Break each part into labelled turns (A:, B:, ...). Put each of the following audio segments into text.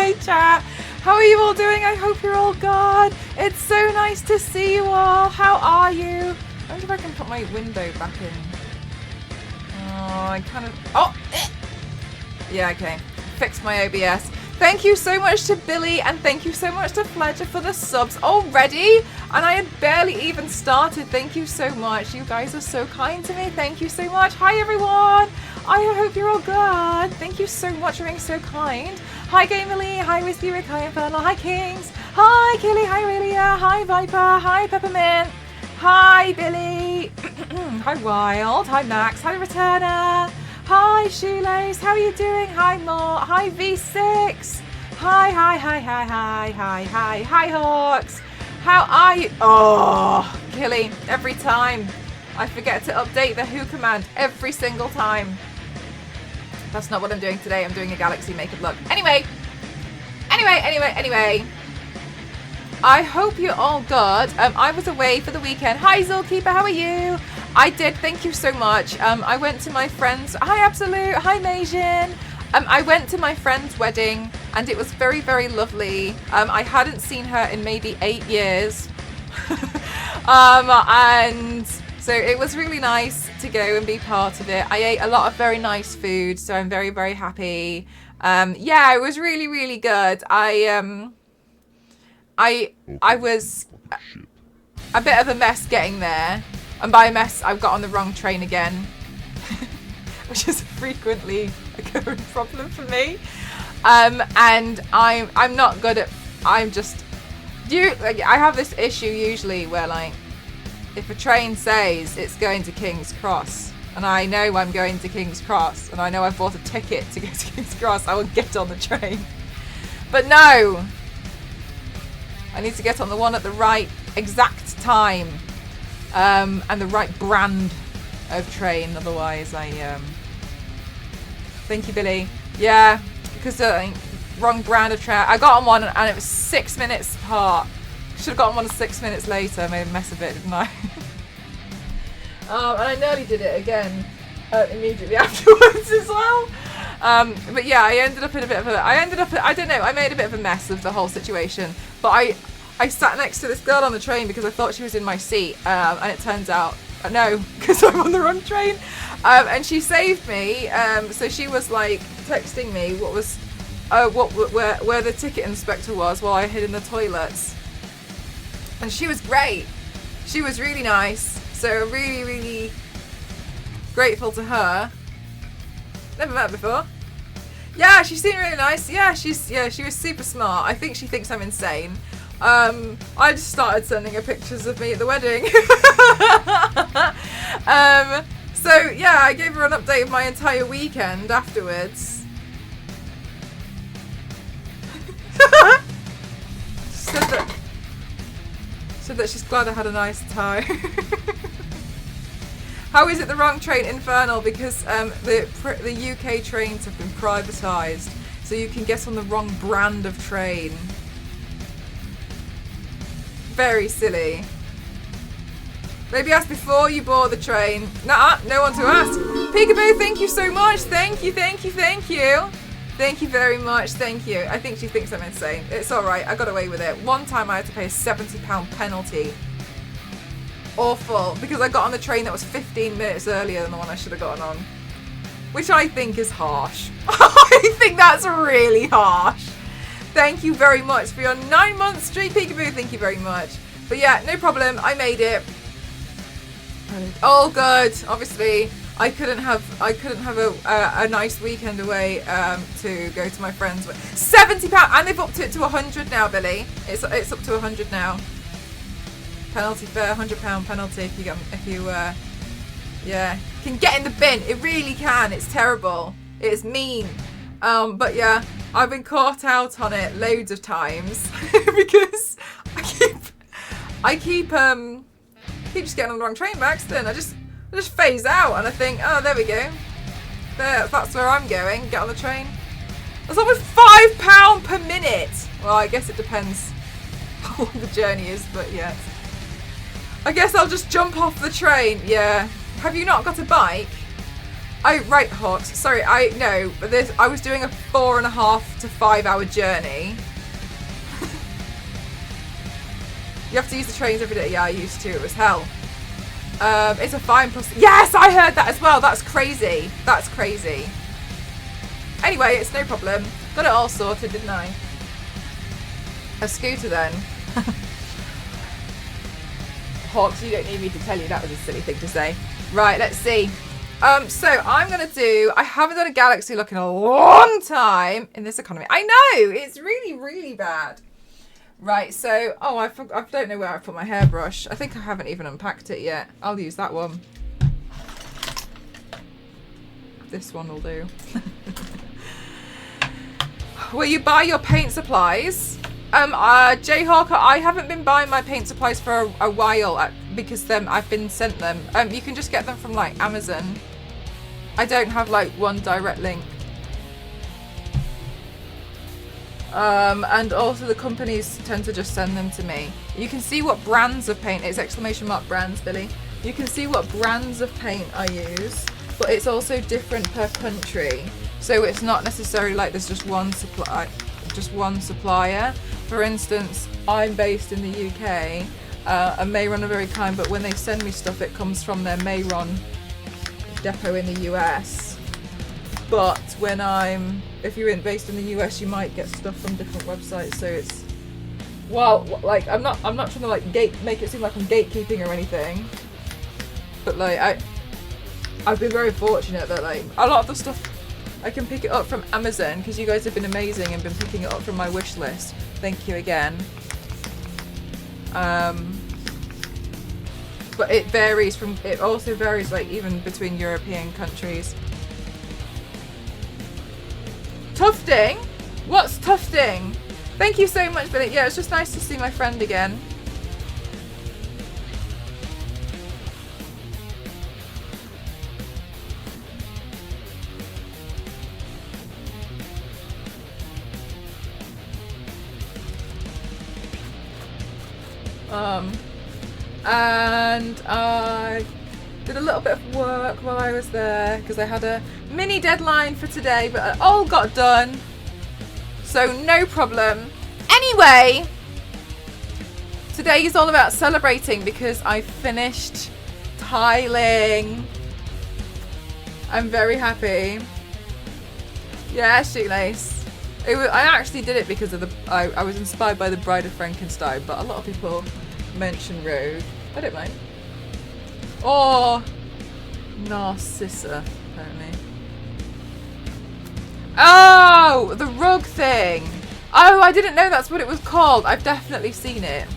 A: Hi chat. How are you all doing? I hope you're all good. It's so nice to see you all. How are you? I wonder if I can put my window back in. Oh, I kind of... Oh! Yeah, okay. Fixed my OBS. Thank you so much to Billy and thank you so much to Fledger for the subs already. And I had barely even started. Thank you so much. You guys are so kind to me. Thank you so much. Hi, everyone. I hope you're all good. Thank you so much for being so kind. Hi, Gamerly. Hi, Whiskey Rick. Hi, Infernal. Hi, Kings. Hi, Killy. Hi, Relia. Hi, Viper. Hi, Peppermint. Hi, Billy. Hi, Wild. Hi, Max. Hi, Returner. Hi, Shoelace. How are you doing? Hi, Mort. Hi, V6. Hi, hi, hi, hi, hi, hi, hi. Hi, Hawks. How are you? Oh, Killy. Every time I forget to update the Who command. Every single time. That's not what I'm doing today. I'm doing a Galaxy makeup look. Anyway. I hope you're all good. I was away for the weekend. Hi, Zolkeeper. How are you? I did. Thank you so much. I went to my friend's... Hi, Absolute. Hi, Majin. I went to my friend's wedding and it was very, very lovely. I hadn't seen her in maybe 8 years. And so it was really nice to go and be part of it. I ate a lot of very nice food, so I'm very, very happy. Yeah, it was really, really good. I was a bit of a mess getting there. And by a mess, I've got on the wrong train again. Which is a frequently occurring problem for me. And I'm not good at... I have this issue usually where, like, if a train says it's going to King's Cross, and I know I'm going to King's Cross, and I know I've bought a ticket to go to King's Cross, I will get on the train. But no! I need to get on the one at the right exact time. And the right brand of train, otherwise Thank you, Billy. Yeah, because wrong brand of train. I got on one and it was 6 minutes apart. Should have gotten one 6 minutes later. Made a mess of it, didn't I? And I nearly did it again immediately afterwards as well. But yeah, I ended up in a bit of a... I don't know, I made a bit of a mess of the whole situation. But I sat next to this girl on the train because I thought she was in my seat. And it turns out, no, because I'm on the wrong train. And she saved me. So she was like texting me what was... where the ticket inspector was while I hid in the toilets. And she was great. She was really nice. So really, really grateful to her. Never met her before. Yeah, she seemed really nice. Yeah, she was super smart. I think she thinks I'm insane. I just started sending her pictures of me at the wedding. So yeah, I gave her an update of my entire weekend afterwards. Said that she's glad I had a nice time. How is it the wrong train? Infernal, because the UK trains have been privatised, so you can get on the wrong brand of train. Very silly. Maybe ask before you board the train. Nah, no one to ask. Peekaboo, thank you so much. Thank you. Thank you very much. Thank you. I think she thinks I'm insane. It's alright. I got away with it. One time I had to pay a £70 penalty. Awful. Because I got on the train that was 15 minutes earlier than the one I should have gotten on. Which I think is harsh. I think that's really harsh. Thank you very much for your 9-month streak, Peekaboo. Thank you very much. But yeah, no problem. I made it. All good. Obviously, I couldn't have a nice weekend away to go to my friends. £70, and they've upped it to 100 now, Billy. It's up to 100 now. Penalty fare, £100 penalty if you can get in the bin. It really can. It's terrible. It's mean. But yeah, I've been caught out on it loads of times because I keep just getting on the wrong train by accident. I just phase out and I think, oh, there we go. That's where I'm going. Get on the train. That's almost £5 per minute. Well, I guess it depends how long the journey is, but yeah. I guess I'll just jump off the train. Yeah. Have you not got a bike? Right, Hawks. Sorry, I was doing a 4.5 to 5 hour journey. You have to use the trains every day. Yeah, I used to. It was hell. It's a fine plus. Yes, I heard that as well. That's crazy. That's crazy. Anyway, it's no problem. Got it all sorted, didn't I? A scooter then. Hawks, you don't need me to tell you that was a silly thing to say. Right, let's see. So I'm going to do... I haven't done a Galaxy look in a long time in this economy. I know! It's really, really bad. Right, so... Oh, I don't know where I put my hairbrush. I think I haven't even unpacked it yet. I'll use that one. This one will do. Will you buy your paint supplies? Jayhawk, I haven't been buying my paint supplies for a while because I've been sent them. You can just get them from like Amazon. I don't have like one direct link. And also the companies tend to just send them to me. You can see what brands of paint, it's exclamation mark brands, Billy. You can see what brands of paint I use, but it's also different per country. So it's not necessarily like there's just one supplier. For instance, I'm based in the UK, and Mayron are very kind, but when they send me stuff, it comes from their Mayron depot in the US. But if you're based in the US, you might get stuff from different websites. So it's, well, like I'm not trying to like make it seem like I'm gatekeeping or anything, but like I've been very fortunate that like a lot of the stuff I can pick it up from Amazon because you guys have been amazing and been picking it up from my wish list. Thank you again. But it also varies like even between European countries. Tufting? What's tufting? Thank you so much, Billy. Yeah, it's just nice to see my friend again. And I did a little bit of work while I was there because I had a mini deadline for today, but it all got done, so no problem. Anyway, today is all about celebrating because I finished tiling. I'm very happy. Yeah, shoelace. I actually did it because of I was inspired by the Bride of Frankenstein, but a lot of people mention Rogue. I don't mind. Or Narcissa, apparently. Oh, the rug thing. Oh, I didn't know that's what it was called. I've definitely seen it.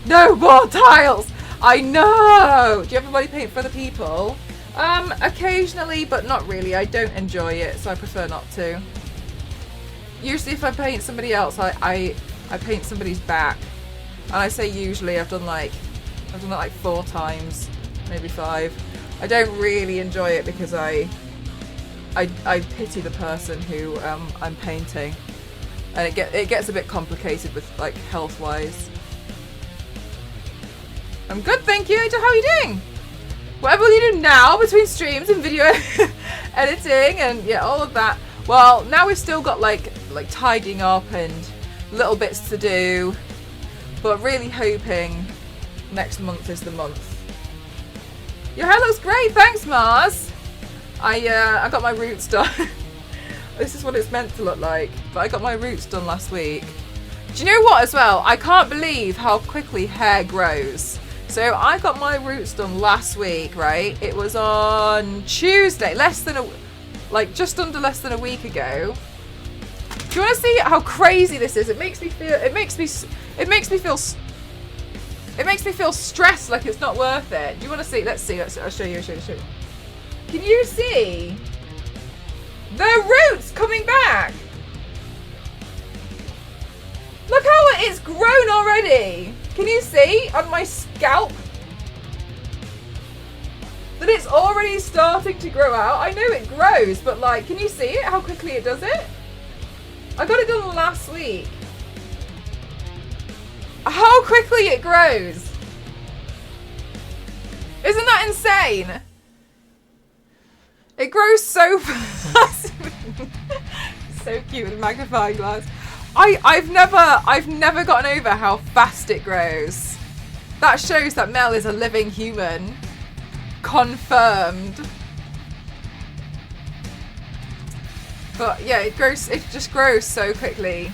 A: No more tiles. I know. Do you ever body paint for other people? Occasionally, but not really. I don't enjoy it, so I prefer not to. Usually, if I paint somebody else, I paint somebody's back. And I say usually, I've done that like 4 times, maybe 5. I don't really enjoy it because I pity the person who I'm painting, and it gets a bit complicated with like health wise. I'm good, thank you. How are you doing? Whatever will you do now between streams and video editing and yeah, all of that? Well, now we've still got like tidying up and little bits to do. But really hoping next month is the month. Your hair looks great, thanks Mars. I got my roots done. This is what it's meant to look like. But I got my roots done last week. Do you know what as well? I can't believe how quickly hair grows. So I got my roots done last week, right? It was on Tuesday, just under less than a week ago. Do you want to see how crazy this is? It makes me feel stressed, like it's not worth it. Do you want to see? Let's see. I'll show you. Can you see the roots coming back? Look how it's grown already. Can you see on my scalp that it's already starting to grow out? I know it grows, but like, can you see it? How quickly it does it? I got it done last week. How quickly it grows. Isn't that insane? It grows so fast. So cute with a magnifying glass. I've never gotten over how fast it grows. That shows that Mel is a living human. Confirmed. But yeah, it just grows so quickly.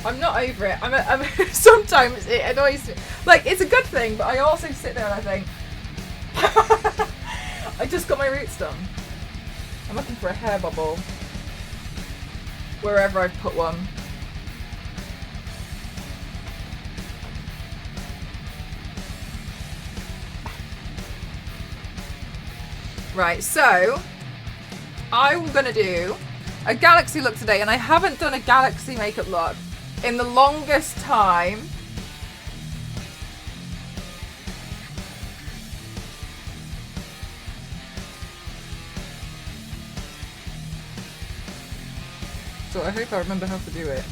A: I'm not over it. I'm sometimes it annoys me. Like, it's a good thing, but I also sit there and I think, I just got my roots done. I'm looking for a hair bubble. Wherever I've put one. Right, so I'm gonna do a galaxy look today, and I haven't done a galaxy makeup look in the longest time. So I hope I remember how to do it.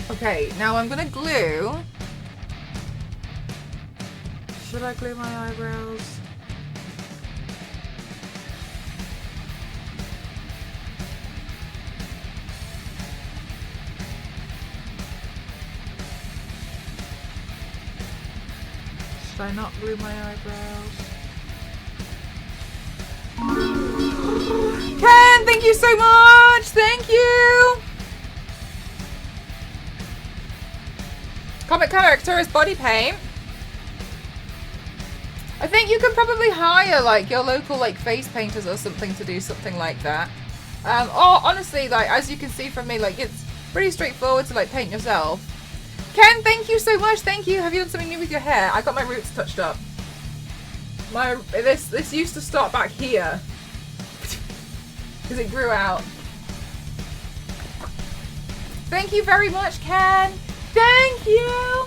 A: Okay, now I'm gonna glue. Should I glue my eyebrows? Should I not glue my eyebrows? Ken, thank you so much! Thank you! Comic character is body paint. I think you can probably hire like your local like face painters or something to do something like that. Or honestly, like as you can see from me, like it's pretty straightforward to like paint yourself. Ken, thank you so much. Thank you. Have you done something new with your hair? I got my roots touched up. This used to start back here because it grew out. Thank you very much, Ken. Thank you.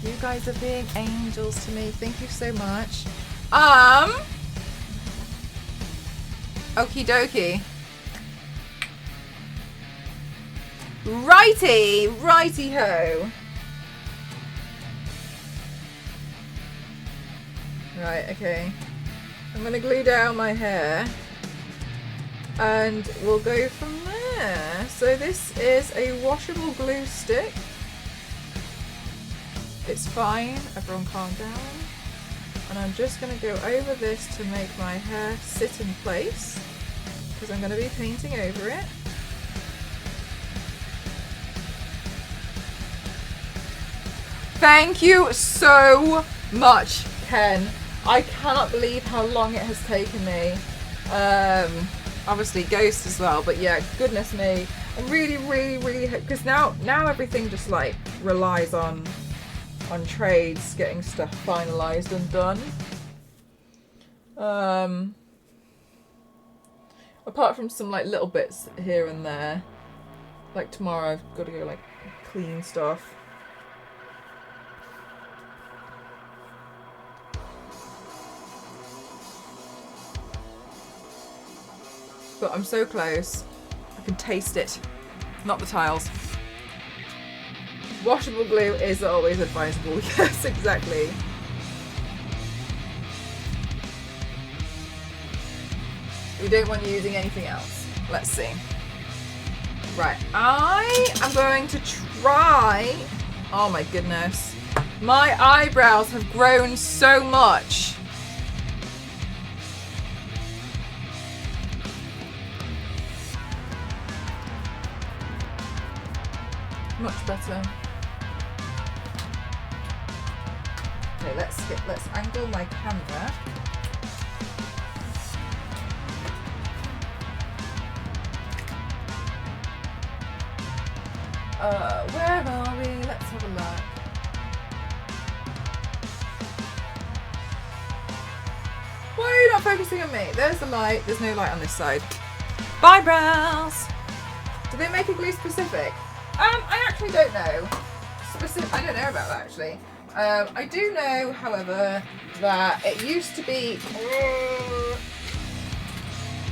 A: You guys are being angels to me. Thank you so much. Okie dokie. Righty ho. Right, okay. I'm gonna glue down my hair and we'll go from there. So this is a washable glue stick. It's fine, everyone calm down. And I'm just gonna go over this to make my hair sit in place because I'm gonna be painting over it. Thank you so much, Ken. I cannot believe how long it has taken me. Obviously Ghost as well, but yeah, goodness me. I'm really because now everything just like relies on trades getting stuff finalized and done. Apart from some like little bits here and there. Like tomorrow I've got to go like clean stuff. But I'm so close. I can taste it. Not the tiles. Washable glue is always advisable. Yes, exactly. We don't want you using anything else. Let's see. Right, I am going to try... Oh my goodness. My eyebrows have grown so much. Much better. Okay, let's angle my camera. Where are we? Let's have a look. Why are you not focusing on me? There's the light. There's no light on this side. Bye, brows. Do they make a glue specific? I actually don't know. I don't know about that actually. I do know, however, that it used to be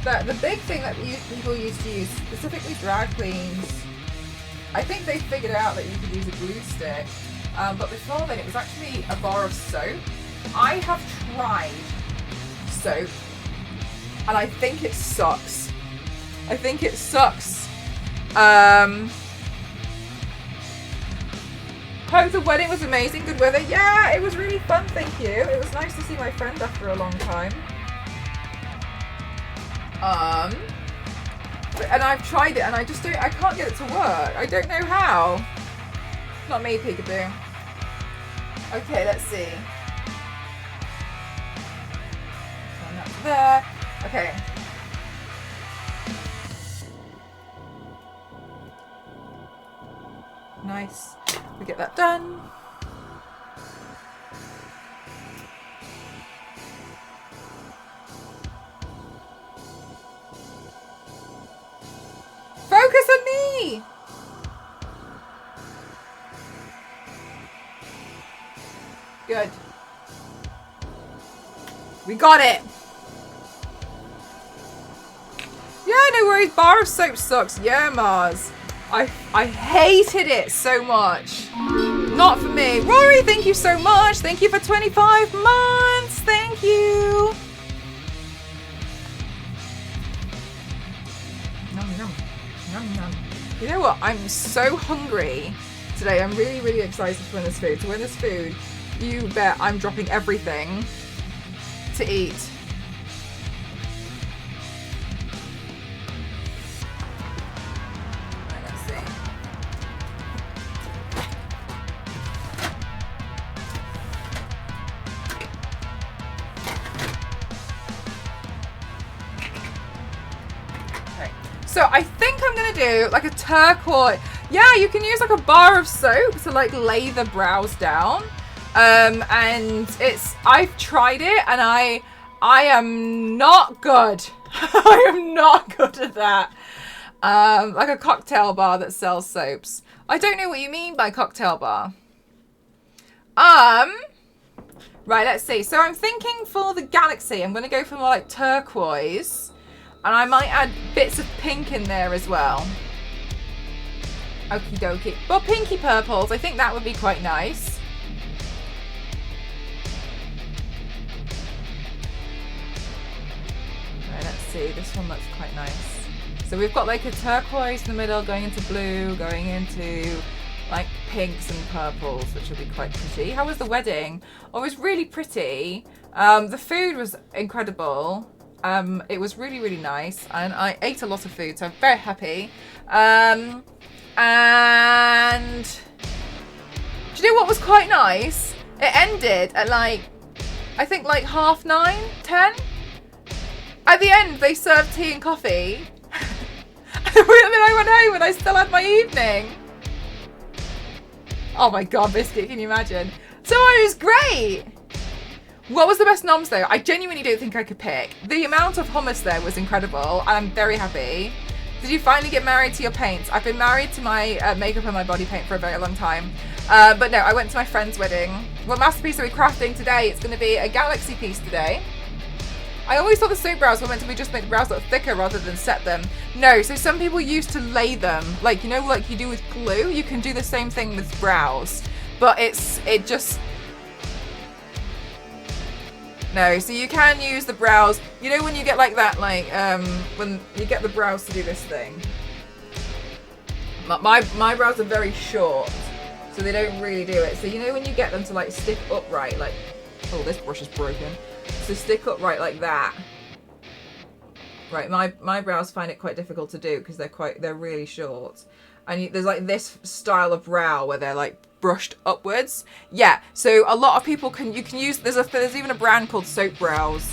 A: that the big thing that people used to use, specifically drag queens, I think they figured out that you could use a glue stick, but before then it was actually a bar of soap. I have tried soap, and I think it sucks. I think it sucks. Hope the wedding was amazing. Good weather. Yeah, it was really fun, thank you. It was nice to see my friend after a long time. And I've tried it and I can't get it to work. I don't know how. Not me, Peekaboo. Okay, let's see. Turn that to there. Okay. Nice. We get that done. Focus on me! Good. We got it! Yeah, no worries. Bar of soap sucks. Yeah, Mars. I hated it so much. Not for me. Rory, thank you so much. Thank you for 25 months. Thank you. Yum, yum. Yum, yum. You know what? I'm so hungry today. I'm really, really excited to win this food. To win this food, you bet I'm dropping everything to eat. So I think I'm gonna do like a turquoise. Yeah, you can use like a bar of soap to like lay the brows down. And I've tried it and I am not good. I am not good at that. Like a cocktail bar that sells soaps. I don't know what you mean by cocktail bar. Right, let's see. So I'm thinking for the Galaxy, I'm gonna go for more like turquoise. And I might add bits of pink in there as well. Okie dokie. Well, pinky purples, I think that would be quite nice. Right, let's see. This one looks quite nice. So we've got like a turquoise in the middle, going into blue, going into like pinks and purples, which will be quite pretty. How was the wedding? Oh, it was really pretty. The food was incredible. It was really, really nice, and I ate a lot of food, so I'm very happy. And do you know what was quite nice? It ended at like, I think like 9:30, 10. At the end, they served tea and coffee. And then I went home and I still had my evening. Oh my God, Biscuit, can you imagine? So it was great. What was the best noms though? I genuinely don't think I could pick. The amount of hummus there was incredible, and I'm very happy. Did you finally get married to your paints? I've been married to my makeup and my body paint for a very long time. But no, I went to my friend's wedding. What masterpiece are we crafting today? It's going to be a Galaxy piece today. I always thought the soap brows were meant to be just make the brows look thicker rather than set them. No, so some people used to lay them. Like, you know, like you do with glue? You can do the same thing with brows. But it just... No, so you can use the brows. You know when you get like that, like, when you get the brows to do this thing. My brows are very short, so they don't really do it. So you know when you get them to like stick upright, like, oh, this brush is broken. So stick upright like that. Right, my brows find it quite difficult to do because they're really short. And there's like this style of brow where they're like brushed upwards. Yeah, so a lot of people you can use, there's even a brand called Soap Brows,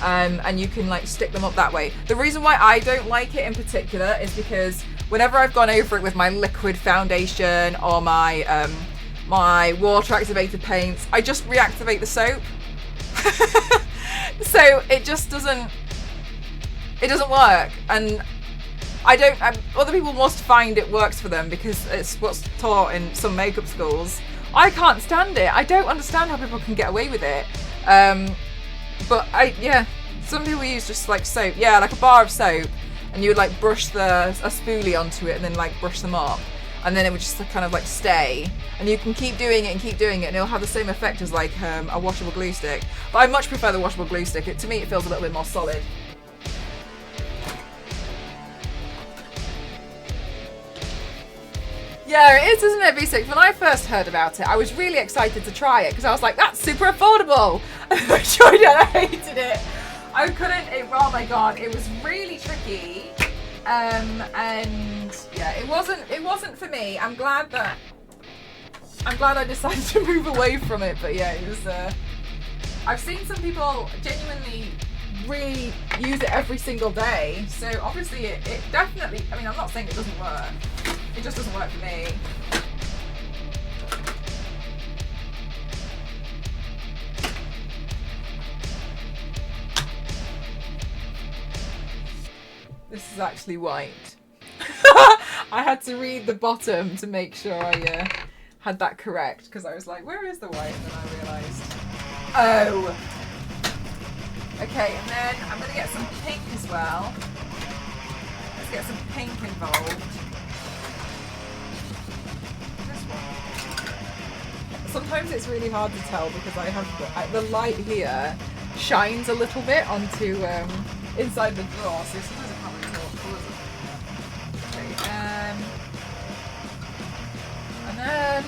A: and you can like stick them up that way. The reason why I don't like it in particular is because whenever I've gone over it with my liquid foundation or my my water activated paints, I just reactivate the soap. So it just doesn't work, and other people must find it works for them because it's what's taught in some makeup schools. I can't stand it. I don't understand how people can get away with it. But yeah, some people use just like soap. Yeah, like a bar of soap, and you would like brush a spoolie onto it and then like brush them up. And then it would just kind of like stay. And you can keep doing it and keep doing it, and it'll have the same effect as like a washable glue stick. But I much prefer the washable glue stick. To me, it feels a little bit more solid. Yeah, it is, isn't it, V6? When I first heard about it, I was really excited to try it because I was like, that's super affordable. And I tried it and I hated it. I couldn't, oh my god, it was really tricky. And yeah, it wasn't for me. I'm glad I decided to move away from it, but yeah, it was, I've seen some people genuinely really use it every single day, so obviously it definitely, I mean, I'm not saying it doesn't work, it just doesn't work for me. This is actually white. I had to read the bottom to make sure I had that correct, because I was like, where is the white? And then I realised, oh. Okay, and then I'm going to get some pink as well. Let's get some pink involved. This one. Sometimes it's really hard to tell because I have the light here shines a little bit onto inside the drawer, so sometimes I can't really tell what colours are. Okay, and then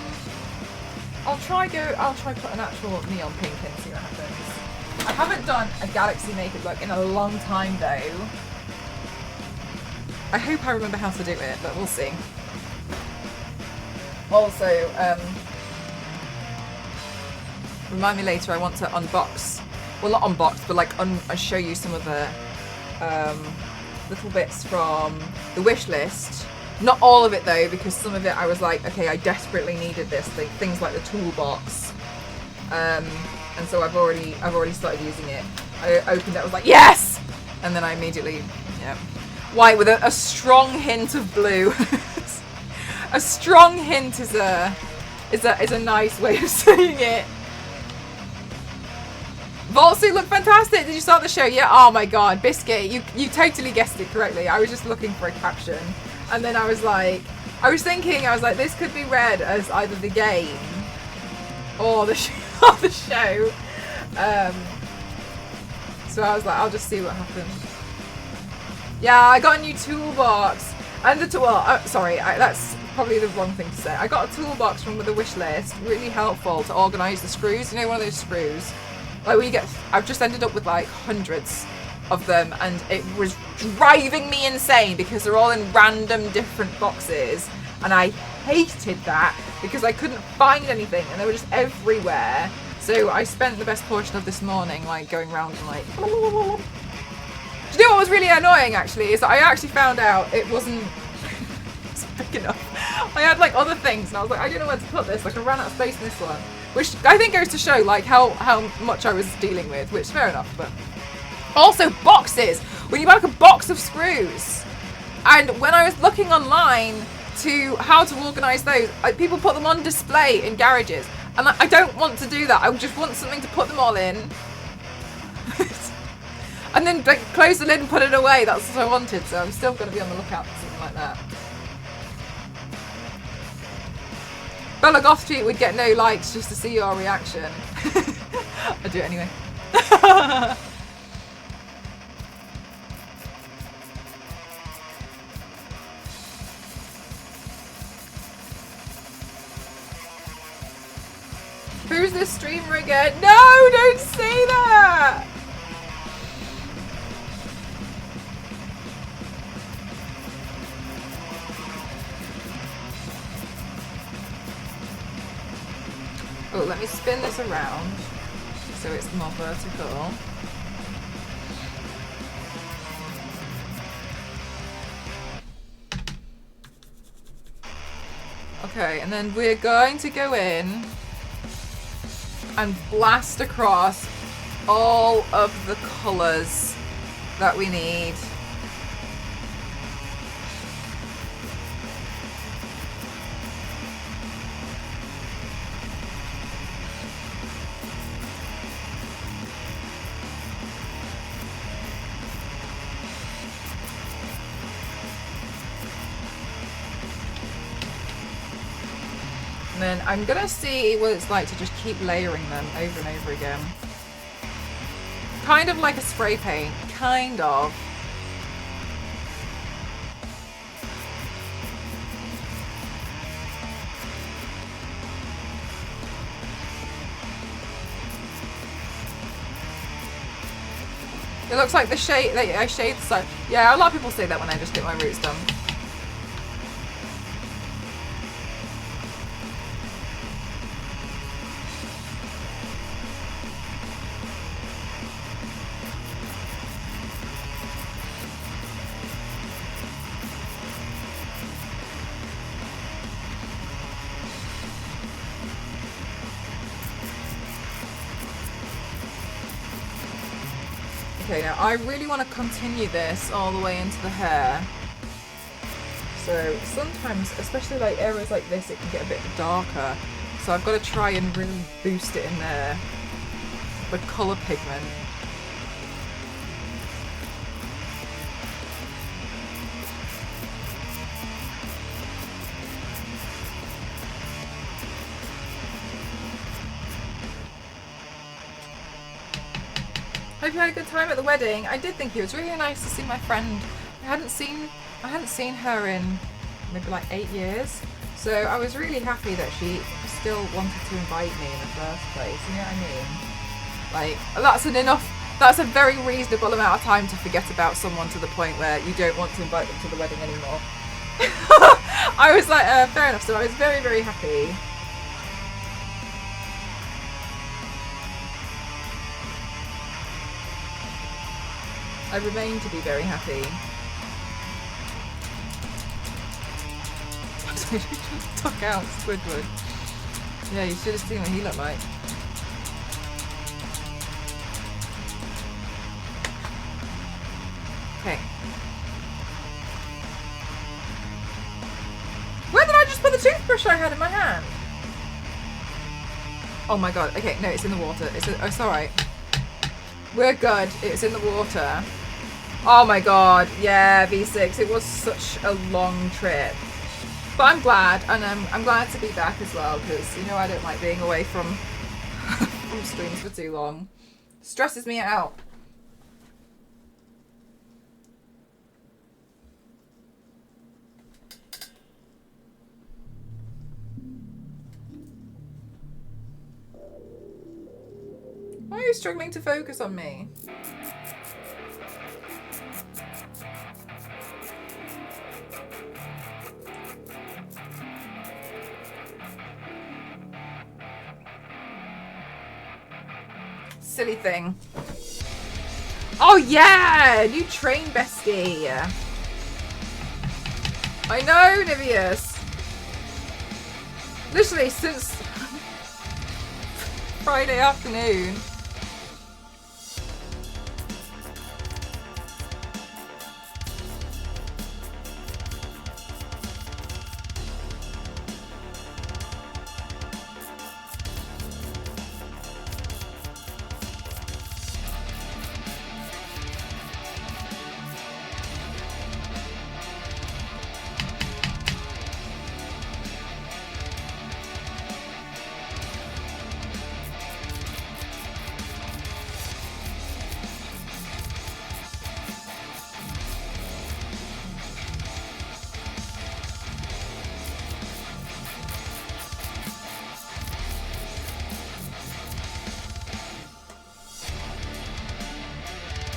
A: I'll try put an actual neon pink in and see what happens. I haven't done a Galaxy makeup look in a long time though. I hope I remember how to do it, but we'll see. Also, remind me later, I want to unbox, well not unbox, but like show you some of the little bits from the wish list. Not all of it though, because some of it I was like, okay, I desperately needed this thing, things like the toolbox. And so I've already started using it. I opened it, I was like, yes! And then I immediately, yeah. White with a strong hint of blue. A strong hint is a nice way of saying it. Vault suit looked fantastic. Did you start the show? Yeah. Oh my god, Biscuit, you totally guessed it correctly. I was just looking for a caption, and then I was like, this could be read as either the game or the show. The show. So I was like, I'll just see what happens. Yeah, I got a new toolbox. And that's probably the wrong thing to say. I got a toolbox from the wish list, really helpful to organise the screws. You know, one of those screws? Like I've just ended up with like hundreds of them, and it was driving me insane because they're all in random different boxes, and I hated that because I couldn't find anything and they were just everywhere. So I spent the best portion of this morning like going around and like... Do you know what was really annoying actually? Is that I actually found out it wasn't big enough. I had like other things and I was like, I don't know where to put this. Like I ran out of space in this one. Which I think goes to show like how much I was dealing with, which fair enough, but... Also boxes! When you buy like a box of screws. And when I was looking online to how to organise those, people put them on display in garages. And I don't want to do that. I just want something to put them all in. And then like, close the lid and put it away. That's what I wanted. So I'm still going to be on the lookout for something like that. Bella Goth tweet would get no likes just to see your reaction. I do it anyway. Who's this streamer again? No, don't say that! Oh, let me spin this around so it's more vertical. Okay, and then we're going to go in and blast across all of the colours that we need. then I'm gonna see what it's like to just keep layering them over and over again. Kind of like a spray paint, kind of. It looks like the shade, like I shade the side. Yeah, a lot of people say that when I just get my roots done. Okay, now I really want to continue this all the way into the hair. So sometimes, especially like areas like this, it can get a bit darker. So I've got to try and really boost it in there. The colour pigment. Hope you had a good time at the wedding. I did think it was really nice to see my friend. I hadn't seen her in maybe like 8 years. So I was really happy that she still wanted to invite me in the first place. You know what I mean? Like, that's a very reasonable amount of time to forget about someone to the point where you don't want to invite them to the wedding anymore. I was like, fair enough. So I was very, very happy. I remain to be very happy. Took out Squidward. Yeah, you should have seen what he looked like. Okay. Where did I just put the toothbrush I had in my hand? Oh my god. Okay, no, it's in the water. It's alright. We're good. It's in the water. Oh my god. Yeah, V6. It was such a long trip. But I'm glad, and I'm glad to be back as well, because, you know, I don't like being away from, from streams for too long. Stresses me out. Why are you struggling to focus on me? Silly thing. Oh yeah! New train bestie! I know, Niveus! Literally since Friday afternoon.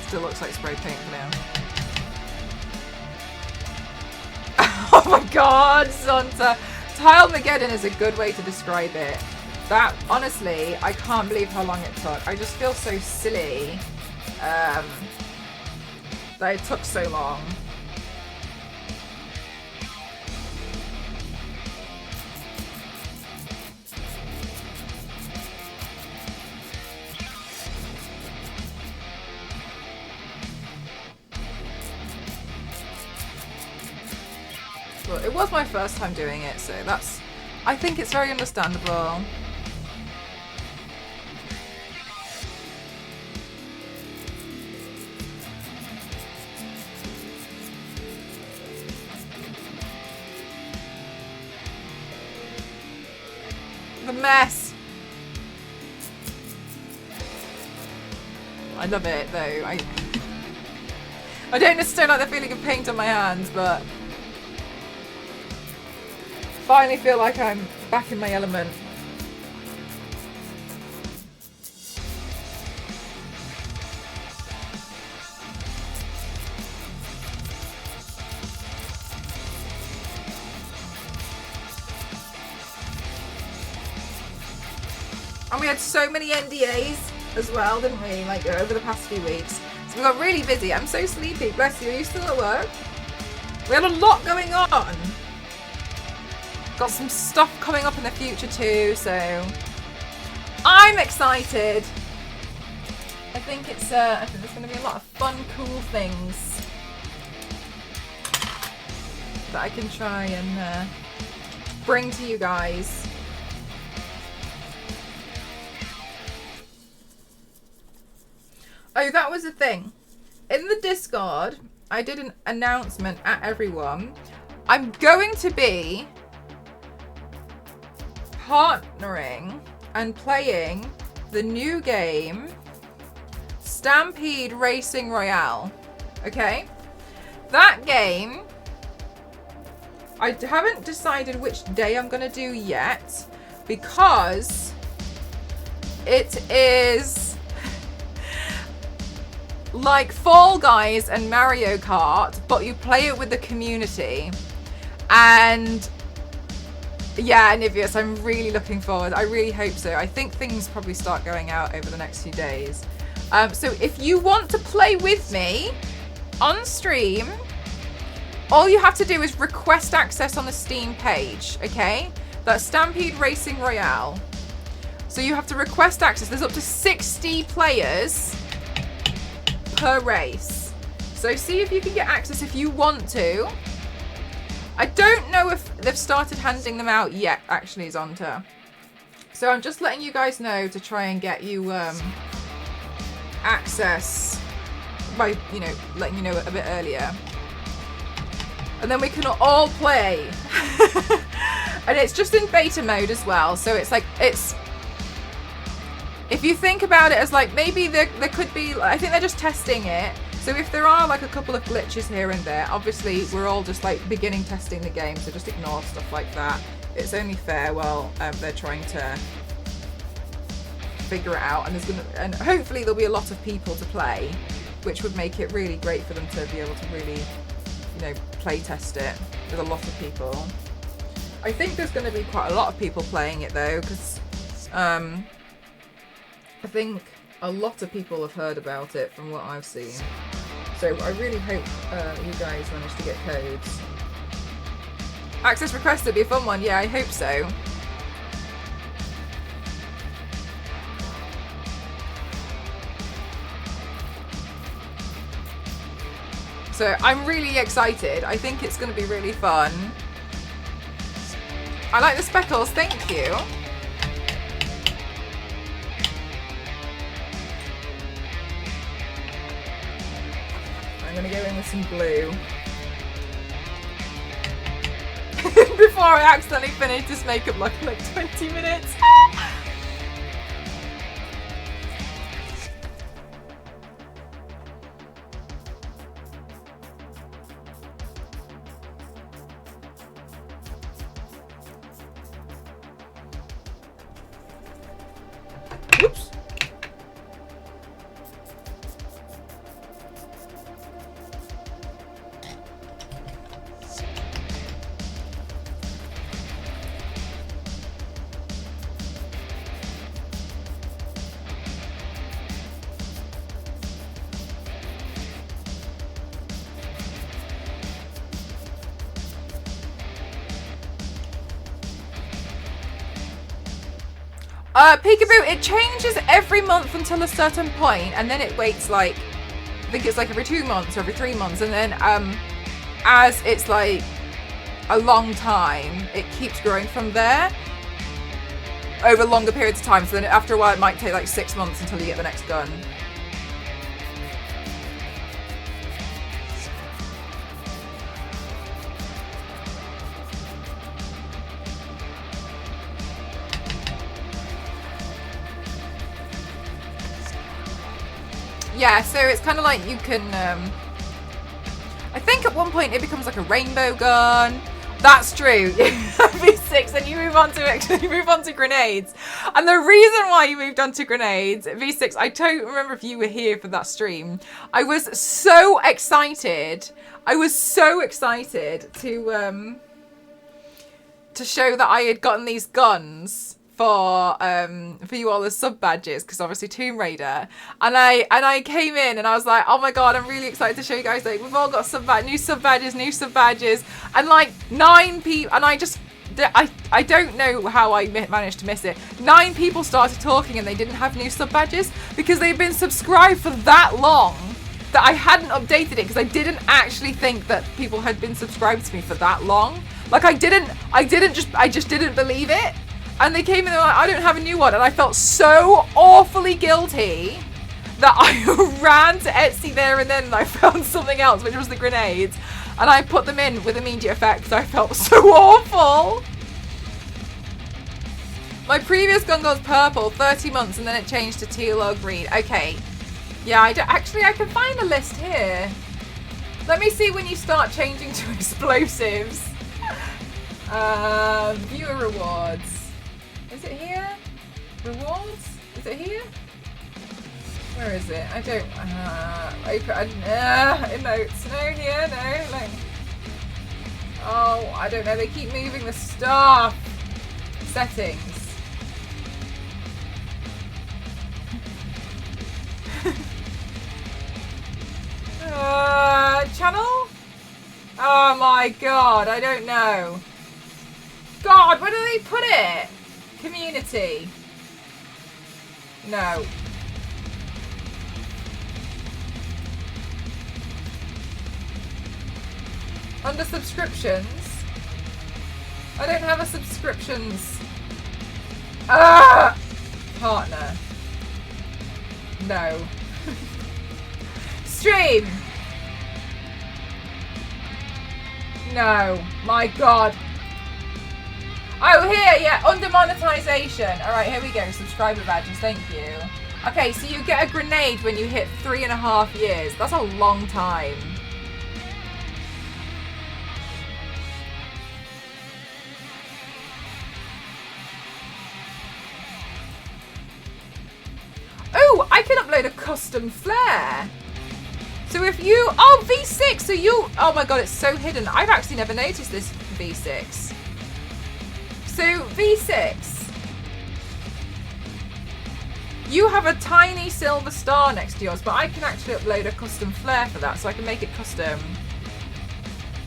A: Still looks like spray paint for now. Oh my god, Zonta! Tilemageddon is a good way to describe it. That, honestly, I can't believe how long it took. I just feel so silly that it took so long. Well, it was my first time doing it, so I think it's very understandable. a mess. I love it though. I don't necessarily like the feeling of paint on my hands, but finally feel like I'm back in my element. And we had so many NDAs as well, didn't we? Like over the past few weeks. So we got really busy. I'm so sleepy. Bless you. Are you still at work? We had a lot going on. Got some stuff coming up in the future too, so I'm excited. I think there's going to be a lot of fun, cool things that I can try and bring to you guys. Oh, that was the thing. In the Discord, I did an announcement at everyone. I'm going to be partnering and playing the new game, Stampede Racing Royale. Okay? That game, I haven't decided which day I'm going to do yet because it is like Fall Guys and Mario Kart, but you play it with the community. And yeah, Nivius, I'm really looking forward. I really hope so. I think things probably start going out over the next few days. So if you want to play with me on stream, all you have to do is request access on the Steam page, okay? That's Stampede Racing Royale. So you have to request access. There's up to 60 players per race. So see if you can get access if you want to. I don't know if they've started handing them out yet, actually, Zonta. So I'm just letting you guys know to try and get you access by, letting you know a bit earlier. And then we can all play. And it's just in beta mode as well. So it's like, if you think about it as like, maybe there could be, I think they're just testing it. So if there are like a couple of glitches here and there, obviously we're all just like beginning testing the game, so just ignore stuff like that. It's only fair while they're trying to figure it out, and hopefully there'll be a lot of people to play, which would make it really great for them to be able to really, play test it with a lot of people. I think there's going to be quite a lot of people playing it though, because I think a lot of people have heard about it from what I've seen. So I really hope you guys manage to get codes. Access requested would be a fun one. Yeah, I hope so. So I'm really excited. I think it's going to be really fun. I like the speckles. Thank you. I'm going to go in with some blue. Before I accidentally finish this makeup look in like 20 minutes. Whoops. Peekaboo, it changes every month until a certain point, and then it waits like, I think it's like every 2 months or every 3 months, and then as it's like a long time, it keeps growing from there over longer periods of time. So then after a while, it might take like 6 months until you get the next gun. Yeah, so it's kind of like you can, I think at one point it becomes like a rainbow gun. That's true. V6, and you move on to grenades. And the reason why you moved on to grenades, V6, I don't remember if you were here for that stream. I was so excited. To show that I had gotten these guns for you all as sub badges, because obviously Tomb Raider, and I came in and I was like, oh my god, I'm really excited to show you guys, like, we've all got new sub badges, and like 9 people, and I don't know how I managed to miss it. 9 people started talking and they didn't have new sub badges because they'd been subscribed for that long that I hadn't updated it, because I didn't actually think that people had been subscribed to me for that long. Like I just didn't believe it. And they came in and they were like, I don't have a new one. And I felt so awfully guilty that I ran to Etsy there and then, and I found something else, which was the grenades. And I put them in with immediate effect because I felt so awful. My previous gun was purple, 30 months, and then it changed to teal or green. Okay. Yeah, I can find a list here. Let me see when you start changing to explosives. Viewer rewards. Is it here? Rewards? Is it here? Where is it? I don't. Open. Notes. No, here. No. Like. Oh, I don't know. They keep moving the stuff. Settings. Channel? Oh my god, I don't know. God, where do they put it? Community. No. Under subscriptions? I don't have a subscriptions. Partner. No. Stream. No. My god. Oh, here, yeah, under monetization. All right, here we go. Subscriber badges, thank you. Okay, so you get a grenade when you hit 3.5 years. That's a long time. Oh, I can upload a custom flare. So if you, oh, V6, so you, oh my god, it's so hidden. I've actually never noticed this V6. So V6, you have a tiny silver star next to yours, but I can actually upload a custom flare for that, so I can make it custom.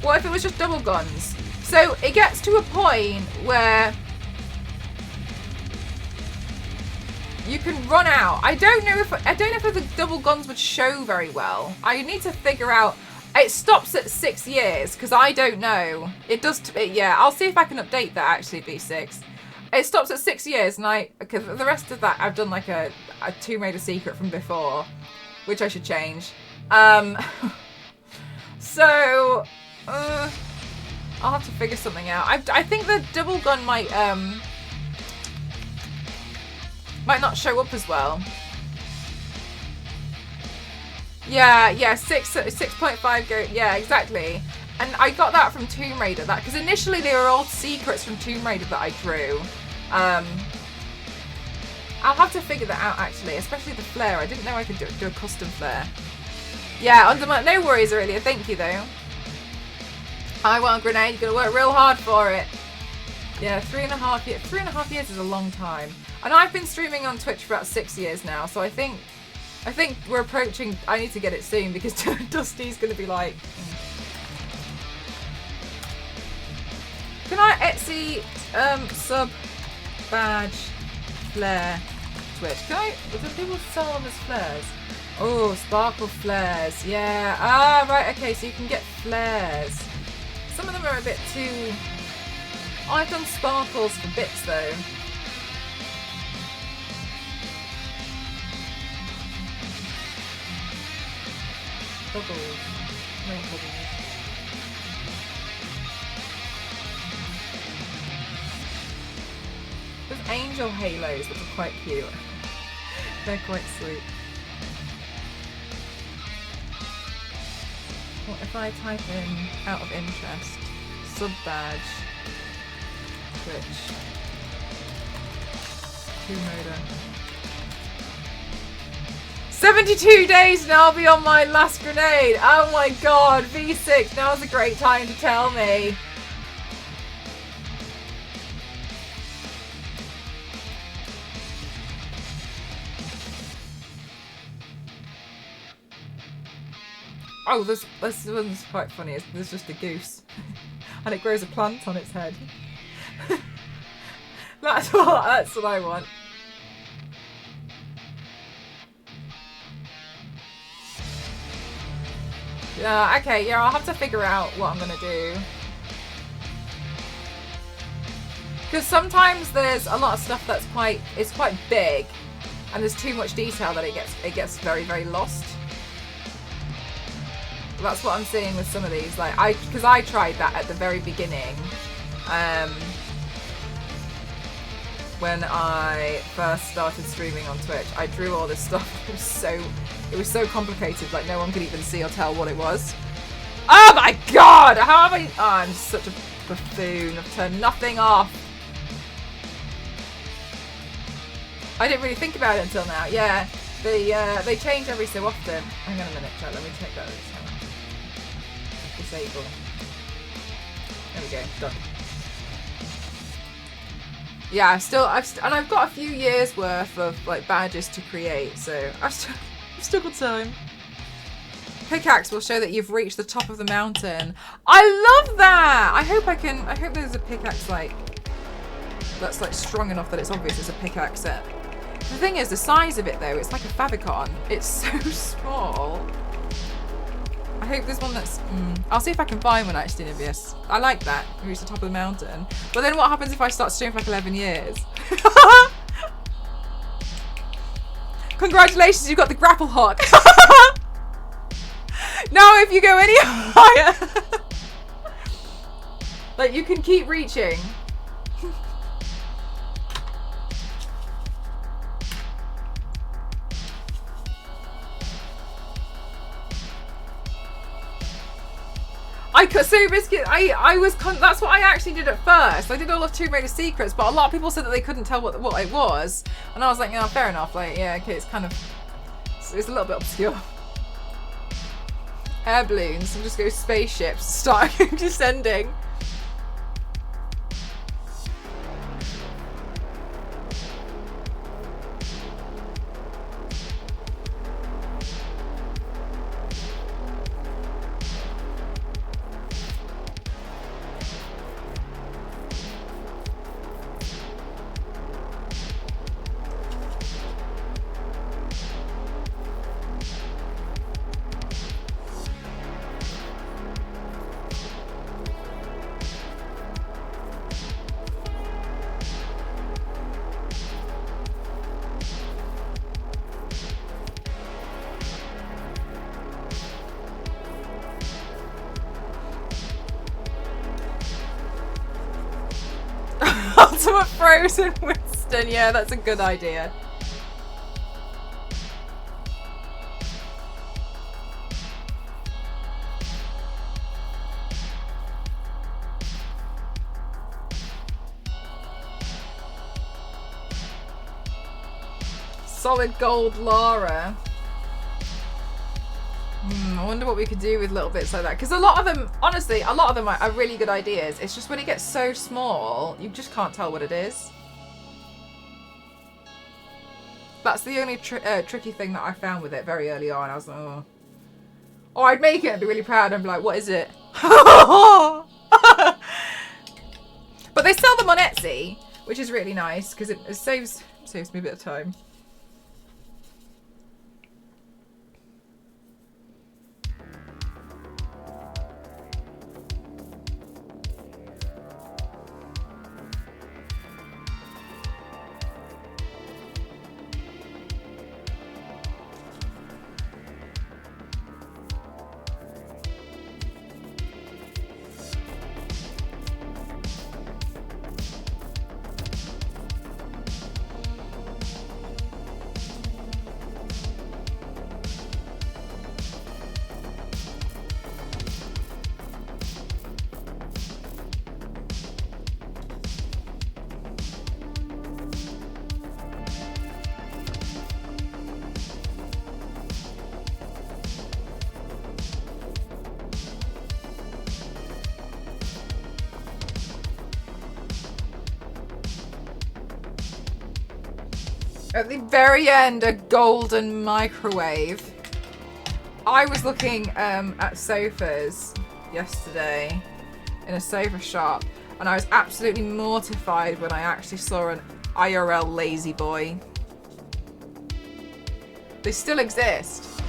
A: What if it was just double guns? So it gets to a point where you can run out. I don't know if the double guns would show very well. I need to figure out. It stops at 6 years, because I don't know. It does, yeah, I'll see if I can update that actually, V6. It stops at 6 years, and because the rest of that, I've done like a Tomb Raider secret from before, which I should change. So, I'll have to figure something out. I think the double gun might not show up as well. Yeah, 6.5 go, yeah, exactly. And I got that from Tomb Raider, because initially they were all secrets from Tomb Raider that I drew. I'll have to figure that out actually, especially the flare. I didn't know I could do a custom flare. Yeah, no worries Aurelia, thank you though. I want a grenade, you're gonna work real hard for it. Yeah, 3.5 years. 3.5 years is a long time. And I've been streaming on Twitch for about 6 years now, so I think we're approaching. I need to get it soon because Dusty's gonna be like. Can I Etsy sub badge flare Twitch? Can I? Do people sell them as flares? Oh, sparkle flares. Yeah. Ah, right. Okay, so you can get flares. Some of them are a bit too. I've done sparkles for bits though. Bubbles. No bubbles. There's angel halos, which are quite cute. They're quite sweet. What if I type in out of interest, sub badge, Twitch, Kumoda. 72 days and I'll be on my last grenade. Oh my god, V6, now's a great time to tell me. Oh, this one's quite funny. There's just a goose. And it grows a plant on its head. That's what I want. Yeah, okay, yeah, I'll have to figure out what I'm gonna do. Because sometimes there's a lot of stuff that's quite big, and there's too much detail that it gets very, very lost. That's what I'm seeing with some of these. Like because I tried that at the very beginning, when I first started streaming on Twitch. I drew all this stuff. It was so complicated. Like no one could even see or tell what it was. Oh my god! How have I? Oh, I'm such a buffoon. I've turned nothing off. I didn't really think about it until now. Yeah, they change every so often. Hang on a minute, chat. Let me check that. Disable. There we go. Done. Yeah, I've got a few years worth of like badges to create, so I've still got time. Pickaxe will show that you've reached the top of the mountain. I love that. I hope there's a pickaxe like that's like strong enough that it's obvious it's a pickaxe set. The thing is, the size of it though, it's like a favicon. It's so small. I hope there's one that's... I'll see if I can find one actually, Nibius. I like that. Reach the top of the mountain. But then what happens if I start streaming for like 11 years? Congratulations, you got the grapple hook. Now if you go any higher... like you can keep reaching. That's what I actually did at first. I did all of Tomb Raider Secrets, but a lot of people said that they couldn't tell what it was, and I was like, yeah, fair enough. Like, yeah, okay, it's a little bit obscure. Air balloons, and just go spaceships, start descending. Ultimate Frozen Winston, yeah, that's a good idea. Solid gold Lara. I wonder what we could do with little bits like that. Because a lot of them, honestly, a lot of them are really good ideas. It's just when it gets so small, you just can't tell what it is. That's the only tricky thing that I found with it very early on. I was like, oh. Or I'd make it and be really proud and be like, what is it? But they sell them on Etsy, which is really nice because it saves me a bit of time. At the very end, a golden microwave. I was looking at sofas yesterday in a sofa shop, and I was absolutely mortified when I actually saw an IRL Lazy Boy. They still exist.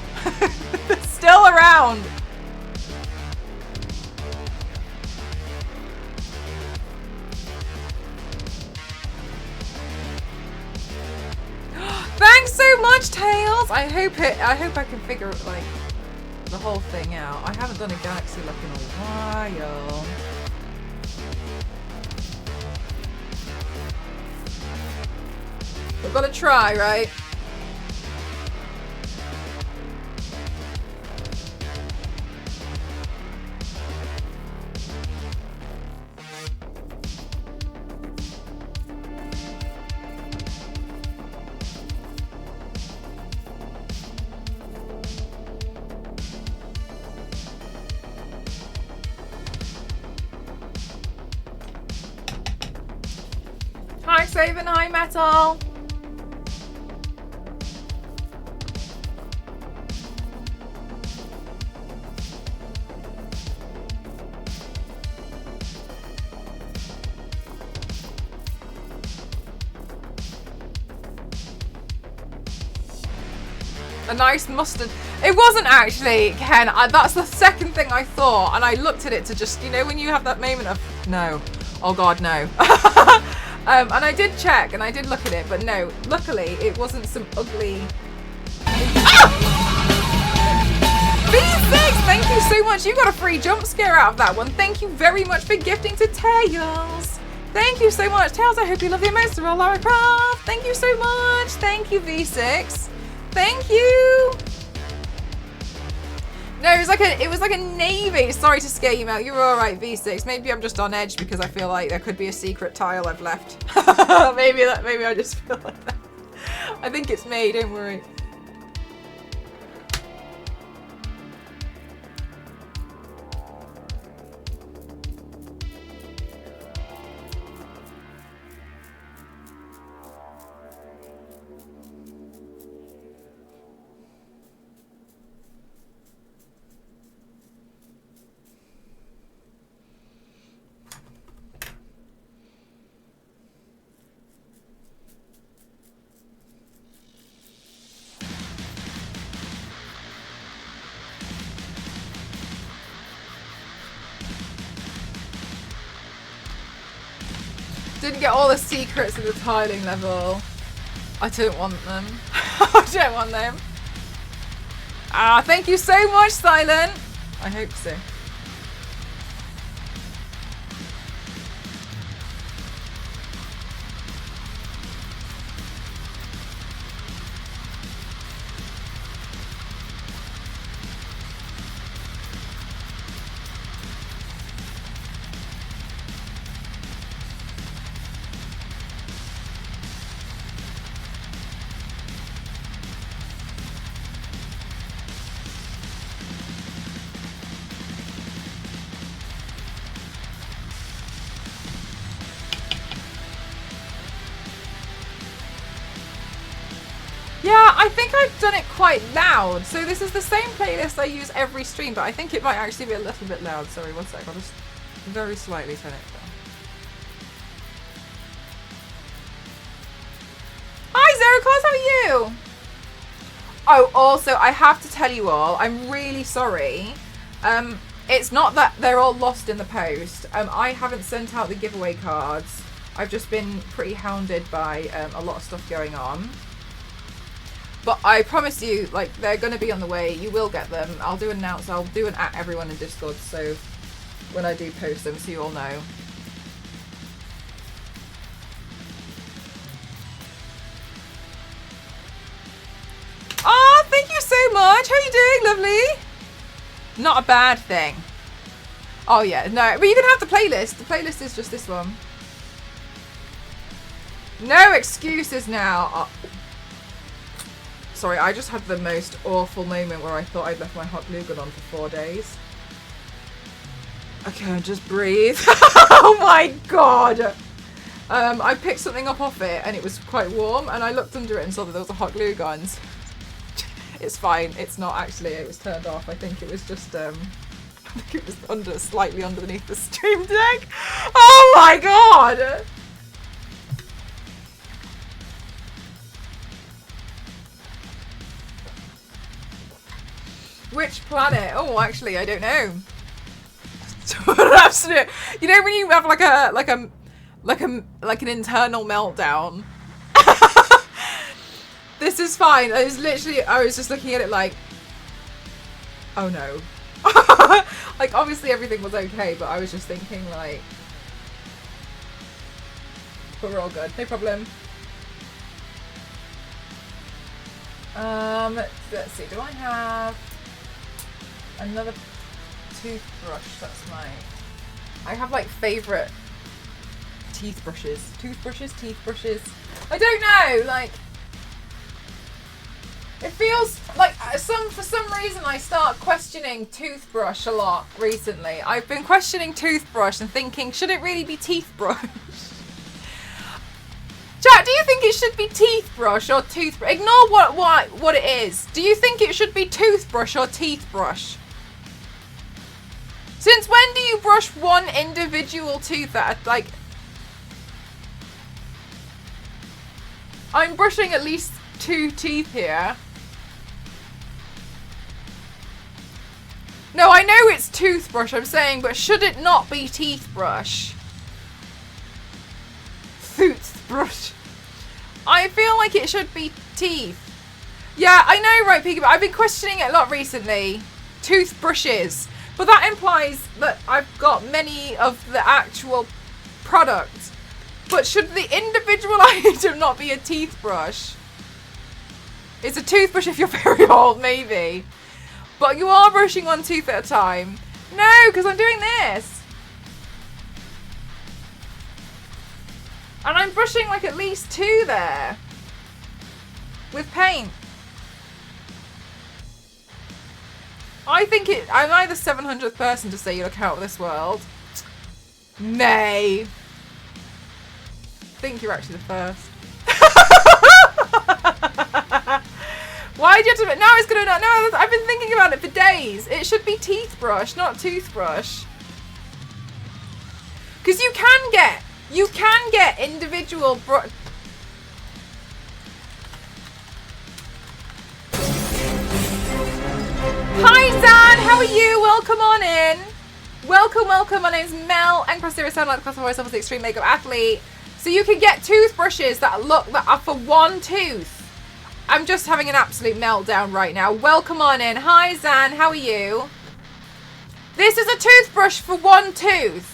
A: They're still around. Thanks so much, Tails. I hope I can figure like the whole thing out. I haven't done a Galaxy look in a while. We've got to try, right? Hi, Saban. Hi, Metal. A nice mustard. It wasn't actually, Ken. That's the second thing I thought, and I looked at it to just, you know, when you have that moment of no, oh God, no. And I did check and I did look at it, but no, luckily it wasn't some ugly. Ah! V6, thank you so much. You got a free jump scare out of that one. Thank you very much for gifting to Tails. Thank you so much, Tails. I hope you love your monster roll, Lara Croft. Thank you so much. Thank you, V6. Thank you. No, it was like a navy. Sorry to scare you out. You're all right, V6. Maybe I'm just on edge because I feel like there could be a secret tile I've left. Maybe I just feel like that. I think it's me. Don't worry. Didn't get all the secrets of the tiling level. I don't want them. I don't want them. Ah, thank you so much, Silent. I hope so. Yeah, I think I've done it quite loud. So this is the same playlist I use every stream, but I think it might actually be a little bit loud. Sorry, one sec. I'll just very slightly turn it down. Hi, Zeroclaus, how are you? Oh, also, I have to tell you all, I'm really sorry. It's not that they're all lost in the post. I haven't sent out the giveaway cards. I've just been pretty hounded by a lot of stuff going on. But I promise you, like, they're going to be on the way. You will get them. I'll do an at everyone in Discord, so when I do post them, so you all know. Oh, thank you so much. How are you doing, lovely? Not a bad thing. Oh, yeah. No, but you can have the playlist. The playlist is just this one. No excuses now. Oh. Sorry, I just had the most awful moment where I thought I'd left my hot glue gun on for 4 days. Okay, just breathe. Oh my god. I picked something up off it and it was quite warm, and I looked under it and saw that there was a hot glue gun. It's fine. It's not actually. It was turned off. I think it was just. I think it was slightly underneath the Stream Deck. Oh my god! Which planet? Oh, actually, I don't know. Absolute. You know when you have like an internal meltdown. This is fine. I was just looking at it like, oh no. Like obviously everything was okay, but I was just thinking like, but we're all good. No problem. Let's see. Do I have another toothbrush? That's my. I have like favorite toothbrushes. I don't know. Like, it feels like for some reason I start questioning toothbrush a lot recently. I've been questioning toothbrush and thinking, should it really be teethbrush? Chat, do you think it should be teethbrush or toothbrush? Ignore what it is. Do you think it should be toothbrush or teethbrush? Since when do you brush one individual tooth at like? I'm brushing at least 2 teeth here. No, I know it's toothbrush, I'm saying, but should it not be teethbrush? Toothbrush. I feel like it should be teeth. Yeah, I know, right, Piggy, but I've been questioning it a lot recently. Toothbrushes. But that implies that I've got many of the actual product. But should the individual item not be a teethbrush? It's a toothbrush if you're very old, maybe. But you are brushing one tooth at a time. No, because I'm doing this. And I'm brushing like at least 2 there. With paint. I think I'm I the 700th person to say you look out of this world. Nay. I think you're actually the first. Why do you have to? Now it's gonna. No, I've been thinking about it for days. It should be teethbrush, not toothbrush. Because you can get individual. Hi Zan, how are you? Welcome on in. Welcome. My name's Mel. And Cross Sound like class myself as the extreme makeup athlete. So you can get toothbrushes that are for one tooth. I'm just having an absolute meltdown right now. Welcome on in. Hi Zan, how are you? This is a toothbrush for one tooth.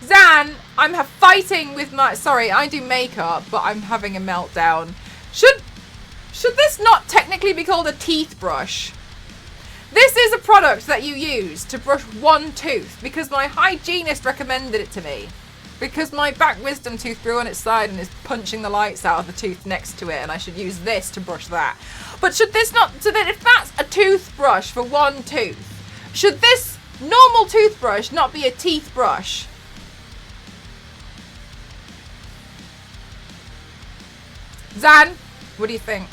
A: Zan, I'm fighting with my... Sorry, I do makeup, but I'm having a meltdown. Should this not technically be called a teeth brush? This is a product that you use to brush one tooth because my hygienist recommended it to me. Because my back wisdom tooth grew on its side and is punching the lights out of the tooth next to it, and I should use this to brush that. But should this not... So that if that's a toothbrush for one tooth, should this normal toothbrush not be a teeth brush? Zan, what do you think?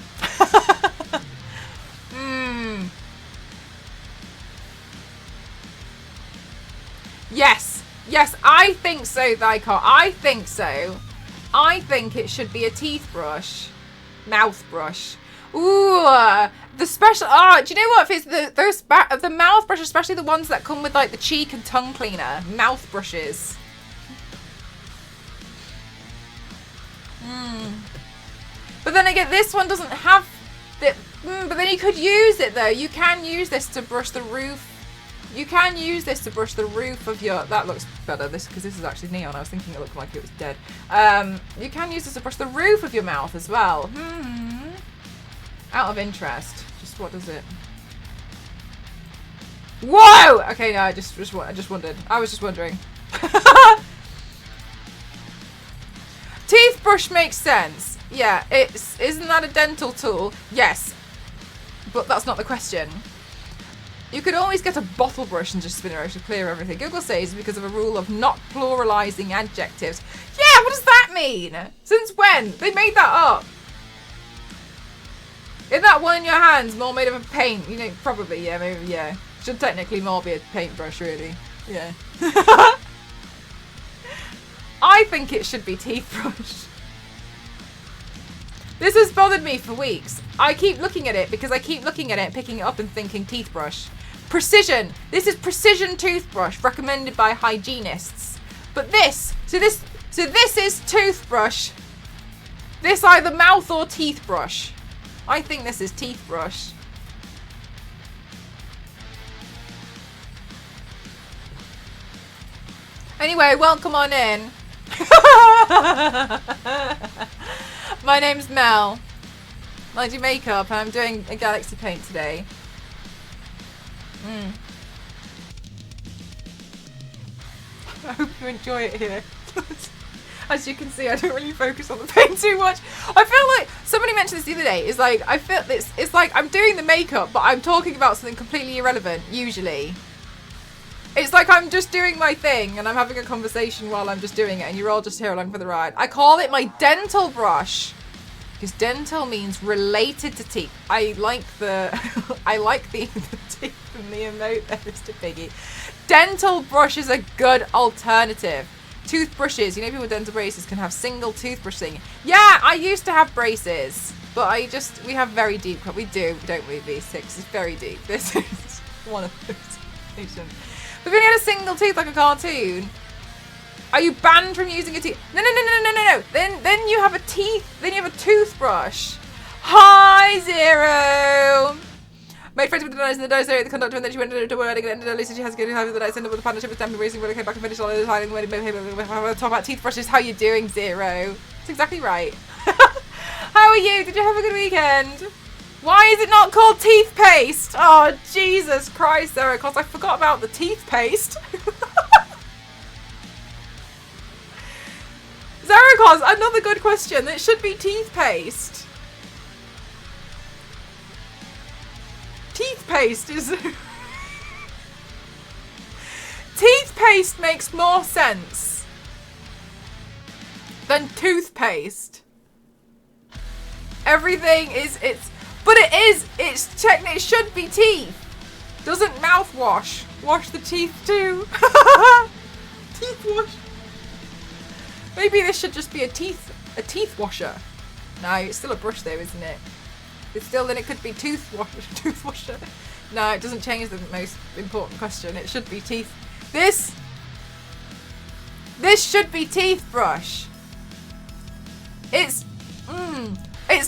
A: Yes, I think so, Thycott. I think so. I think it should be a teeth brush. Mouth brush. Ooh, the special... Oh, do you know what? If it's the mouth brush, especially the ones that come with like the cheek and tongue cleaner. Mouth brushes. But then again, this one doesn't have... but then you could use it though. You can use this to brush the roof. You can use this to brush the roof of your... That looks better, because this is actually neon. I was thinking it looked like it was dead. You can use this to brush the roof of your mouth as well. Out of interest. Just what does it... Whoa! Okay, no, I just wondered. I was just wondering. Teeth brush makes sense. Yeah, isn't that a dental tool? Yes. But that's not the question. You could always get a bottle brush and just spin it around to clear everything. Google says because of a rule of not pluralizing adjectives. what does that mean? Since when? They made that up. Isn't that one in your hands more made of a paint? You know, probably, yeah, maybe, yeah. Should technically more be a paintbrush, really. Yeah. I think it should be teeth brush. This has bothered me for weeks. I keep looking at it because I keep looking at it, picking it up and thinking teeth brush. Precision. This is precision toothbrush recommended by hygienists. But this is toothbrush. This either mouth or teeth brush. I think this is teeth brush. Anyway, welcome on in. My name's Mel. I do makeup and I'm doing a Galaxy Paint today. I hope you enjoy it here. As you can see, I don't really focus on the paint too much. I feel like somebody mentioned this the other day. Is like I feel this. It's like I'm doing the makeup, but I'm talking about something completely irrelevant. Usually, it's like I'm just doing my thing and I'm having a conversation while I'm just doing it, and you're all just here along for the ride. I call it my dental brush because dental means related to teeth. I like the the teeth and the emote there, Mr. Piggy. Dental brush is a good alternative. Toothbrushes, you know, people with dental braces can have single toothbrush thing. Yeah, I used to have braces, but we have very deep, we do, don't we, V6? It's very deep. This is one of those situations. But if you only had a single tooth like a cartoon, are you banned from using a teeth? No. Then you have a then you have a toothbrush. Hi, Zero! Made friends with the nurse in the dinosaur, the conductor, and then she went to work and ended early, so she has to go to have the night end with the partnership with Stanley Racing, when I came back and finished all of the time, when I talk about teeth brushes. How you doing, Zero? That's exactly right. How are you? Did you have a good weekend? Why is it not called teeth paste? Oh, Jesus Christ, Zero, because I forgot about the teeth paste. Zeracos, another good question. It should be teeth paste. Teeth paste is... Teeth paste makes more sense than toothpaste. Everything is... But it's technically... It should be teeth. Doesn't mouthwash wash the teeth too? Teeth wash. Maybe this should just be a teeth washer. No, it's still a brush though, isn't it? It's still, then it could be toothwasher. No, it doesn't change the most important question. It should be teeth. This should be teeth brush. It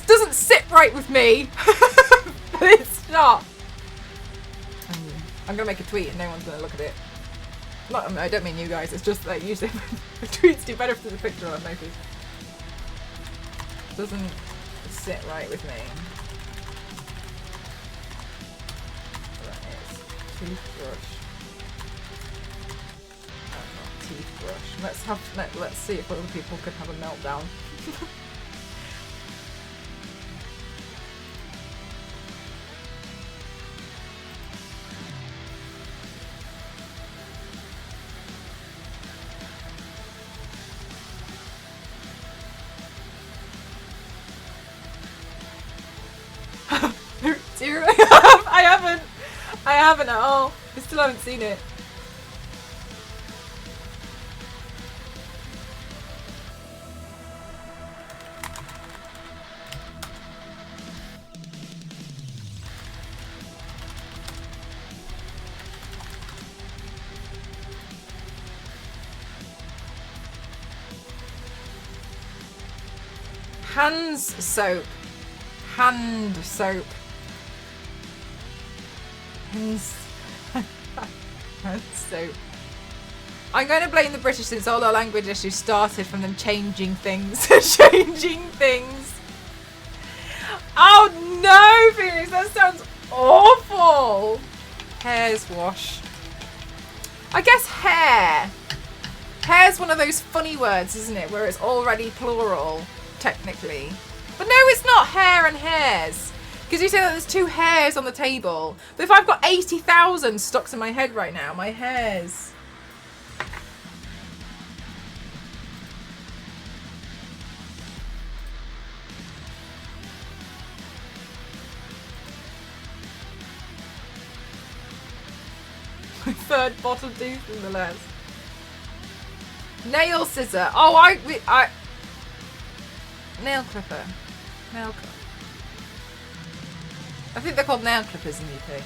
A: doesn't sit right with me. But it's not. I'm gonna make a tweet and no one's gonna look at it. I don't mean you guys. It's just like usually tweets do better if there's a picture on it. Maybe doesn't sit right with me. Toothbrush. Not toothbrush. Let's see if other people could have a meltdown. Zero. I haven't at all. I still haven't seen it. Hand soap. Hand soap. Hand soap. I'm going to blame the British since all our language issues started from them changing things. Changing things. Oh no, Phoenix, that sounds awful. Hair's wash. I guess hair. Hair's one of those funny words, isn't it? Where it's already plural, technically. But no, it's not hair and hairs. Because you say that there's two hairs on the table. But if I've got 80,000 stuck in my head right now, my hairs. preferred bottom tooth nonetheless. Nail scissor. Oh, I nail clipper. Nail clipper. I think they're called nail clippers in the UK.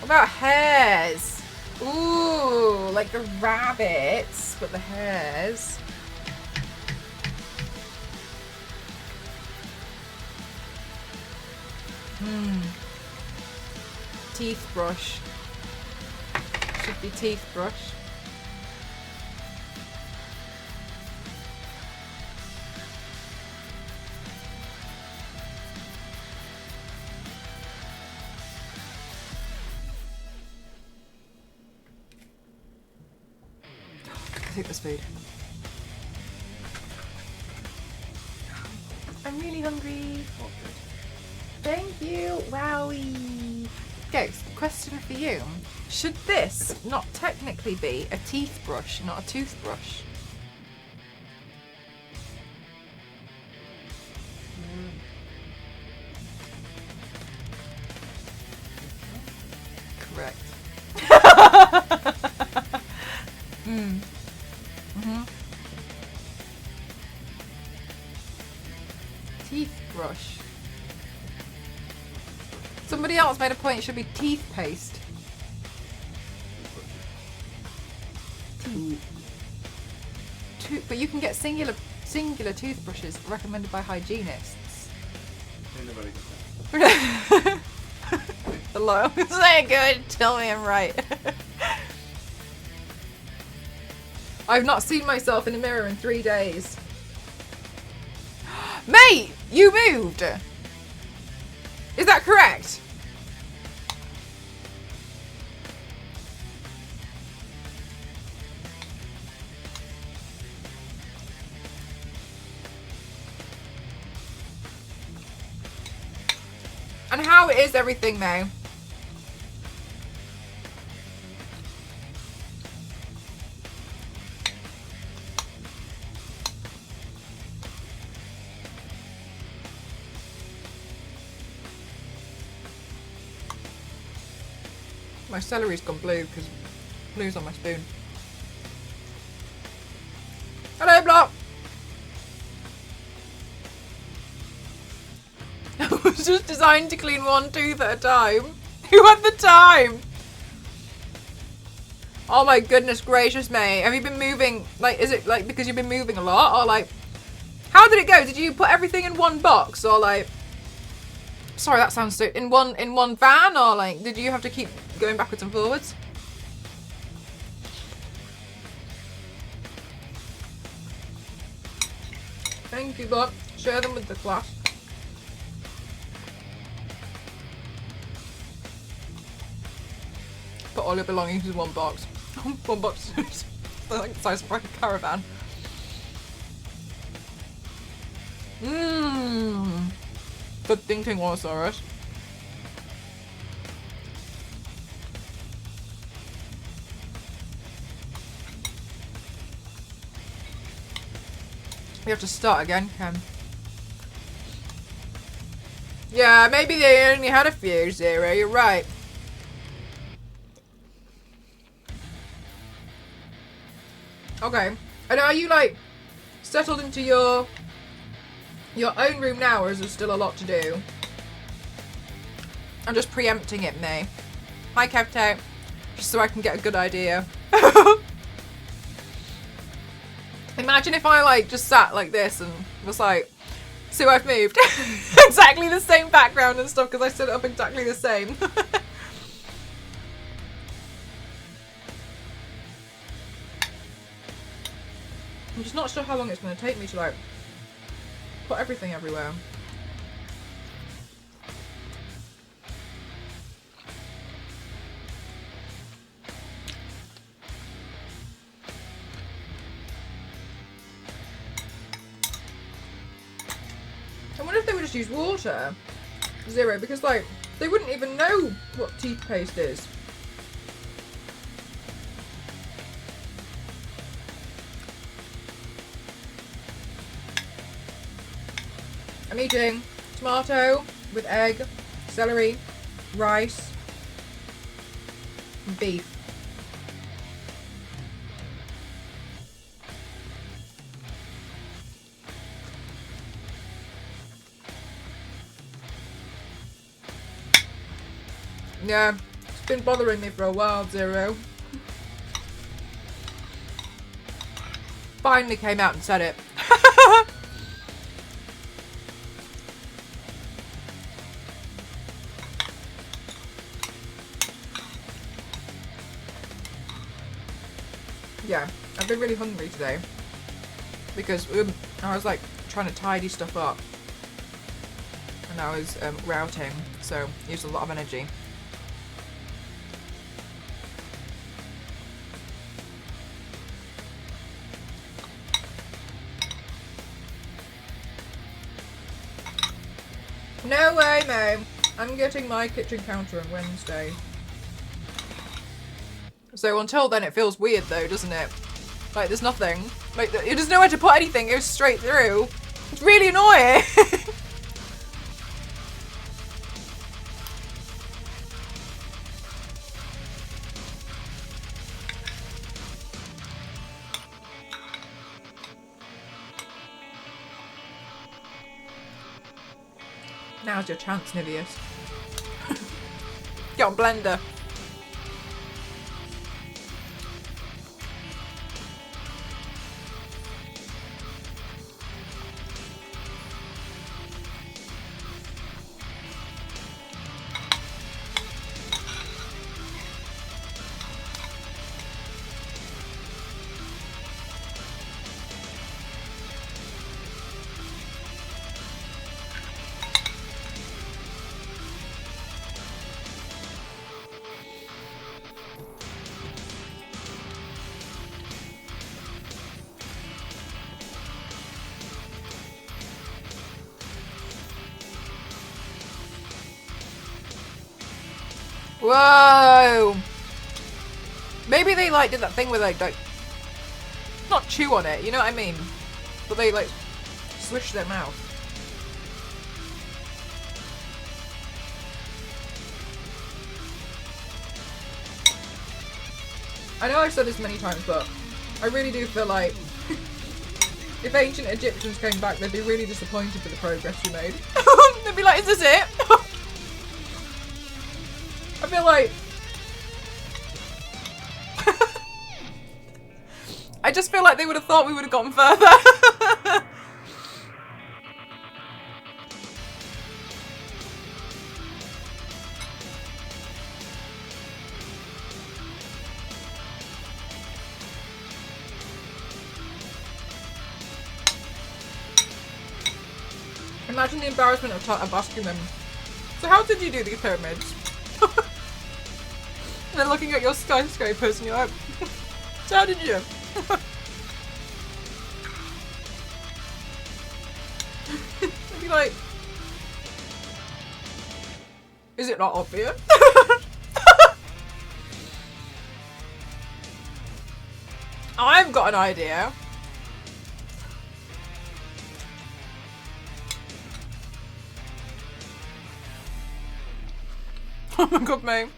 A: What about hairs? Ooh, like the rabbits, but the hairs. Teeth brush. Should be teeth brush. I think there's food. I'm really hungry. Thank you, Wowie. Ghost, question for you. Should this not technically be a teeth brush, not a toothbrush? Correct. Teeth brush. Somebody else made a point it should be teeth paste. But you can get singular toothbrushes recommended by hygienists. Hello. Say good. Tell me I'm right. I've not seen myself in a mirror in 3 days. Mate, you moved. Is that correct? And how is everything now? My celery's gone blue because blue's on my spoon. Hello, Block! It was just designed to clean one tooth at a time. Who had the time? Oh my goodness gracious, mate. Have you been moving, like, is it like because you've been moving a lot? Or like, how did it go? Did you put everything in one box? Or like, sorry that sounds so, in one van? Or like, did you have to keep going backwards and forwards? Thank you, Bob. Share them with the class. Put all your belongings in one box. One box is like the size of like a caravan. Mmm. Good thinking, Wolosaurus. We have to start again, Ken. Yeah, maybe they only had a few, Zero. You're right. Okay. And are you like settled into your own room now, or is there still a lot to do? I'm just preempting it, May. Hi, Kevto. Just so I can get a good idea. Imagine if I like just sat like this and was like, so I've moved. Exactly the same background and stuff because I set it up exactly the same. I'm just not sure how long it's going to take me to like put everything everywhere. I wonder if they would just use water. Zero, because like they wouldn't even know what toothpaste is. I'm eating tomato with egg, celery, rice, beef. Yeah, it's been bothering me for a while, Zero. Finally came out and said it. Yeah, I've been really hungry today because I was like trying to tidy stuff up and I was routing, so used a lot of energy. No way, Mo. I'm getting my kitchen counter on Wednesday. So until then it feels weird though, doesn't it? Like there's nothing. Like there's nowhere to put anything, it goes straight through. It's really annoying. Now's your chance, Nivius. Get on Blender. Whoa! Maybe they like did that thing where they like not chew on it, you know what I mean? But they like swish their mouth. I know I've said this many times, but I really do feel like if ancient Egyptians came back, they'd be really disappointed with the progress we made. They'd be like, is this it? I feel like I just feel like they would have thought we would have gotten further. Imagine the embarrassment of asking them, so how did you do these pyramids? And then looking at your skyscrapers and you're like, so how did you? I'd be like, is it not obvious? I've got an idea. Oh my god, mate.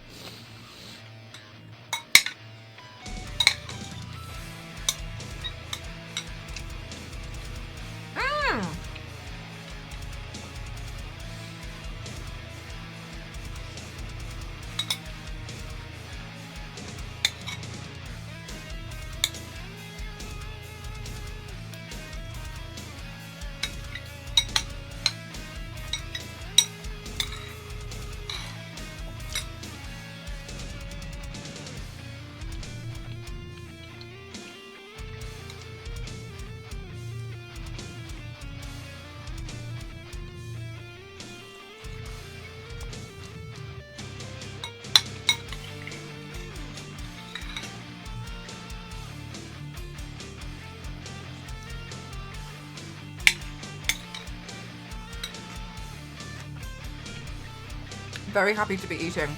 A: Very happy to be eating.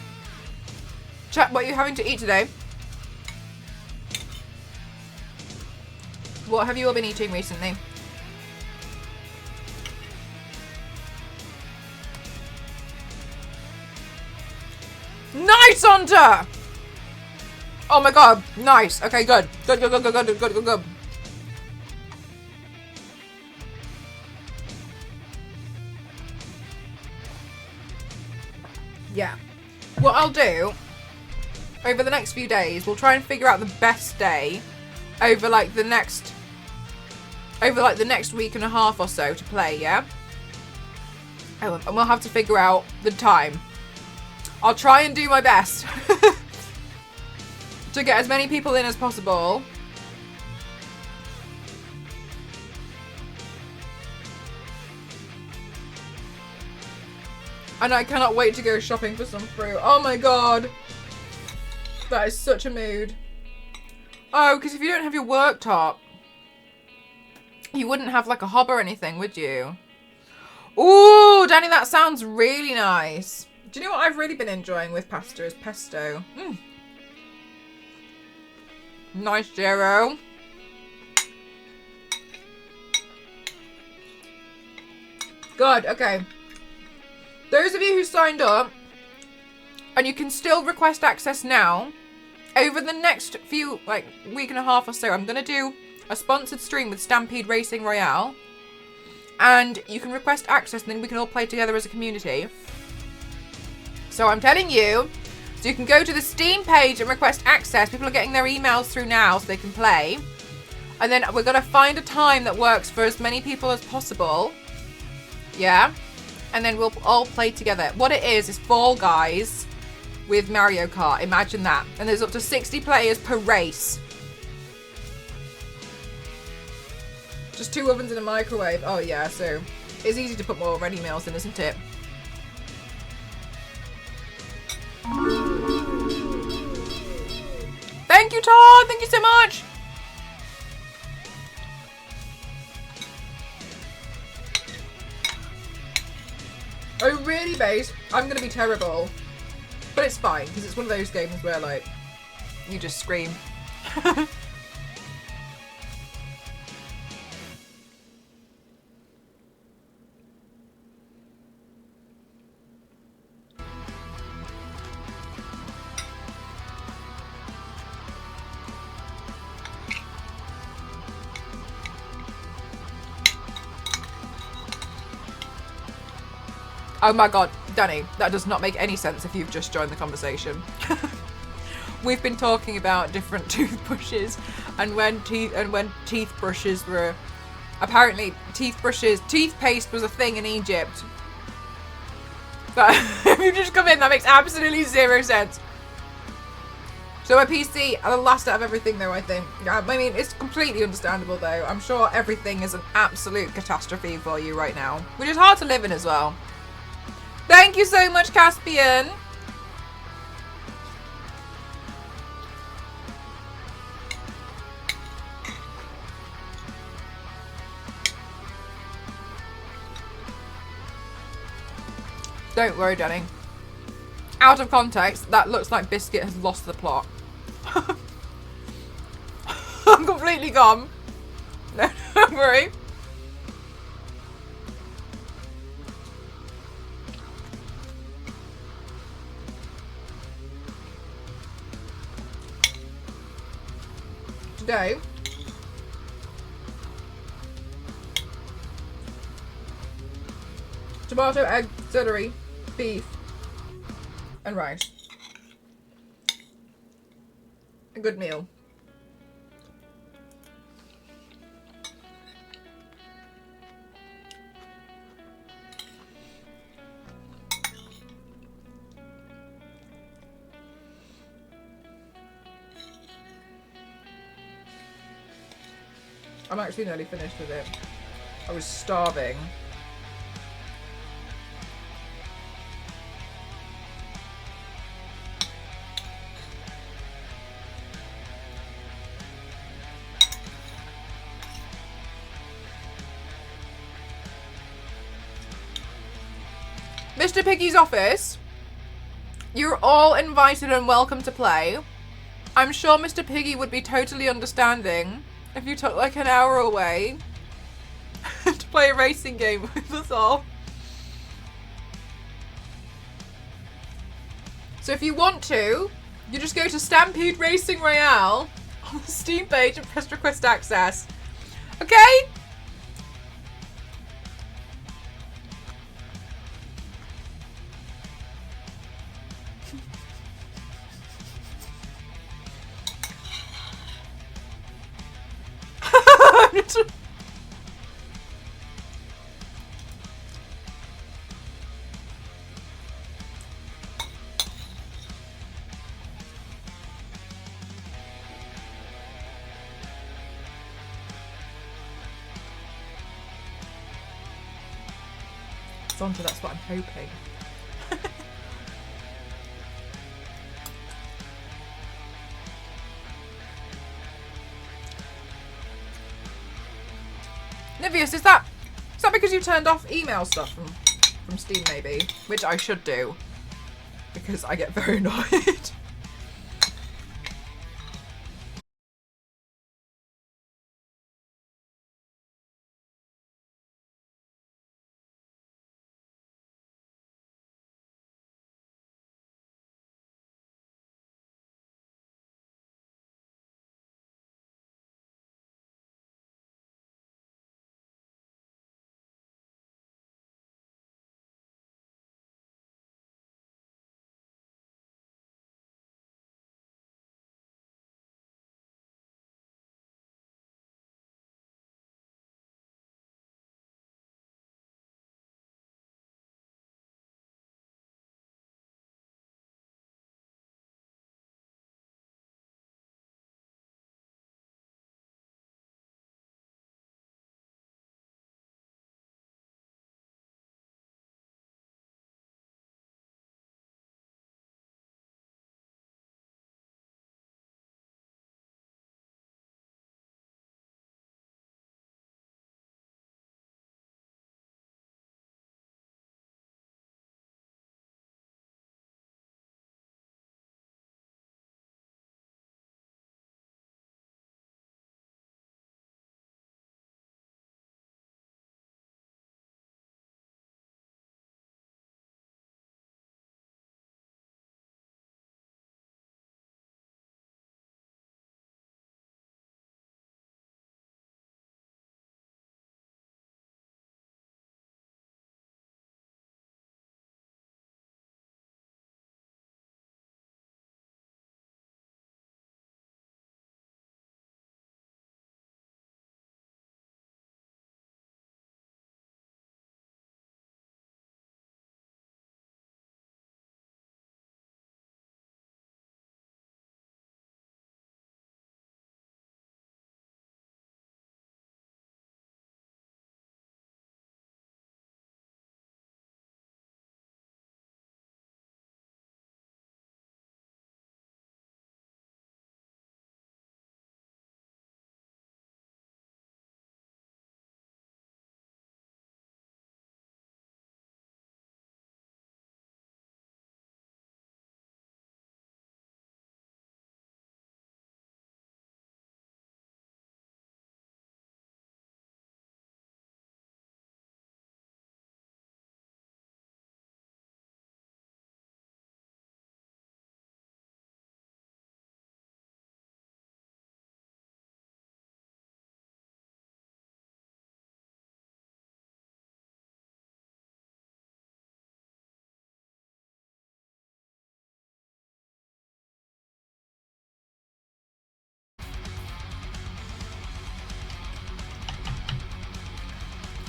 A: Chat, what are you having to eat today? What have you all been eating recently? Nice, Hunter! Oh my god, nice. Okay, good. Good, good, good, good, good, good, good, good. Yeah. What I'll do over the next few days, we'll try and figure out the best day over like the next week and a half or so to play, yeah? And we'll have to figure out the time. I'll try and do my best to get as many people in as possible. And I cannot wait to go shopping for some fruit. Oh my god. That is such a mood. Oh, because if you don't have your worktop, you wouldn't have like a hob or anything, would you? Ooh, Danny, that sounds really nice. Do you know what I've really been enjoying with pasta is pesto. Nice, Jero. Good, okay. Those of you who signed up, and you can still request access now, over the next few, like, week and a half or so, I'm going to do a sponsored stream with Stampede Racing Royale. And you can request access and then we can all play together as a community. So I'm telling you, so you can go to the Steam page and request access. People are getting their emails through now so they can play. And then we're going to find a time that works for as many people as possible. Yeah? And then we'll all play together. What it is Fall Guys with Mario Kart. Imagine that. And there's up to 60 players per race. Just 2 ovens in a microwave. Oh yeah, so it's easy to put more ready meals in, isn't it? Thank you, Todd. Thank you so much. Oh really, Base? I'm gonna be terrible. But it's fine, because it's one of those games where, like, you just scream. Oh my god, Danny, that does not make any sense if you've just joined the conversation. We've been talking about different toothbrushes and when teeth brushes were apparently toothpaste was a thing in Egypt. But if you just come in, that makes absolutely 0 sense. So a PC are the last out of everything though, I think. I mean, it's completely understandable though. I'm sure everything is an absolute catastrophe for you right now, which is hard to live in as well. Thank you so much, Caspian. Don't worry, Danny. Out of context, that looks like Biscuit has lost the plot. I'm completely gone. No, don't worry. Today, tomato, egg, celery, beef, and rice. A good meal. I'm actually nearly finished with it. I was starving. Mr. Piggy's office, you're all invited and welcome to play. I'm sure Mr. Piggy would be totally understanding if you took like an hour away to play a racing game with us all. So if you want to, You just go to Stampede Racing Royale on the Steam page and press request access. Okay? Zonta, that's what I'm hoping. Nivius, is that because you turned off email stuff from Steam maybe? Which I should do. Because I get very annoyed.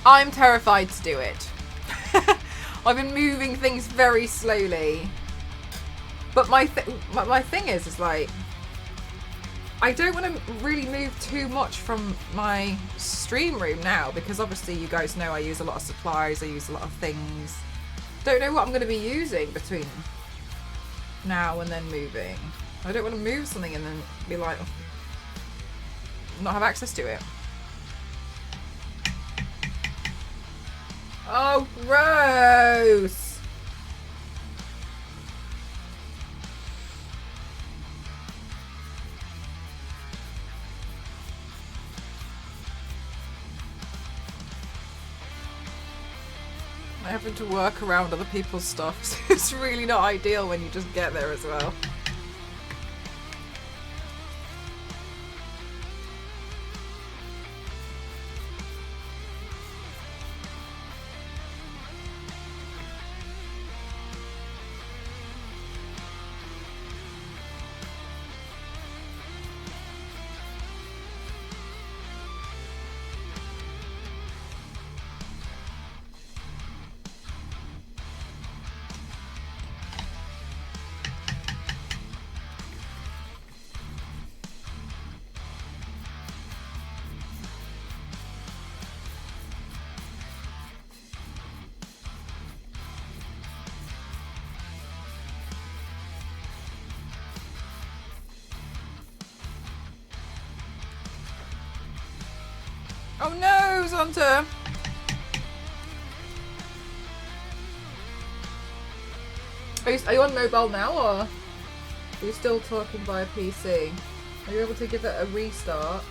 A: I'm terrified to do it. I've been moving things very slowly. But my thing is like, I don't want to really move too much from my stream room now, because obviously you guys know I use a lot of supplies, I use a lot of things. Don't know what I'm going to be using between now and then moving. I don't want to move something and then be like, not have access to it. Oh, gross! I having to work around other people's stuff, so it's really not ideal when you just get there as well. Oh no, Zonta! Are you on mobile now, or are you still talking via PC? Are you able to give it a restart?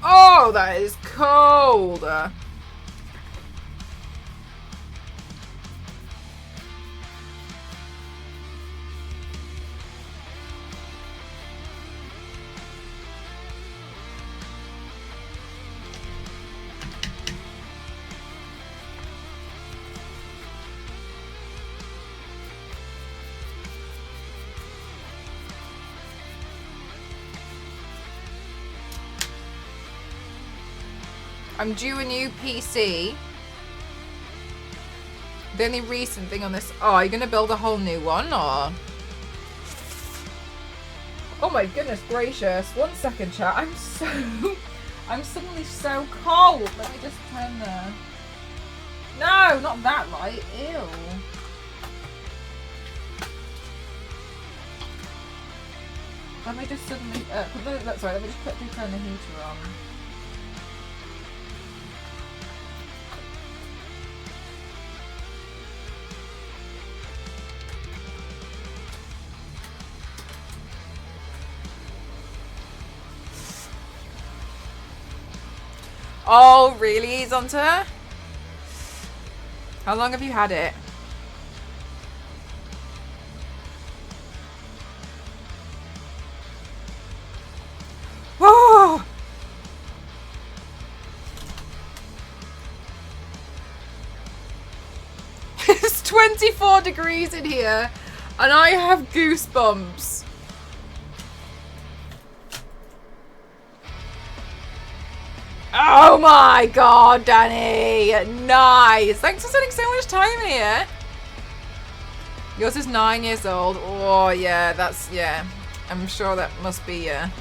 A: Oh, that is cold! I'm due a new PC. The only recent thing on this... Oh, are you going to build a whole new one, or...? Oh my goodness gracious. 1 second, chat. I'm suddenly so cold. Let me just turn the... No, not that light. Ew. Let me just suddenly... sorry, let me just quickly turn the heater on. Oh, really, Zonta? How long have you had it? Whoa! It's 24 degrees in here, and I have goosebumps. Oh my god, Danny! Nice! Thanks for spending so much time here. Yours is 9 years old. Oh, yeah, that's, yeah. I'm sure that must be a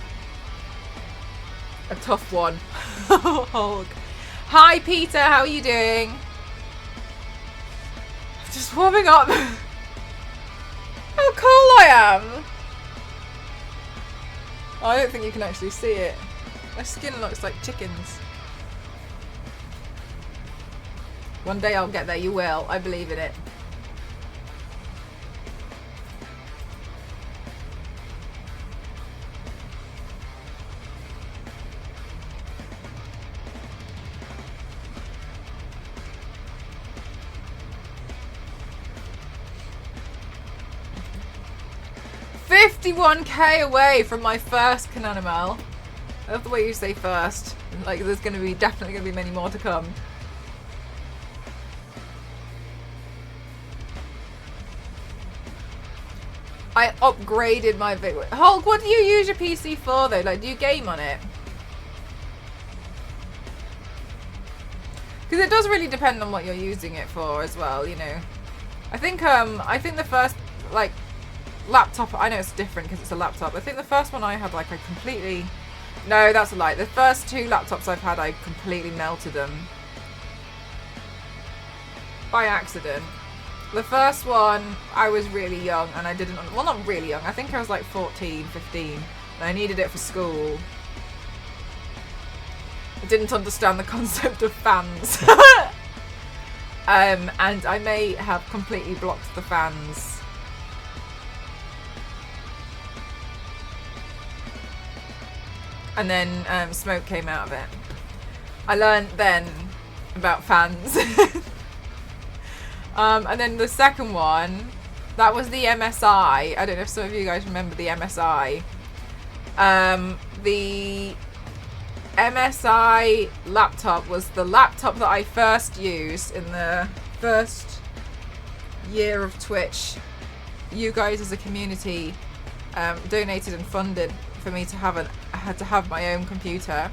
A: tough one. Hulk. Hi, Peter, how are you doing? Just warming up. How cool I am! Oh, I don't think you can actually see it. My skin looks like chickens. One day I'll get there, you will. I believe in it. $51K away from my first Cananimal. I love the way you say first. Like there's definitely gonna be many more to come. I upgraded my Hulk, what do you use your PC for though? Like, do you game on it? Because it does really depend on what you're using it for as well, you know. I think the first like laptop, I know it's different because it's a laptop. I think the first one I had, like, I completely... No, that's a lie. The first 2 laptops I've had, I completely melted them. By accident. The first one, I was really young and I didn't... Well, not really young. I think I was like 14, 15. And I needed it for school. I didn't understand the concept of fans. And I may have completely blocked the fans. And then smoke came out of it. I learned then about fans. And then the second one, that was the MSI. I don't know if some of you guys remember the MSI. The MSI laptop was the laptop that I first used in the first year of Twitch. You guys as a community donated and funded for me to have my own computer,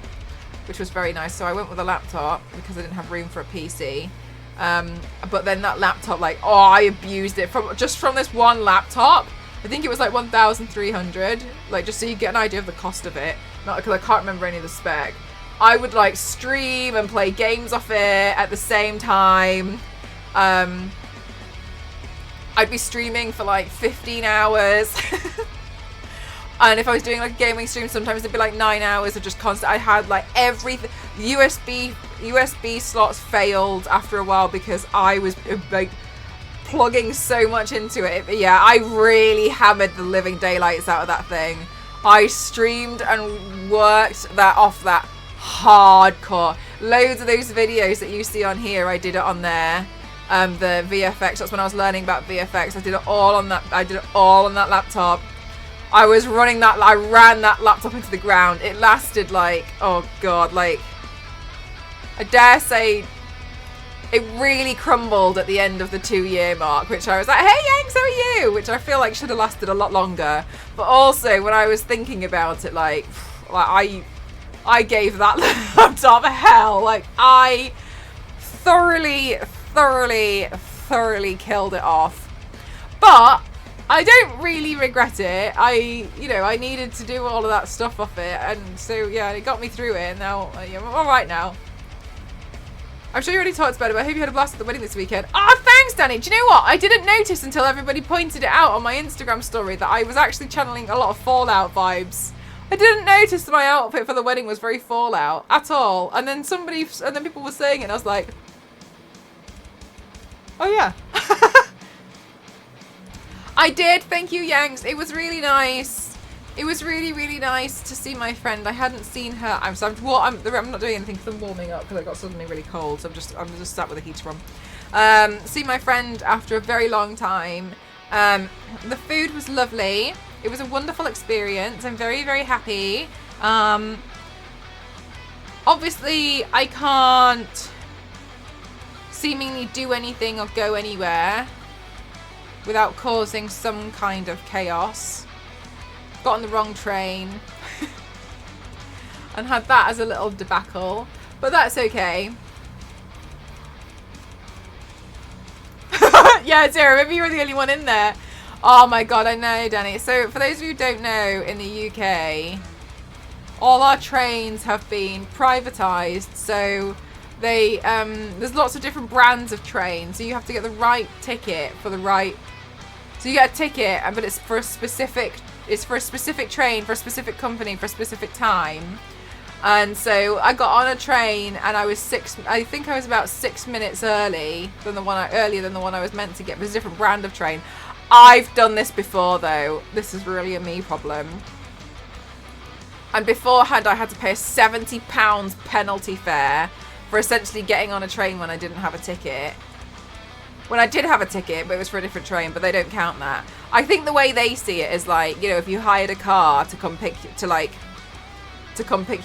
A: which was very nice. So I went with a laptop because I didn't have room for a PC. But then that laptop, like, oh, I abused it from this one laptop. I think it was like 1,300, like, just so you get an idea of the cost of it. Not because I can't remember any of the spec. I would like stream and play games off it at the same time. I'd be streaming for like 15 hours. And if I was doing like a gaming stream, sometimes it'd be like 9 hours of just constant. I had like everything. USB slots failed after a while because I was like plugging so much into it. But yeah, I really hammered the living daylights out of that thing. I streamed and worked that off that hardcore. Loads of those videos that you see on here, I did it on there. The VFX, that's when I was learning about VFX. I did it all on that. I did it all on that laptop. I ran that laptop into the ground. It lasted like, oh god, like, I dare say it really crumbled at the end of the 2-year mark, which I was like, hey Yanks, how are you? Which I feel like should have lasted a lot longer. But also when I was thinking about it, like I gave that laptop hell. Like, I thoroughly killed it off. But I don't really regret it. I needed to do all of that stuff off it, and so yeah, it got me through it, and now I'm alright now. I'm sure you already talked about it, but I hope you had a blast at the wedding this weekend. Ah, thanks, Danny. Do you know what? I didn't notice until everybody pointed it out on my Instagram story that I was actually channeling a lot of Fallout vibes. I didn't notice that my outfit for the wedding was very Fallout at all, and then people were saying it, and I was like, oh yeah. I did, thank you, Yanks. It was really nice. It was really, really nice to see my friend. I hadn't seen her. I'm not doing anything because I'm warming up because I got suddenly really cold. So I'm just sat with the heater on. See my friend after a very long time. The food was lovely. It was a wonderful experience. I'm very, very happy. Obviously, I can't seemingly do anything or go anywhere without causing some kind of chaos. Got on the wrong train and had that as a little debacle, but that's okay. Yeah, Zero, maybe you're the only one in there. Oh my god, I know, Danny. So for those of you who don't know, in the UK, all our trains have been privatised, so they there's lots of different brands of trains, so you have to get the right ticket for the right. So you get a ticket, but it's for a specific train, for a specific company, for a specific time. And so I got on a train, and I think I was about 6 minutes earlier than the one I was meant to get. It was a different brand of train. I've done this before though. This is really a me problem. And beforehand I had to pay a £70 penalty fare for essentially getting on a train when I didn't have a ticket. When I did have a ticket, but it was for a different train, but they don't count that. I think the way they see it is like, you know, if you hired a car to come pick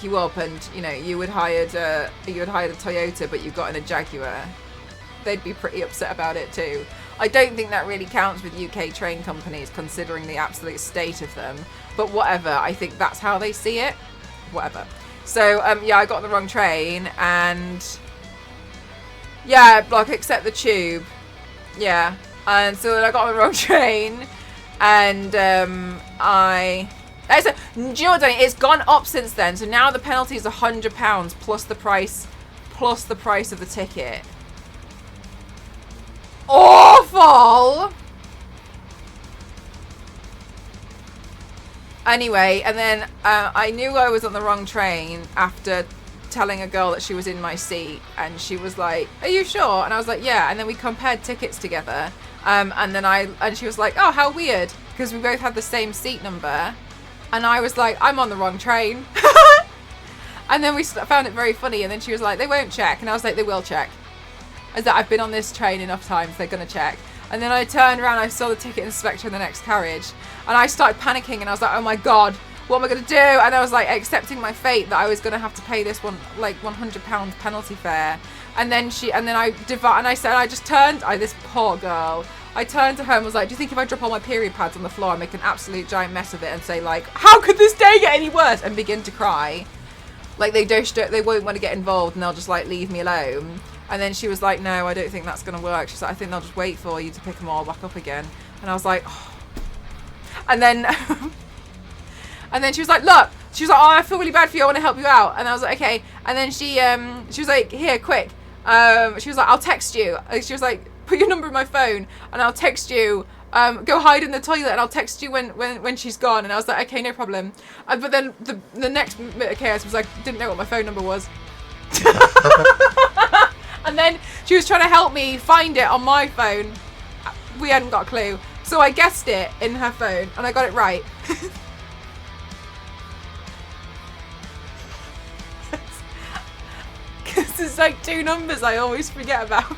A: you up, and you know you had hired a Toyota, but you got in a Jaguar, they'd be pretty upset about it too. I don't think that really counts with UK train companies, considering the absolute state of them. But whatever, I think that's how they see it. Whatever. So yeah, I got on the wrong train, and yeah, like except the tube. Yeah, and so then I got on the wrong train, and do you know what, Danny? It's gone up since then. So now the penalty is £100 plus the price of the ticket. Awful. Anyway, and then I knew I was on the wrong train after telling a girl that she was in my seat, and she was like, "Are you sure?" And I was like, "Yeah." And then we compared tickets together, and she was like, "Oh, how weird," because we both had the same seat number, and I was like, "I'm on the wrong train." And then we found it very funny, and then she was like, "They won't check," and I was like, "They will check." is that I've been on this train enough times, they're going to check. And then I turned around, I saw the ticket inspector in the next carriage, and I started panicking, and I was like, oh my God, what am I going to do? And I was like accepting my fate that I was going to have to pay this one, like £100 penalty fare. And then this poor girl, I turned to her and was like, do you think if I drop all my period pads on the floor and make an absolute giant mess of it and say like, how could this day get any worse? And begin to cry. Like they won't want to get involved and they'll just like leave me alone. And then she was like, no, I don't think that's going to work. She's like, I think they'll just wait for you to pick them all back up again. And I was like, oh. And then, and then she was like, look, she was like, oh, I feel really bad for you. I want to help you out. And I was like, okay. And then she was like, here, quick. She was like, I'll text you. She was like, put your number in my phone and I'll text you. Go hide in the toilet and I'll text you when she's gone. And I was like, okay, no problem. But then the next bit of chaos was like, didn't know what my phone number was. And then she was trying to help me find it on my phone. We hadn't got a clue. So I guessed it in her phone and I got it right. Because there's like 2 numbers I always forget about.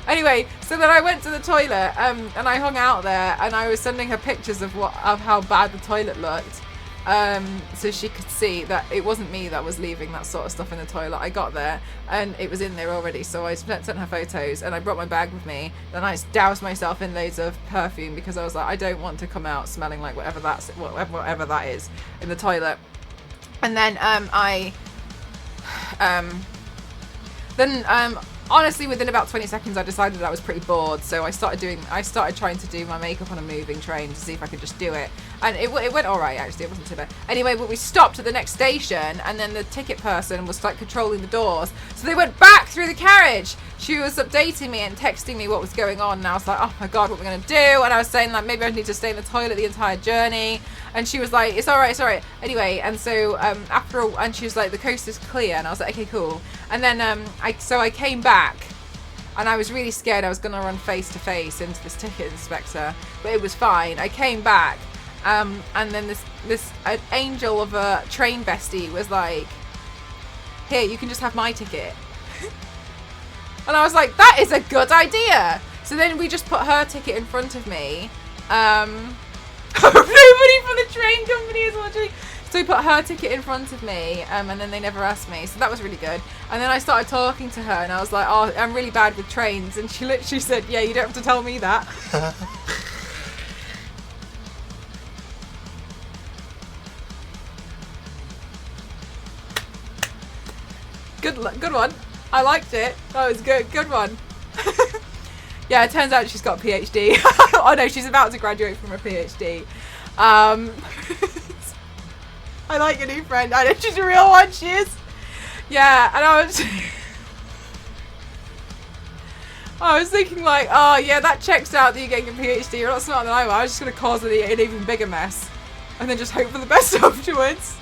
A: Anyway, so then I went to the toilet and I hung out there and I was sending her pictures of how bad the toilet looked. So she could see that it wasn't me that was leaving that sort of stuff in the toilet. I got there and it was in there already, so I sent her photos and I brought my bag with me. Then I doused myself in loads of perfume because I was like, I don't want to come out smelling like whatever that is in the toilet. And then honestly, within about 20 seconds, I decided I was pretty bored, so I started trying to do my makeup on a moving train to see if I could just do it, and it went all right, actually. It wasn't too bad. Anyway, but we stopped at the next station, and then the ticket person was like controlling the doors, so they went back through the carriage. She was updating me and texting me what was going on, and I was like, oh my God, what are we gonna do? And I was saying like, maybe I need to stay in the toilet the entire journey, and she was like, it's all right. Anyway, and so and she was like, the coast is clear, and I was like, okay, cool. And then I came back, and I was really scared I was gonna run face to face into this ticket inspector, but it was fine. I came back, and then this angel of a train bestie was like, here, you can just have my ticket. And I was like, that is a good idea. So then we just put her ticket in front of me. Nobody from the train company is watching. So we put her ticket in front of me, and then they never asked me. So that was really good. And then I started talking to her, and I was like, oh, I'm really bad with trains. And she literally said, yeah, you don't have to tell me that. Good one. I liked it. That was good. Good one. Yeah, it turns out she's got a PhD. Oh no, she's about to graduate from a PhD. I like your new friend. I know she's a real one. She is. Yeah, and I was thinking like, oh yeah, that checks out that you're getting a PhD. You're not smarter than I am. I was just going to cause an even bigger mess. And then just hope for the best afterwards.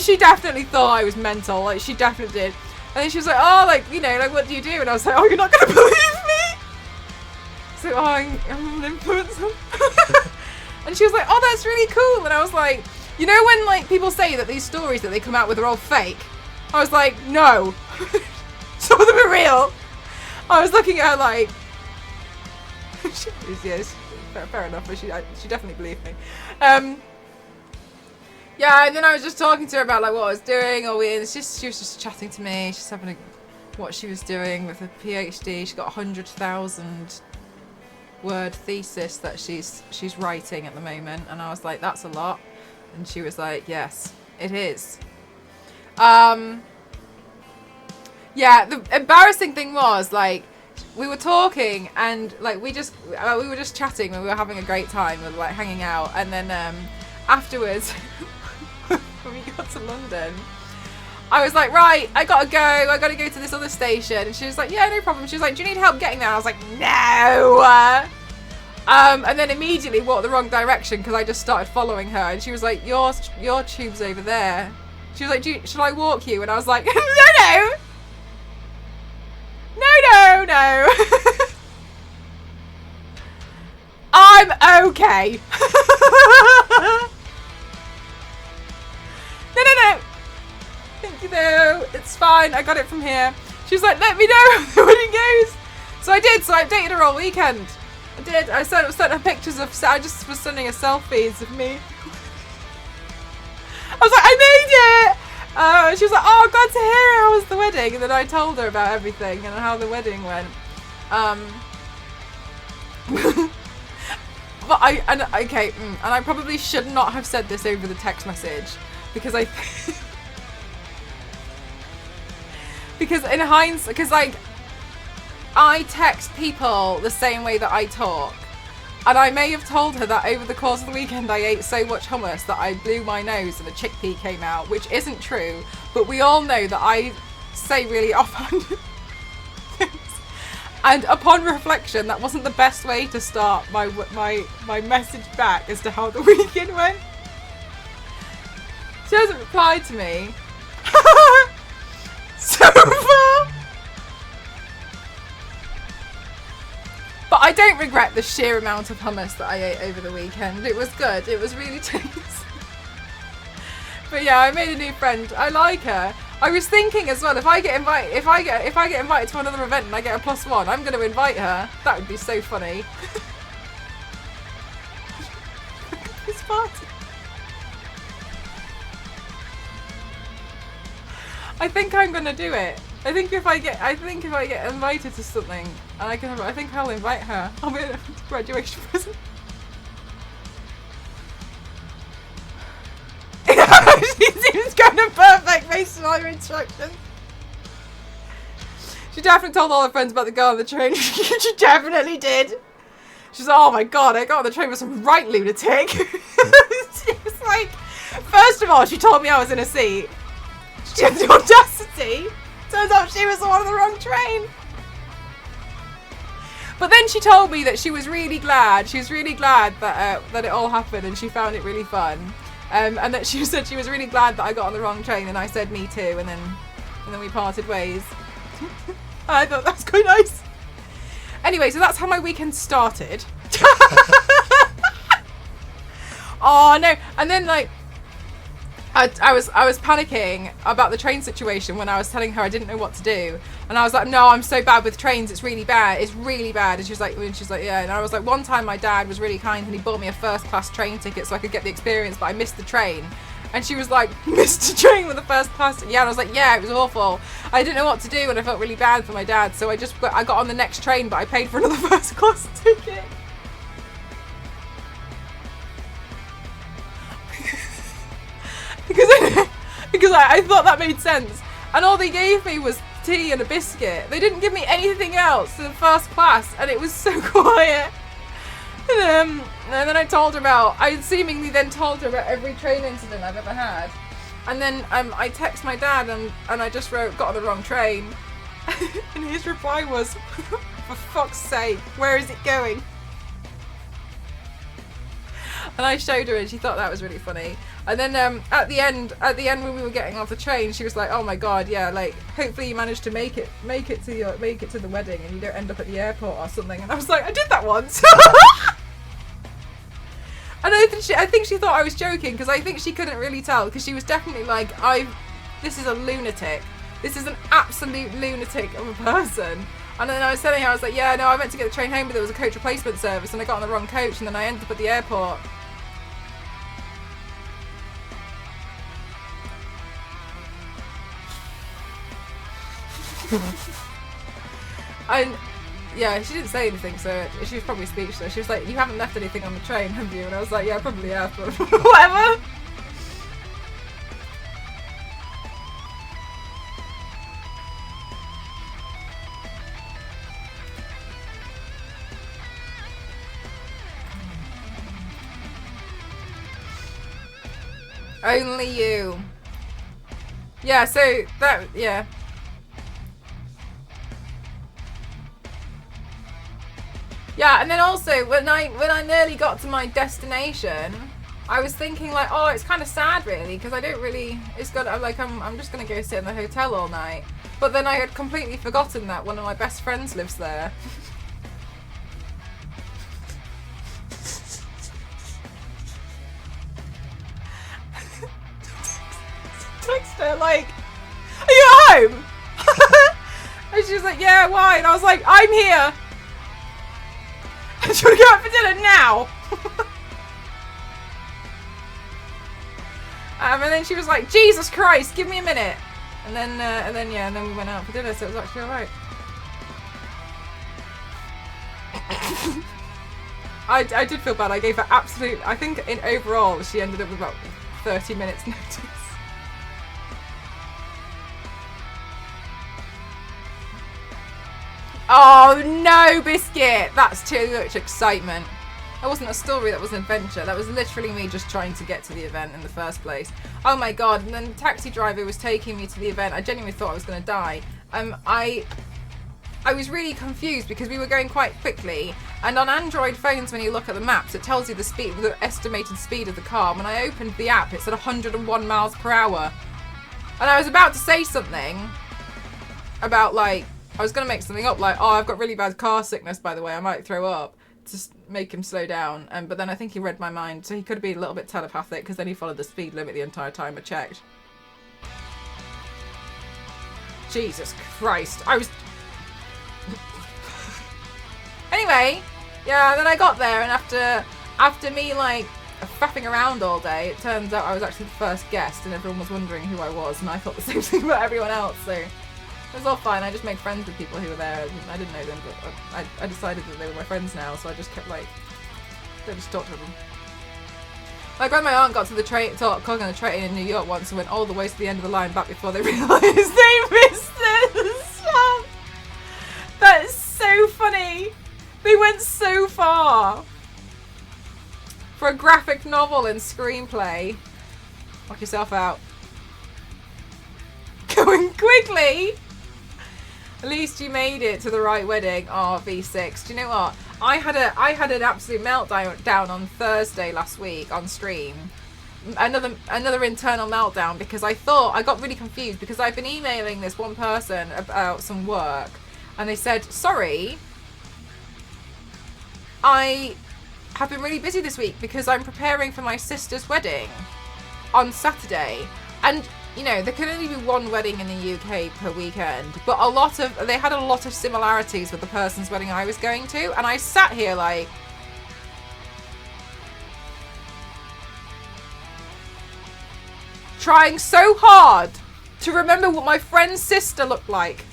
A: She definitely thought I was mental. Like, she definitely did. And then she was like, oh, like, you know, like, what do you do? And I was like, oh, you're not going to believe me? So, oh, I'm an influencer. And she was like, oh, that's really cool. And I was like, you know when, like, people say that these stories that they come out with are all fake? I was like, no. Some of them are real. I was looking at her like, yes, fair enough, but she definitely believed me. Yeah, and then I was just talking to her about like what I was doing, she was just chatting to me. She's having what she was doing with her PhD. She's got 100,000 word thesis that she's writing at the moment, and I was like, that's a lot. And she was like, yes, it is. Yeah, the embarrassing thing was like we were talking and like we were just chatting and we were having a great time. We were like hanging out, and then afterwards. When we got to London, I was like, right, I gotta go to this other station. And she was like, yeah, no problem. She was like, do you need help getting there? And I was like, no. And then immediately walked the wrong direction because I just started following her. And she was like, your tube's over there. She was like, should I walk you? And I was like, no. I'm okay. No. Thank you though. It's fine. I got it from here. She was like, let me know how the wedding goes. So I did. So I updated her all weekend. I did. I sent her pictures of. I just was sending her selfies of me. I was like, I made it. She was like, oh, glad to hear it. How was the wedding? And then I told her about everything and how the wedding went. But and I probably should not have said this over the text message because because in hindsight, because like I text people the same way that I talk, and I may have told her that over the course of the weekend I ate so much hummus that I blew my nose and a chickpea came out, which isn't true, but we all know that I say really offhanded things. And upon reflection, that wasn't the best way to start my message back as to how the weekend went. She hasn't replied to me so far. But I don't regret the sheer amount of hummus that I ate over the weekend. It was good. It was really tasty. But yeah, I made a new friend. I like her. I was thinking as well, if I get invited to another event and I get a +1, I'm going to invite her. That would be so funny. This party. I think I'm going to do it. I think if I get invited to something, and I think I'll invite her. I'll be a graduation present. She seems kind of perfect based on all your instructions. She definitely told all her friends about the girl on the train. She definitely did. She's like, oh my god, I got on the train with some right lunatic. She was like, first of all, she told me I was in a seat. She had the audacity. Turns out she was the one on the wrong train. But then she told me that she was really glad. She was really glad that it all happened, and she found it really fun. And that she said she was really glad that I got on the wrong train, and I said me too, and then we parted ways. I thought that was quite nice. Anyway, so that's how my weekend started. Oh no! And then like I was panicking about the train situation when I was telling her I didn't know what to do, and I was like, no, I'm so bad with trains, it's really bad, and she's like, yeah. And I was like, one time my dad was really kind and he bought me a first-class train ticket so I could get the experience, but I missed the train. And she was like, missed a train with a first class? Yeah. And I was like, yeah, it was awful. I didn't know what to do and I felt really bad for my dad, so I got on the next train, but I paid for another first class ticket. because I thought that made sense, and all they gave me was tea and a biscuit. They didn't give me anything else in first class, and it was so quiet. And then I seemingly then told her about every train incident I've ever had, and then I text my dad and I just wrote, got on the wrong train, and his reply was, for fuck's sake, where is it going? And I showed her and she thought that was really funny. And then at the end when we were getting off the train, she was like, "Oh my god, yeah, like hopefully you managed to make it to the wedding and you don't end up at the airport or something." And I was like, "I did that once." And I think she thought I was joking, because I think she couldn't really tell, because she was definitely like, this is a lunatic. This is an absolute lunatic of a person. And then I was telling her, I was like, yeah, no, I meant to get the train home, but there was a coach replacement service and I got on the wrong coach and then I ended up at the airport. And yeah, she didn't say anything, so she was probably speechless. She was like, you haven't left anything on the train, have you? And I was like, yeah, I probably have, but whatever. Only you. Yeah, so that, yeah. Yeah, and then also when I nearly got to my destination, I was thinking like, oh, it's kind of sad really, because I don't really. I'm just gonna go sit in the hotel all night. But then I had completely forgotten that one of my best friends lives there. Text her like, are you at home? She was like, yeah, why? And I was like, I'm here. And she want to go out for dinner now? And then she was like, Jesus Christ, give me a minute. And then we went out for dinner, so it was actually alright. I did feel bad. I gave her I think in overall she ended up with about 30 minutes notice. Oh no, Biscuit! That's too much excitement. That wasn't a story, that was an adventure. That was literally me just trying to get to the event in the first place. Oh my god, and then the taxi driver was taking me to the event. I genuinely thought I was going to die. I was really confused because we were going quite quickly, and on Android phones when you look at the maps it tells you the estimated speed of the car. When I opened the app it said 101 miles per hour. And I was about to say something about like, I was going to make something up like, oh, I've got really bad car sickness by the way, I might throw up, to make him slow down. But then I think he read my mind, so he could have been a little bit telepathic because then he followed the speed limit the entire time I checked. Jesus Christ, I was... Anyway, yeah, then I got there, and after me like faffing around all day, it turns out I was actually the first guest and everyone was wondering who I was, and I thought the same thing about everyone else, so it was all fine. I just made friends with people who were there. I didn't know them, but I decided that they were my friends now, so I just kept like, I just talked to them. My grandma and aunt got to the train, talking on the train in New York once and went all the way to the end of the line back before they realised they missed the stop. That is so funny. They went so far. For a graphic novel and screenplay. Knock yourself out. Going quickly. At least you made it to the right wedding. Oh, V6. Do you know what? I had an absolute meltdown on Thursday last week on stream. Another internal meltdown because I got really confused because I've been emailing this one person about some work and they said, sorry, I have been really busy this week because I'm preparing for my sister's wedding on Saturday. And, you know, there can only be one wedding in the UK per weekend, but they had a lot of similarities with the person's wedding I was going to. And I sat here like, trying so hard to remember what my friend's sister looked like.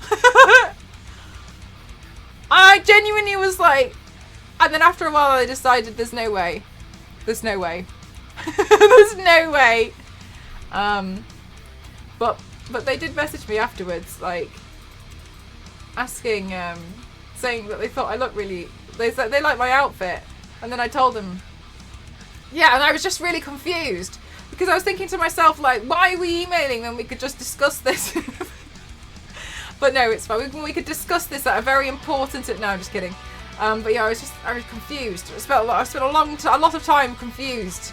A: I genuinely was like, and then after a while I decided there's no way. There's no way. There's no way. But they did message me afterwards, like, asking, saying that they thought I looked really, they said they liked my outfit. And then I told them, yeah, and I was just really confused. Because I was thinking to myself, like, why are we emailing when we could just discuss this? But no, it's fine. We could discuss this at a very important... No, I'm just kidding. But yeah, I was confused. I spent a lot of time confused.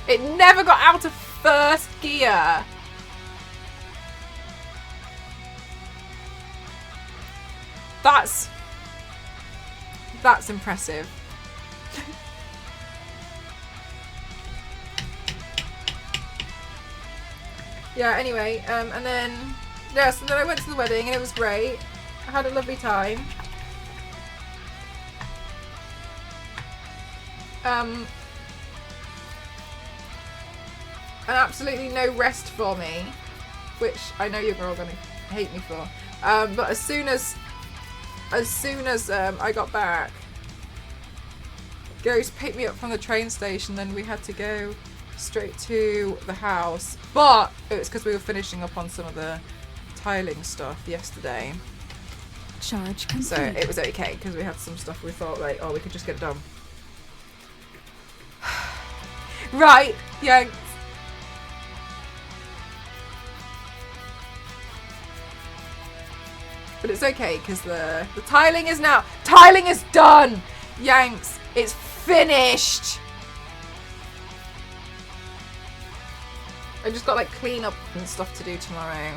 A: It never got out of first gear. That's impressive. Yeah, anyway, and then, yes, and then I went to the wedding and it was great. I had a lovely time. And absolutely no rest for me, which I know you're all going to hate me for. But as soon as I got back, Ghost picked me up from the train station, then we had to go straight to the house. But it was because we were finishing up on some of the tiling stuff yesterday.
B: Charge complete.
A: So it was okay because we had some stuff we thought like, oh, we could just get it done. Right, yeah. But it's okay because the tiling is done. Yanks, it's finished. I just got like clean up and stuff to do tomorrow.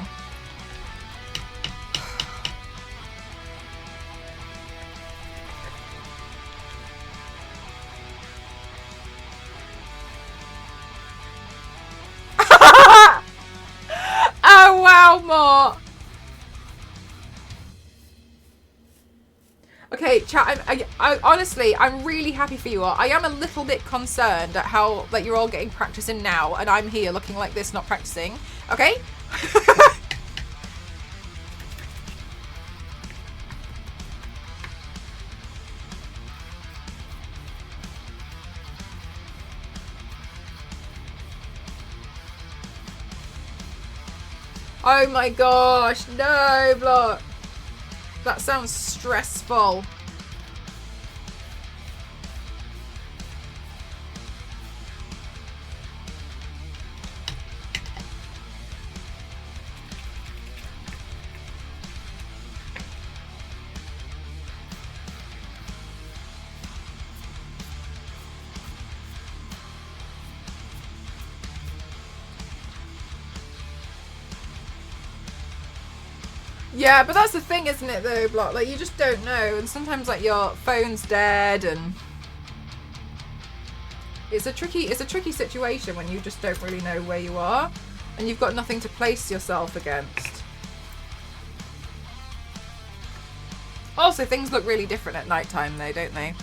A: Okay, chat. I honestly, I'm really happy for you all. I am a little bit concerned at how that you're all getting practice in now, and I'm here looking like this, not practicing. Okay. Oh my gosh, no, Block. That sounds stressful. Yeah, but that's the thing, isn't it, though, Block? Like, you just don't know, and sometimes, like, your phone's dead, and it's a tricky situation when you just don't really know where you are, and you've got nothing to place yourself against. Also, things look really different at night time, though, don't they?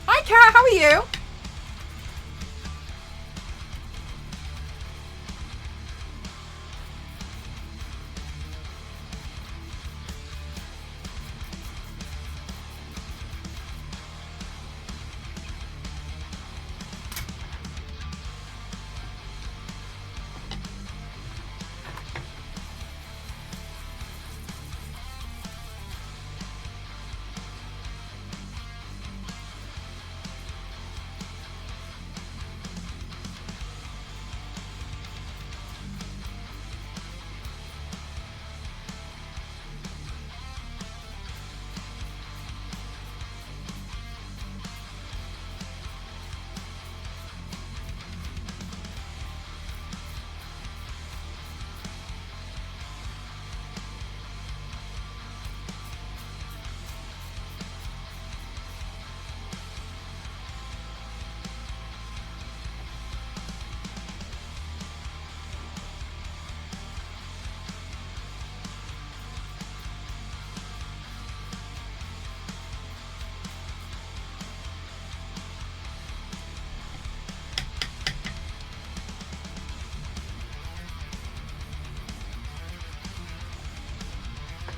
A: Hi, Kat, how are you?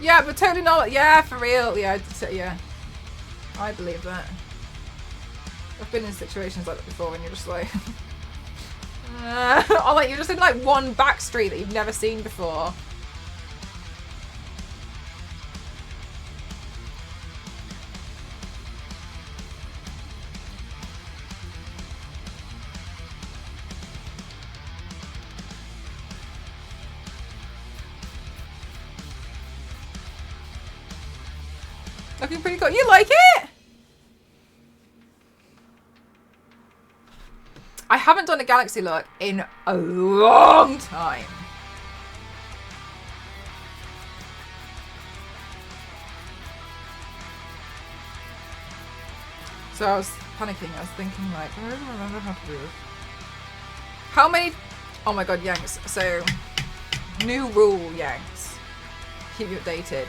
A: Yeah, but totally not. Yeah, for real. Yeah, yeah. I believe that. I've been in situations like that before when you're just like... or like you're just in like one back street that you've never seen before. Looking pretty cool. You like it? I haven't done a galaxy look in a long time. So I was panicking. I was thinking like, I don't remember how to do this. How many? Oh my god, Yanks. So, new rule, Yanks. Keep you updated.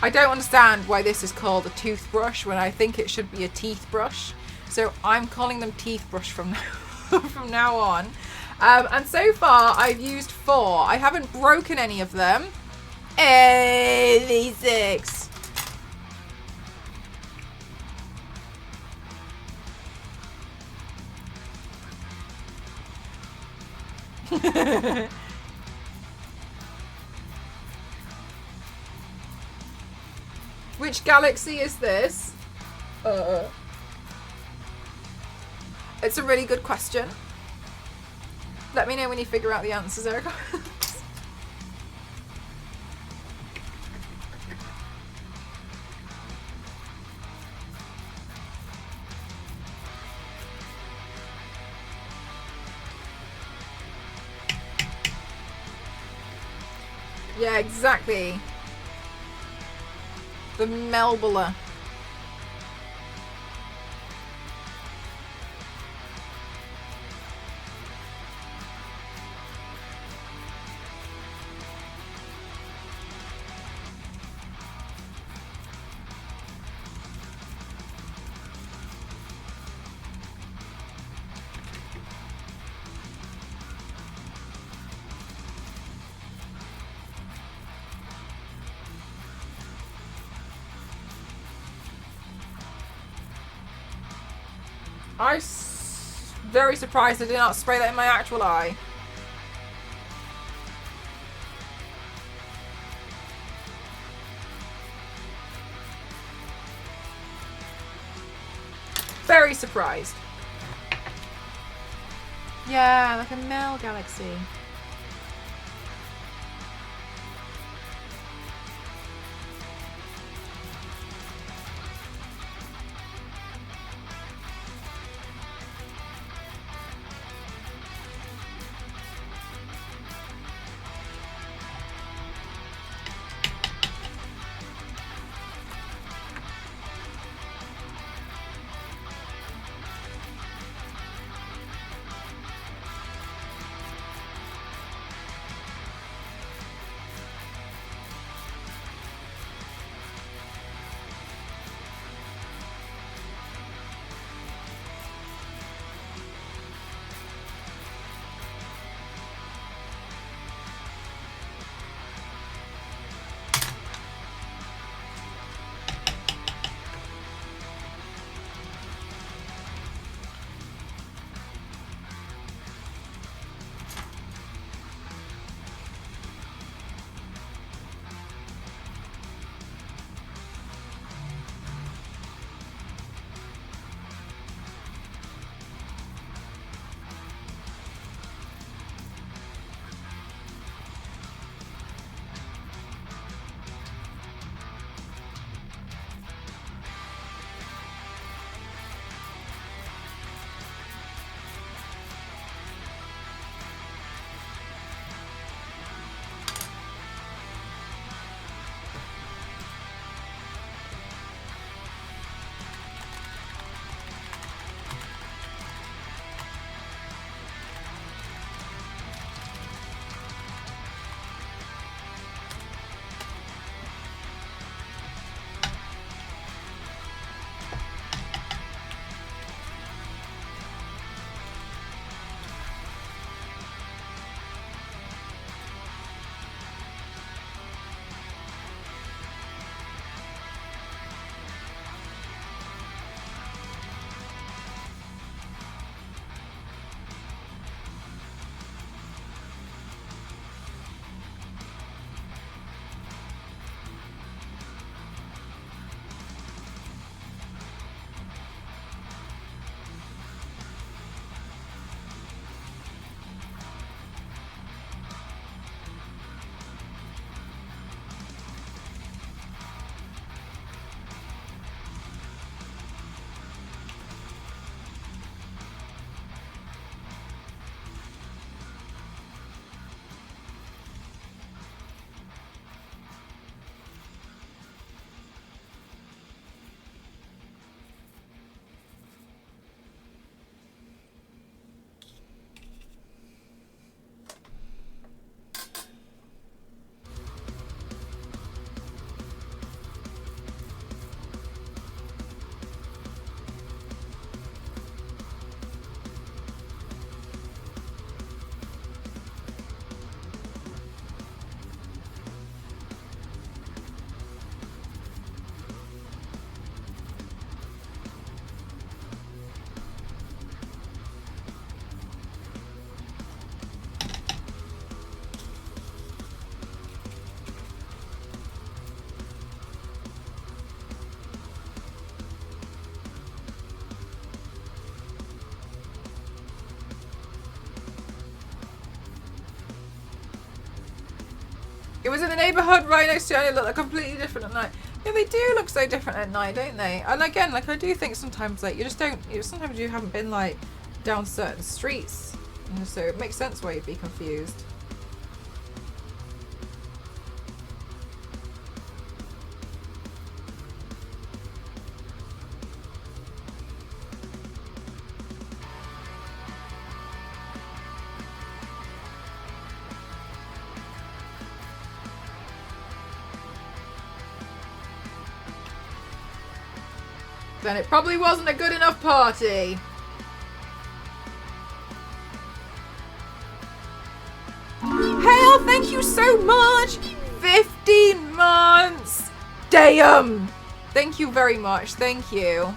A: I don't understand why this is called a toothbrush when I think it should be a teeth brush. So I'm calling them teeth brush from from now on. And so far I've used 4. I haven't broken any of them. V6. Which galaxy is this? It's a really good question. Let me know when you figure out the answers, Erica. Yeah, exactly. The Melbula. Very surprised I did not spray that in my actual eye. Very surprised. Yeah, like a Mel Galaxy. It was in the neighbourhood right next to it, and it looked like completely different at night. Yeah, they do look so different at night, don't they? And again, like, I do think sometimes, like, you just don't, sometimes you haven't been, like, down certain streets. You know, so it makes sense why you'd be confused. Then it probably wasn't a good enough party. Hale, thank you so much. 15 months. Damn. Thank you very much. Thank you.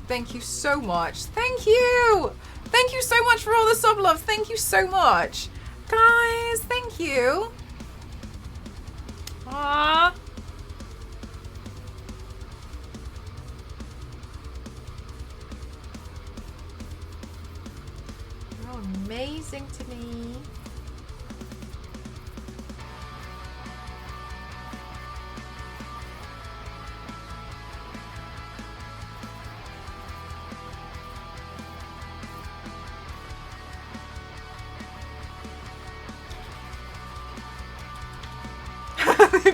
A: Thank you so much. Thank you. Thank you so much for all the sub love. Thank you so much. Guys, thank you. Aww. You're amazing to me.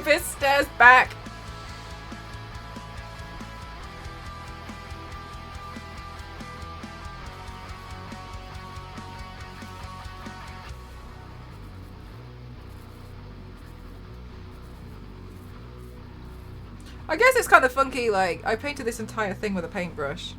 A: This stares back. I guess it's kind of funky, like, I painted this entire thing with a paintbrush.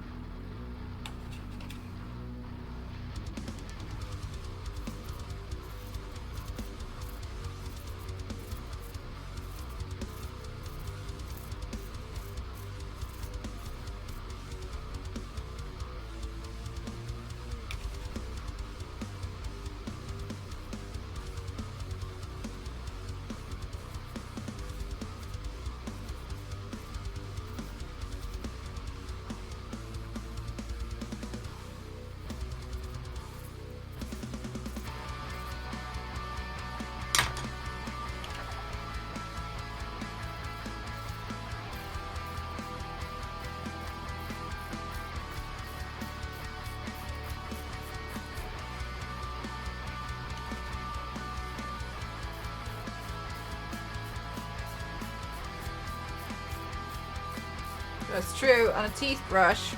A: That's true, on a teeth brush.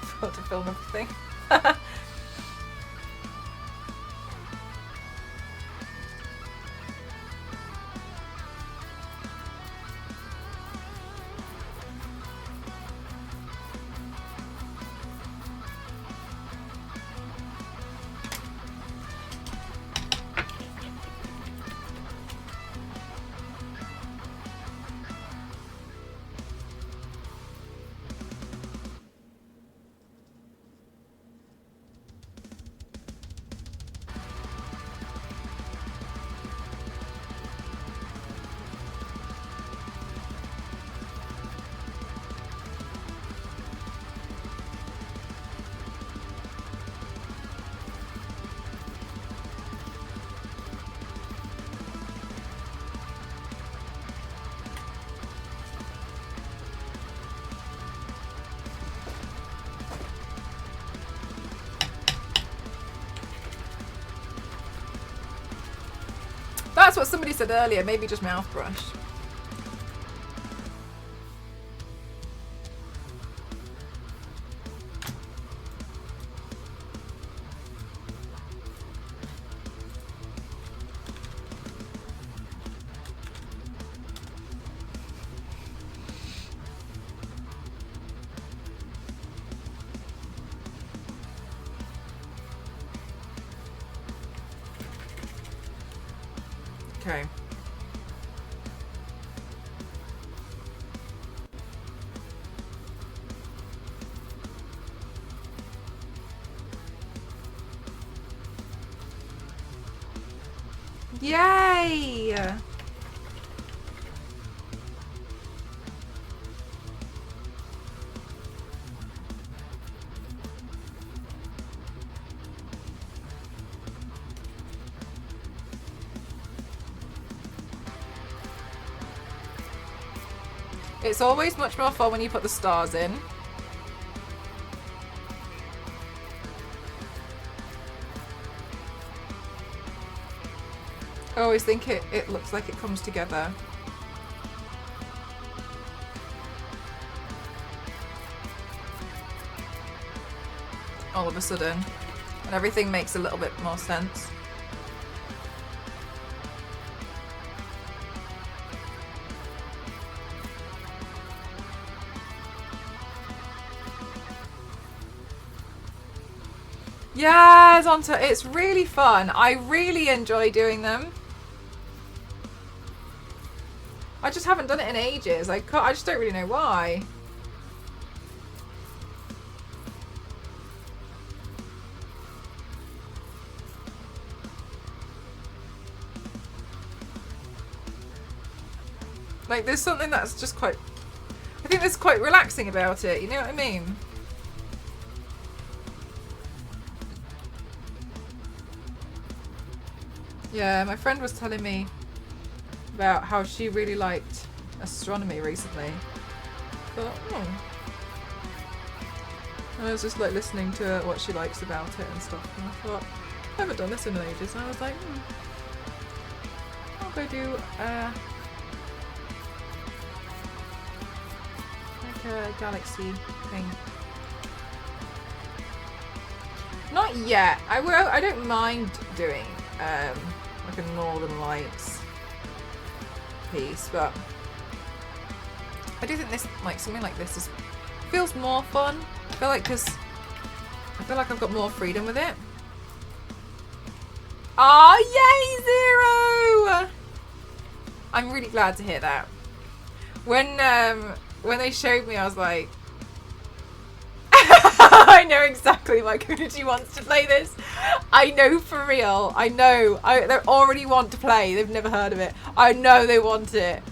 A: Forgot to film everything. That's what somebody said earlier, maybe just mouth brush. Okay. Yay! It's always much more fun when you put the stars in. I always think it looks like it comes together. All of a sudden. And everything makes a little bit more sense. Yeah, it's really fun. I really enjoy doing them. I just haven't done it in ages. I just don't really know why. Like, there's something that's just quite... I think there's quite relaxing about it, you know what I mean? Yeah, my friend was telling me about how she really liked astronomy recently. I thought, And I was just like listening to what she likes about it and stuff, and I thought, I haven't done this in ages, and I was like, I'll go do like a galaxy thing. Not yet. I don't mind doing like a Northern Lights piece, but I do think this, like something like this, feels more fun. I feel like I've got more freedom with it. Oh, yay, Zero! I'm really glad to hear that. When they showed me, I was like, I know exactly why Konuchi wants to play this. I know for real. I know. They already want to play. They've never heard of it. I know they want it.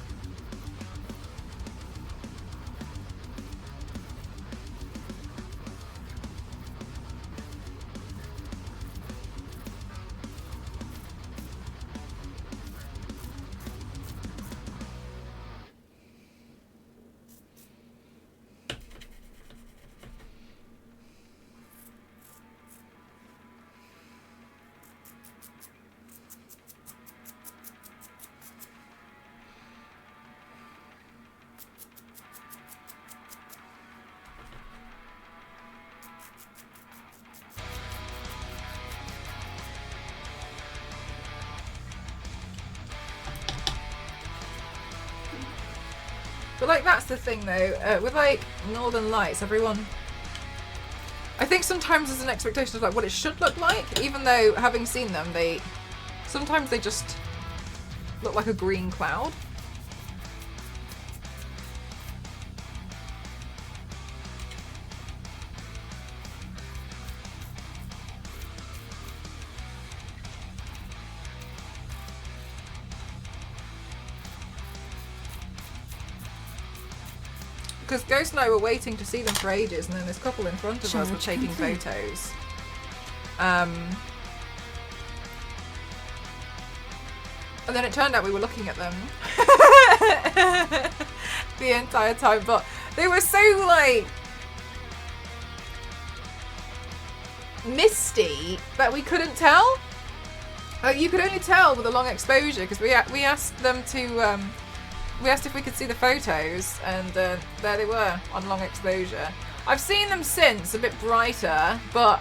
A: But like that's the thing though, with like Northern Lights, everyone, I think sometimes there's an expectation of like what it should look like, even though having seen them, sometimes they just look like a green cloud. Because Ghost and I were waiting to see them for ages, and then this couple in front of us were taking photos. And then it turned out we were looking at them the entire time, but they were so like misty that we couldn't tell. Like you could only tell with a long exposure, because we asked them to. We asked if we could see the photos, and there they were on long exposure. I've seen them since, a bit brighter, but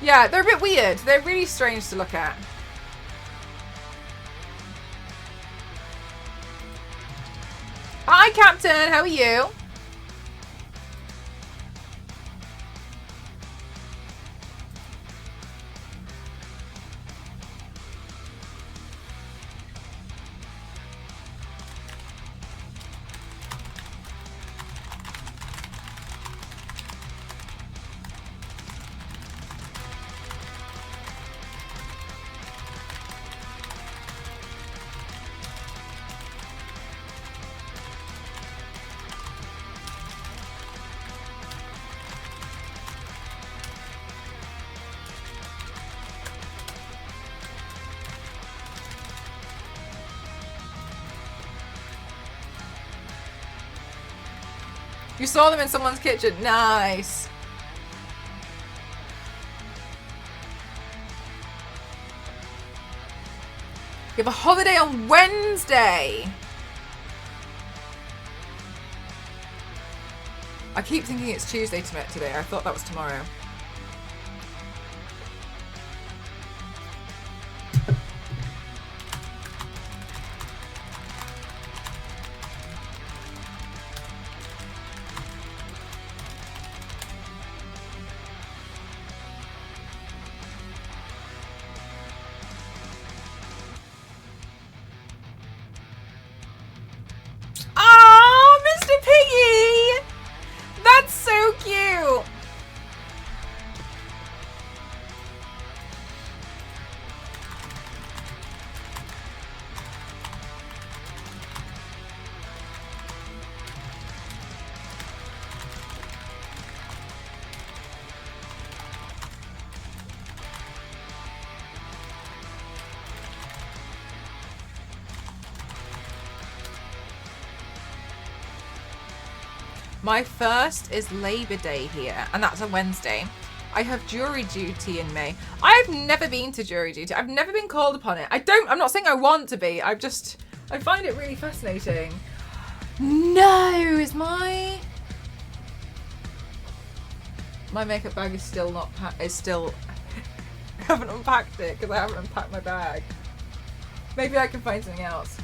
A: yeah, they're a bit weird. They're really strange to look at. Hi, Captain. How are you? You saw them in someone's kitchen. Nice. You have a holiday on Wednesday. I keep thinking it's Tuesday today. I thought that was tomorrow. My first is Labor Day here, and that's a Wednesday. I have jury duty in May. I've never been to jury duty. I've never been called upon it. I'm not saying I want to be. I find it really fascinating. No, is my makeup bag is still not I haven't unpacked it because I haven't unpacked my bag. Maybe I can find something else.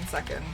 A: Second.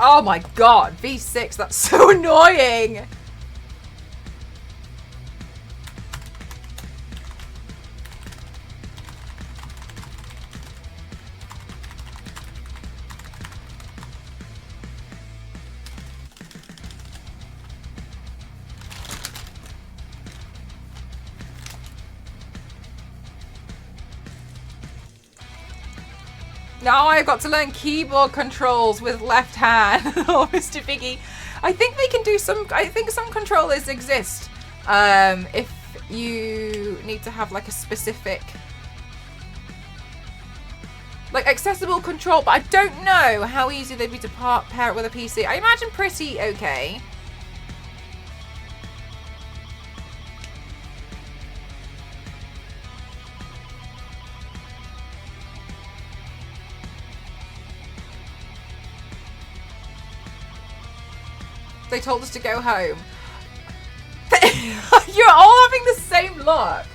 A: Oh my god, V6, that's so annoying! Now I've got to learn keyboard controls with left hand. Oh, Mr. Biggie. I think they can do some, I think some controllers exist. If you need to have like a specific, like accessible control, but I don't know how easy they'd be to pair it with a PC. I imagine pretty okay. They told us to go home. You're all having the same luck.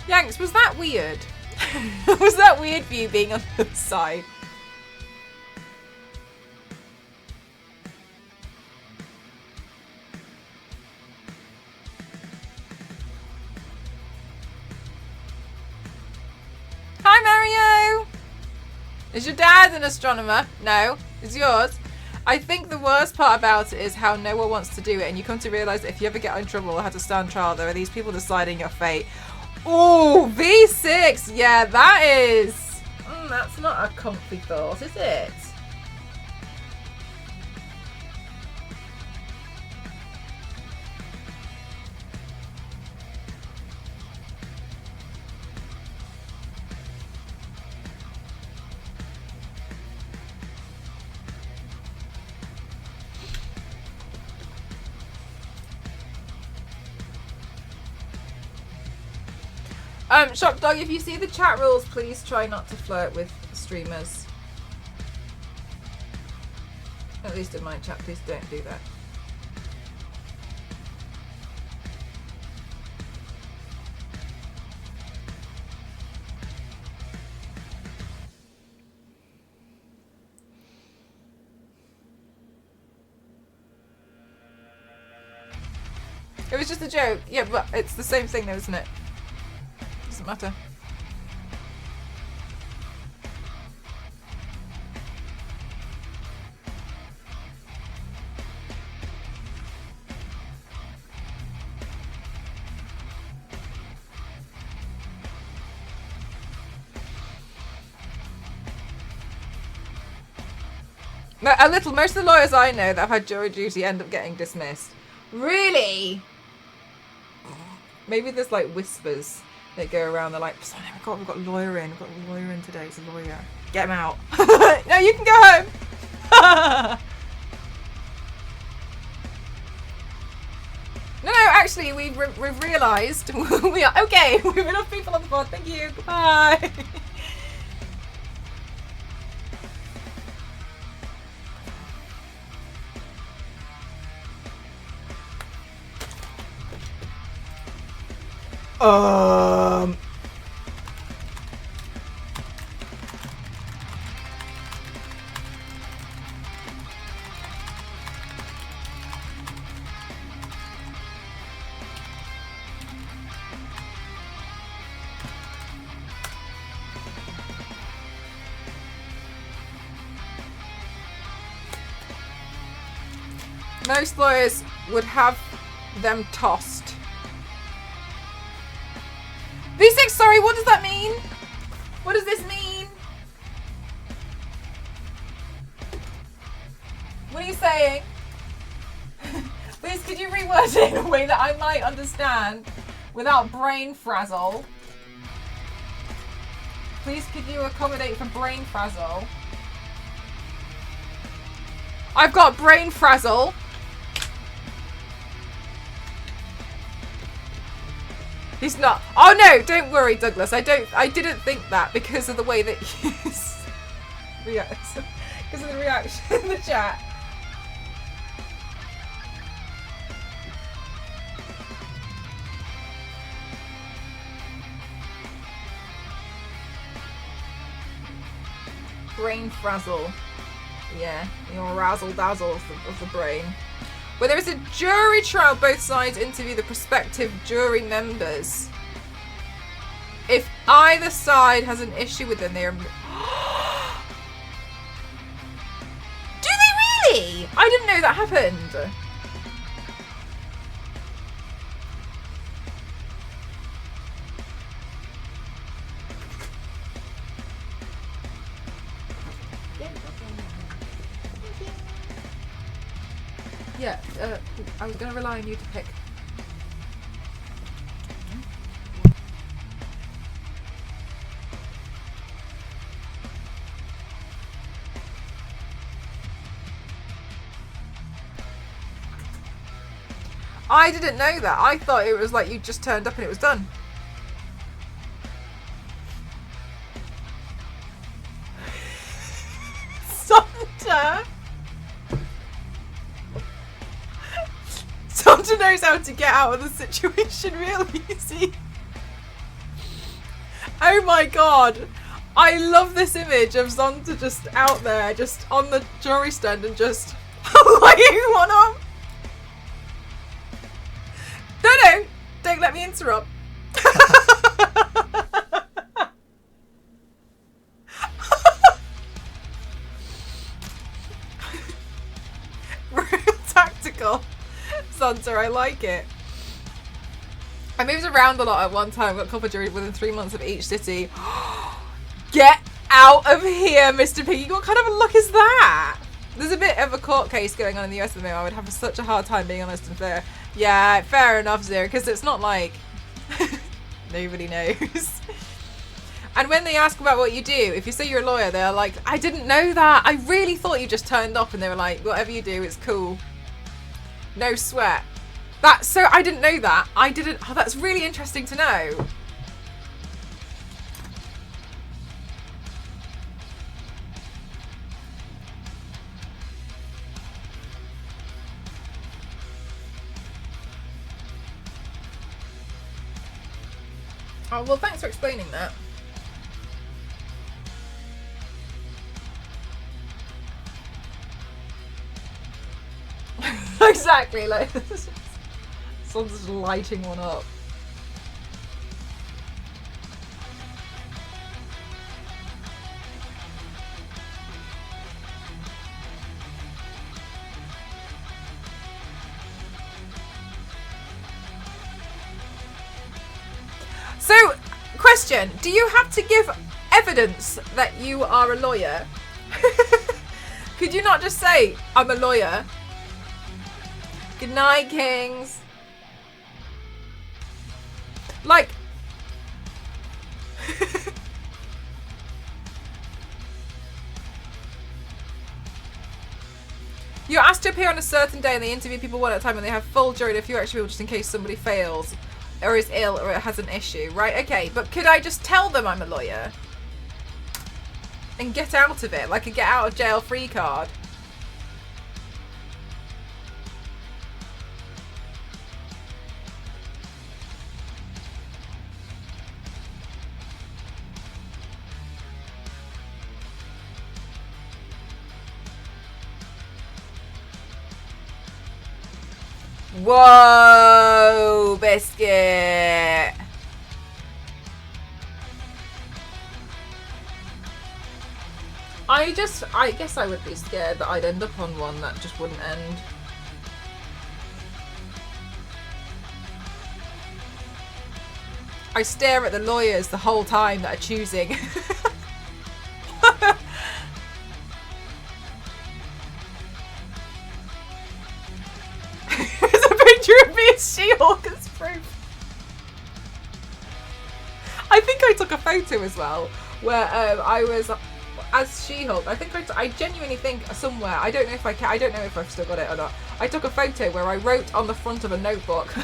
A: Yanks, was that weird? Was that weird for you being on the side? Hi, Mario! Is your dad an astronomer? No. Is yours? I think the worst part about it is how no one wants to do it, and you come to realise that if you ever get in trouble or have to stand trial, there are these people deciding your fate. Oh, V6! Yeah, that is... that's not a comfy thought, is it? Shock Dog, if you see the chat rules, please try not to flirt with streamers. At least in my chat, please don't do that. It was just a joke. Yeah, but it's the same thing though, isn't it? Doesn't matter. A little. Most of the lawyers I know that have had jury duty end up getting dismissed. Really? Maybe there's like whispers that go around. They're like, oh my god, we've got a lawyer in. We've got a lawyer in today. It's a lawyer. Get him out. No, you can go home. No, actually, we've realised we are okay. We've enough people on the board. Thank you. Goodbye. Most lawyers would have them tossed. V6, sorry, what does that mean? What does this mean? What are you saying? Please, could you reword it in a way that I might understand without brain frazzle? Please, could you accommodate for brain frazzle? I've got brain frazzle. He's not. Oh no, don't worry, Douglas. I didn't think that because of the way that he's reacts. Because of the reaction in the chat. Brain frazzle. Yeah, your razzle dazzle of the brain. Where there is a jury trial, both sides interview the prospective jury members. If either side has an issue with them, they are... Do they really? I didn't know that happened. Yeah, I was going to rely on you to pick. I didn't know that. I thought it was like you just turned up and it was done. Santa! Santa knows how to get out of the situation real easy. Oh my god. I love this image of Zonta just out there, just on the jury stand and just lighting one up. No, don't let me interrupt. Real tactical. Zonta, I like it. I moved around a lot at one time, got a couple of juries within 3 months of each city. Get out of here, Mr. Piggy. What kind of luck is that? There's a bit of a court case going on in the US at the moment. I would have such a hard time being honest and fair. Yeah, fair enough, Zero, because it's not like nobody knows. And when they ask about what you do, if you say you're a lawyer, they're like, I didn't know that. I really thought you just turned up. And they were like, whatever you do, it's cool. No sweat. So I didn't know that. I didn't. Oh, that's really interesting to know. Oh, well, thanks for explaining that. Exactly, like, someone's just lighting one up. So, question, do you have to give evidence that you are a lawyer? Could you not just say, I'm a lawyer? Good night, Kings. Like... You're asked to appear on a certain day and they interview people one at a time and they have full jury and a few extra people just in case somebody fails or is ill or has an issue. Right, okay, but could I just tell them I'm a lawyer? And get out of it, like a get out of jail free card. Whoa, biscuit. I guess I would be scared that I'd end up on one that just wouldn't end. I stare at the lawyers the whole time that are choosing. There's a picture of me as She-Hulk as proof. I think I took a photo as well where I was as She-Hulk. I think I genuinely think somewhere, I don't know if I don't know if I've still got it or not. I took a photo where I wrote on the front of a notebook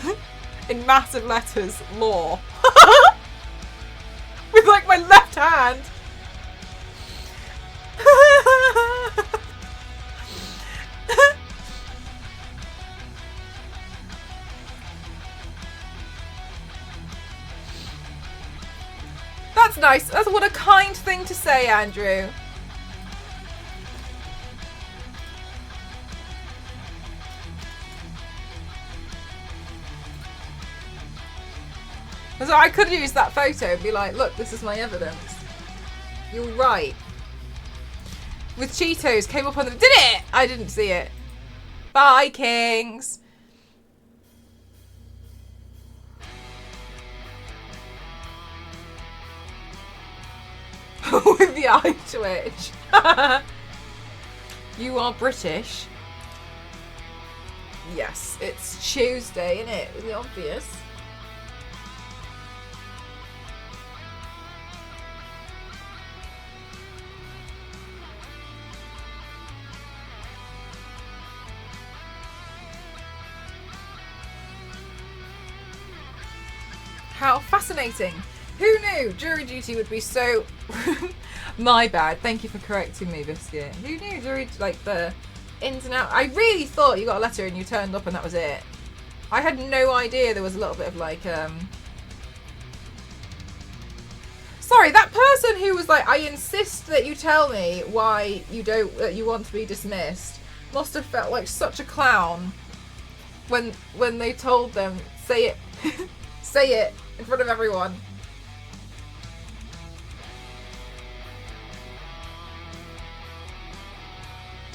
A: in massive letters, law. With like my left hand. That's nice. That's what a kind thing to say, Andrew. So I could use that photo and be like, look, this is my evidence. You're right. With Cheetos came up on the... Did it? I didn't see it. Vikings. With the eye twitch. You are British. Yes, it's Tuesday, isn't it? Really obvious. How fascinating. Who knew jury duty would be so... My bad. Thank you for correcting me, Biscuit. Who knew jury... Like, the ins and outs... I really thought you got a letter and you turned up and that was it. I had no idea there was a little bit of, like, Sorry, that person who was like, I insist that you tell me why you don't... you want to be dismissed must have felt like such a clown when they told them, say it... say it in front of everyone.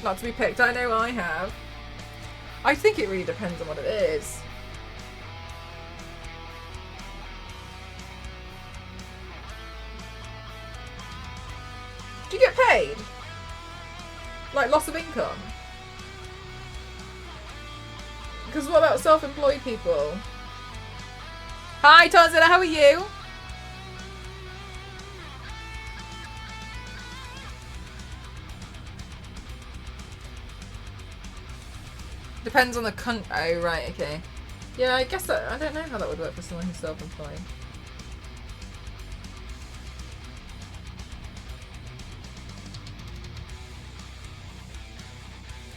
A: Not to be picked, I know I have. I think it really depends on what it is. Do you get paid? Like loss of income? Because what about self-employed people? Hi Tonzilla, how are you? Depends on the oh, right, okay. Yeah, I guess I don't know how that would work for someone who's self-employed.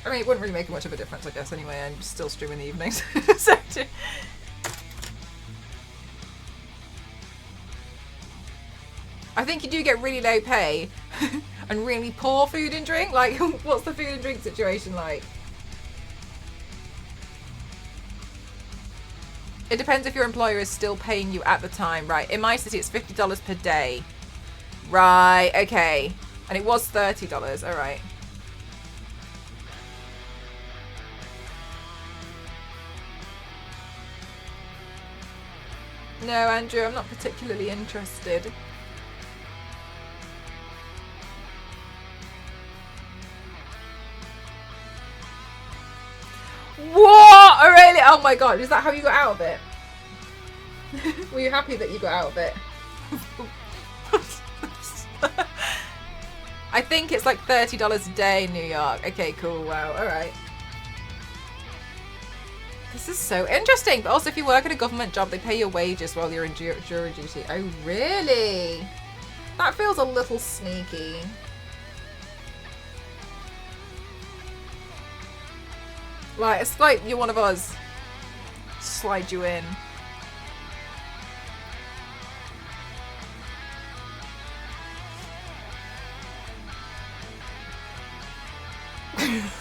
A: I mean, it wouldn't really make much of a difference, I guess, anyway. I'm still streaming the evenings. So, I think you do get really low pay and really poor food and drink. Like, what's the food and drink situation like? It depends if your employer is still paying you at the time, right? In my city, it's $50 per day. Right, okay. And it was $30, all right. No, Andrew, I'm not particularly interested. What? Oh, really? Oh my god, is that how you got out of it? Were you happy that you got out of it? I think it's like $30 a day in New York. Okay, cool, wow, alright. This is so interesting. But also, if you work at a government job, they pay your wages while you're in jury duty. Oh, really? That feels a little sneaky. Like, it's like you're one of us. Slide you in.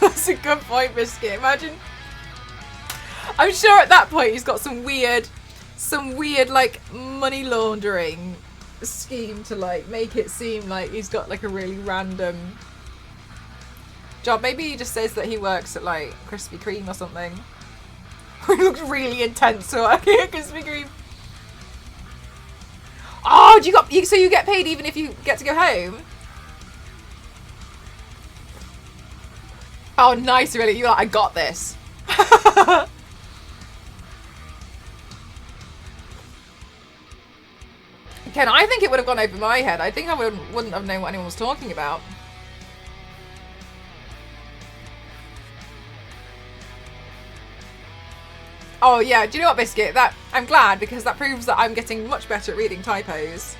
A: That's a good point, Biscuit. Imagine. I'm sure at that point he's got some weird like money laundering scheme to like make it seem like he's got like a really random job. Maybe he just says that he works at like Krispy Kreme or something. He looks really intense working at Krispy Kreme. Oh, so you get paid even if you get to go home? Oh, nice, really. You're like, I got this. Ken, I think it would have gone over my head. I think I wouldn't have known what anyone was talking about. Oh yeah, do you know what, Biscuit? I'm glad because that proves that I'm getting much better at reading typos.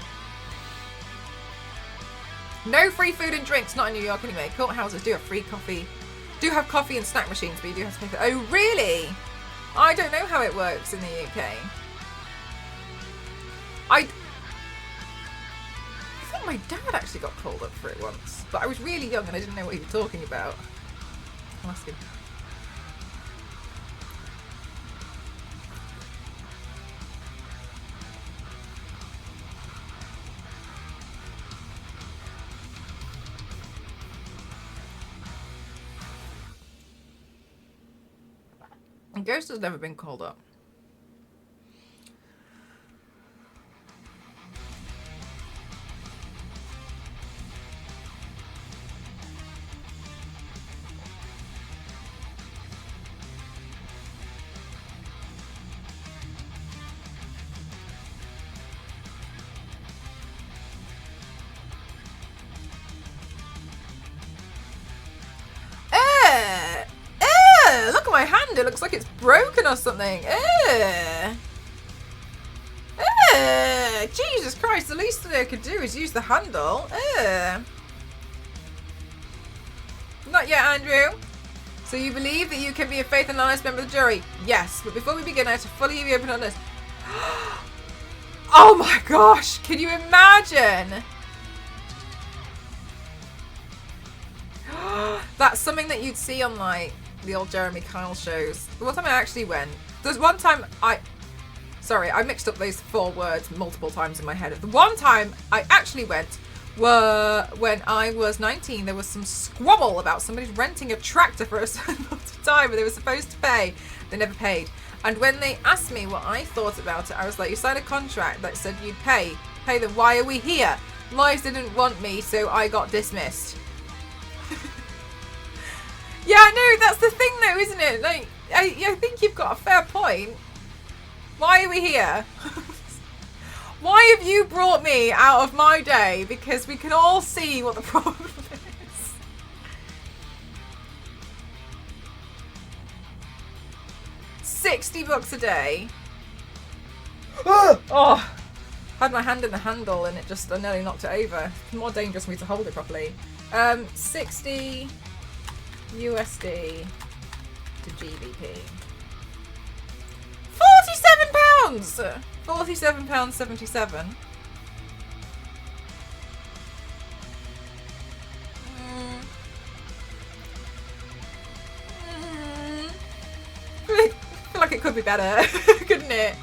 A: No free food and drinks, not in New York anyway. Courthouses do have free coffee. Do have coffee and snack machines, but you do have to pay for. Oh really? I don't know how it works in the UK. I think my dad actually got called up for it once, but I was really young and I didn't know what he was talking about. I'll ask him. Ghost has never been called up. Look at my hand, it looks like it's broken or something. Jesus Christ, the least that I could do is use the handle. Not yet, Andrew. So you believe that you can be a faithful and honest member of the jury? Yes, but before we begin, I have to fully be open on this. Oh my gosh, can you imagine? That's something that you'd see on like the old Jeremy Kyle shows. The one time I actually went, there's one time I mixed up those 4 words multiple times in my head. The one time I actually went were when I was 19. There was some squabble about somebody renting a tractor for a certain amount of time and they were supposed to pay. They never paid. And when they asked me what I thought about it, I was like, you signed a contract that said you'd pay them. Why are we here? Lawyers didn't want me, so I got dismissed. Yeah, no, that's the thing though, isn't it? Like, I think you've got a fair point. Why are we here? Why have you brought me out of my day? Because we can all see what the problem is. $60 a day. Oh, had my hand in the handle and I nearly knocked it over. It's more dangerous for me to hold it properly. 60 USD to GBP. £47! £47.77. I feel like it could be better, couldn't it?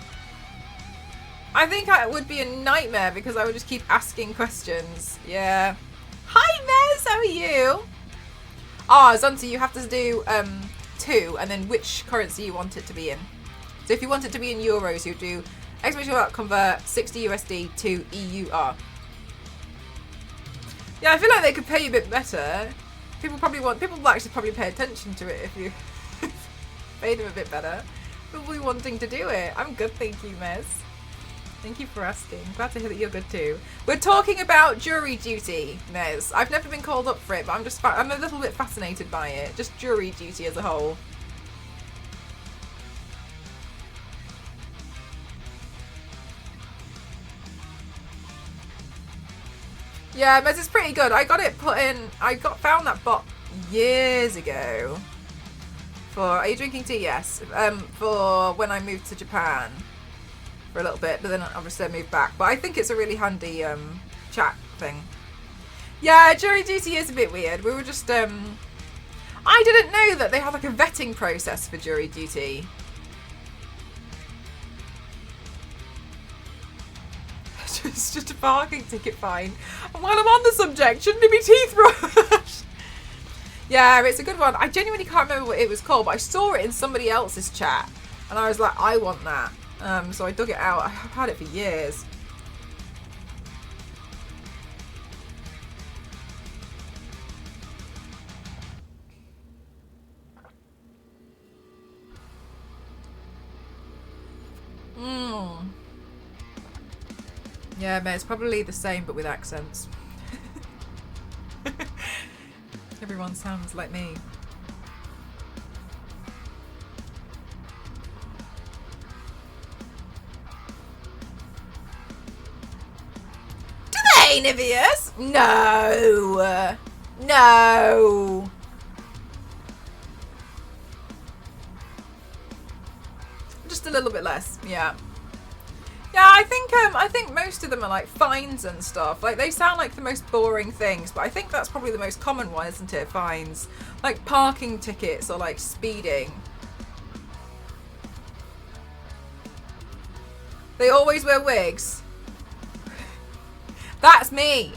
A: I think it would be a nightmare because I would just keep asking questions. Yeah. Hi, Mez, how are you? Zonta, you have to do 2 and then which currency you want it to be in. So if you want it to be in euros, you do convert 60 USD to EUR. Yeah, I feel like they could pay you a bit better. People will actually probably pay attention to it if you paid them a bit better. People will be wanting to do it. I'm good, thank you, Mez. Thank you for asking. Glad to hear that you're good too. We're talking about jury duty, Nez. I've never been called up for it, but I'm a little bit fascinated by it. Just jury duty as a whole. Yeah, Mez is pretty good. I got it put in. Found that bot years ago. Are you drinking tea? Yes. For when I moved to Japan for a little bit, but then obviously I moved back. But I think it's a really handy chat thing. Yeah, jury duty is a bit weird. We were just I didn't know that they have like a vetting process for jury duty. It's just a parking ticket fine. And while I'm on the subject, shouldn't it be teeth brush? Yeah, it's a good one. I genuinely can't remember what it was called, but I saw it in somebody else's chat. And I was like, I want that. So I dug it out. I've had it for years. Yeah, man, it's probably the same, but with accents. Everyone sounds like me. Do they, Niveus? No. No. Just a little bit less, yeah. Yeah, I think most of them are like fines and stuff. Like they sound like the most boring things, but I think that's probably the most common one, isn't it? Fines, like parking tickets or like speeding. They always wear wigs. That's me.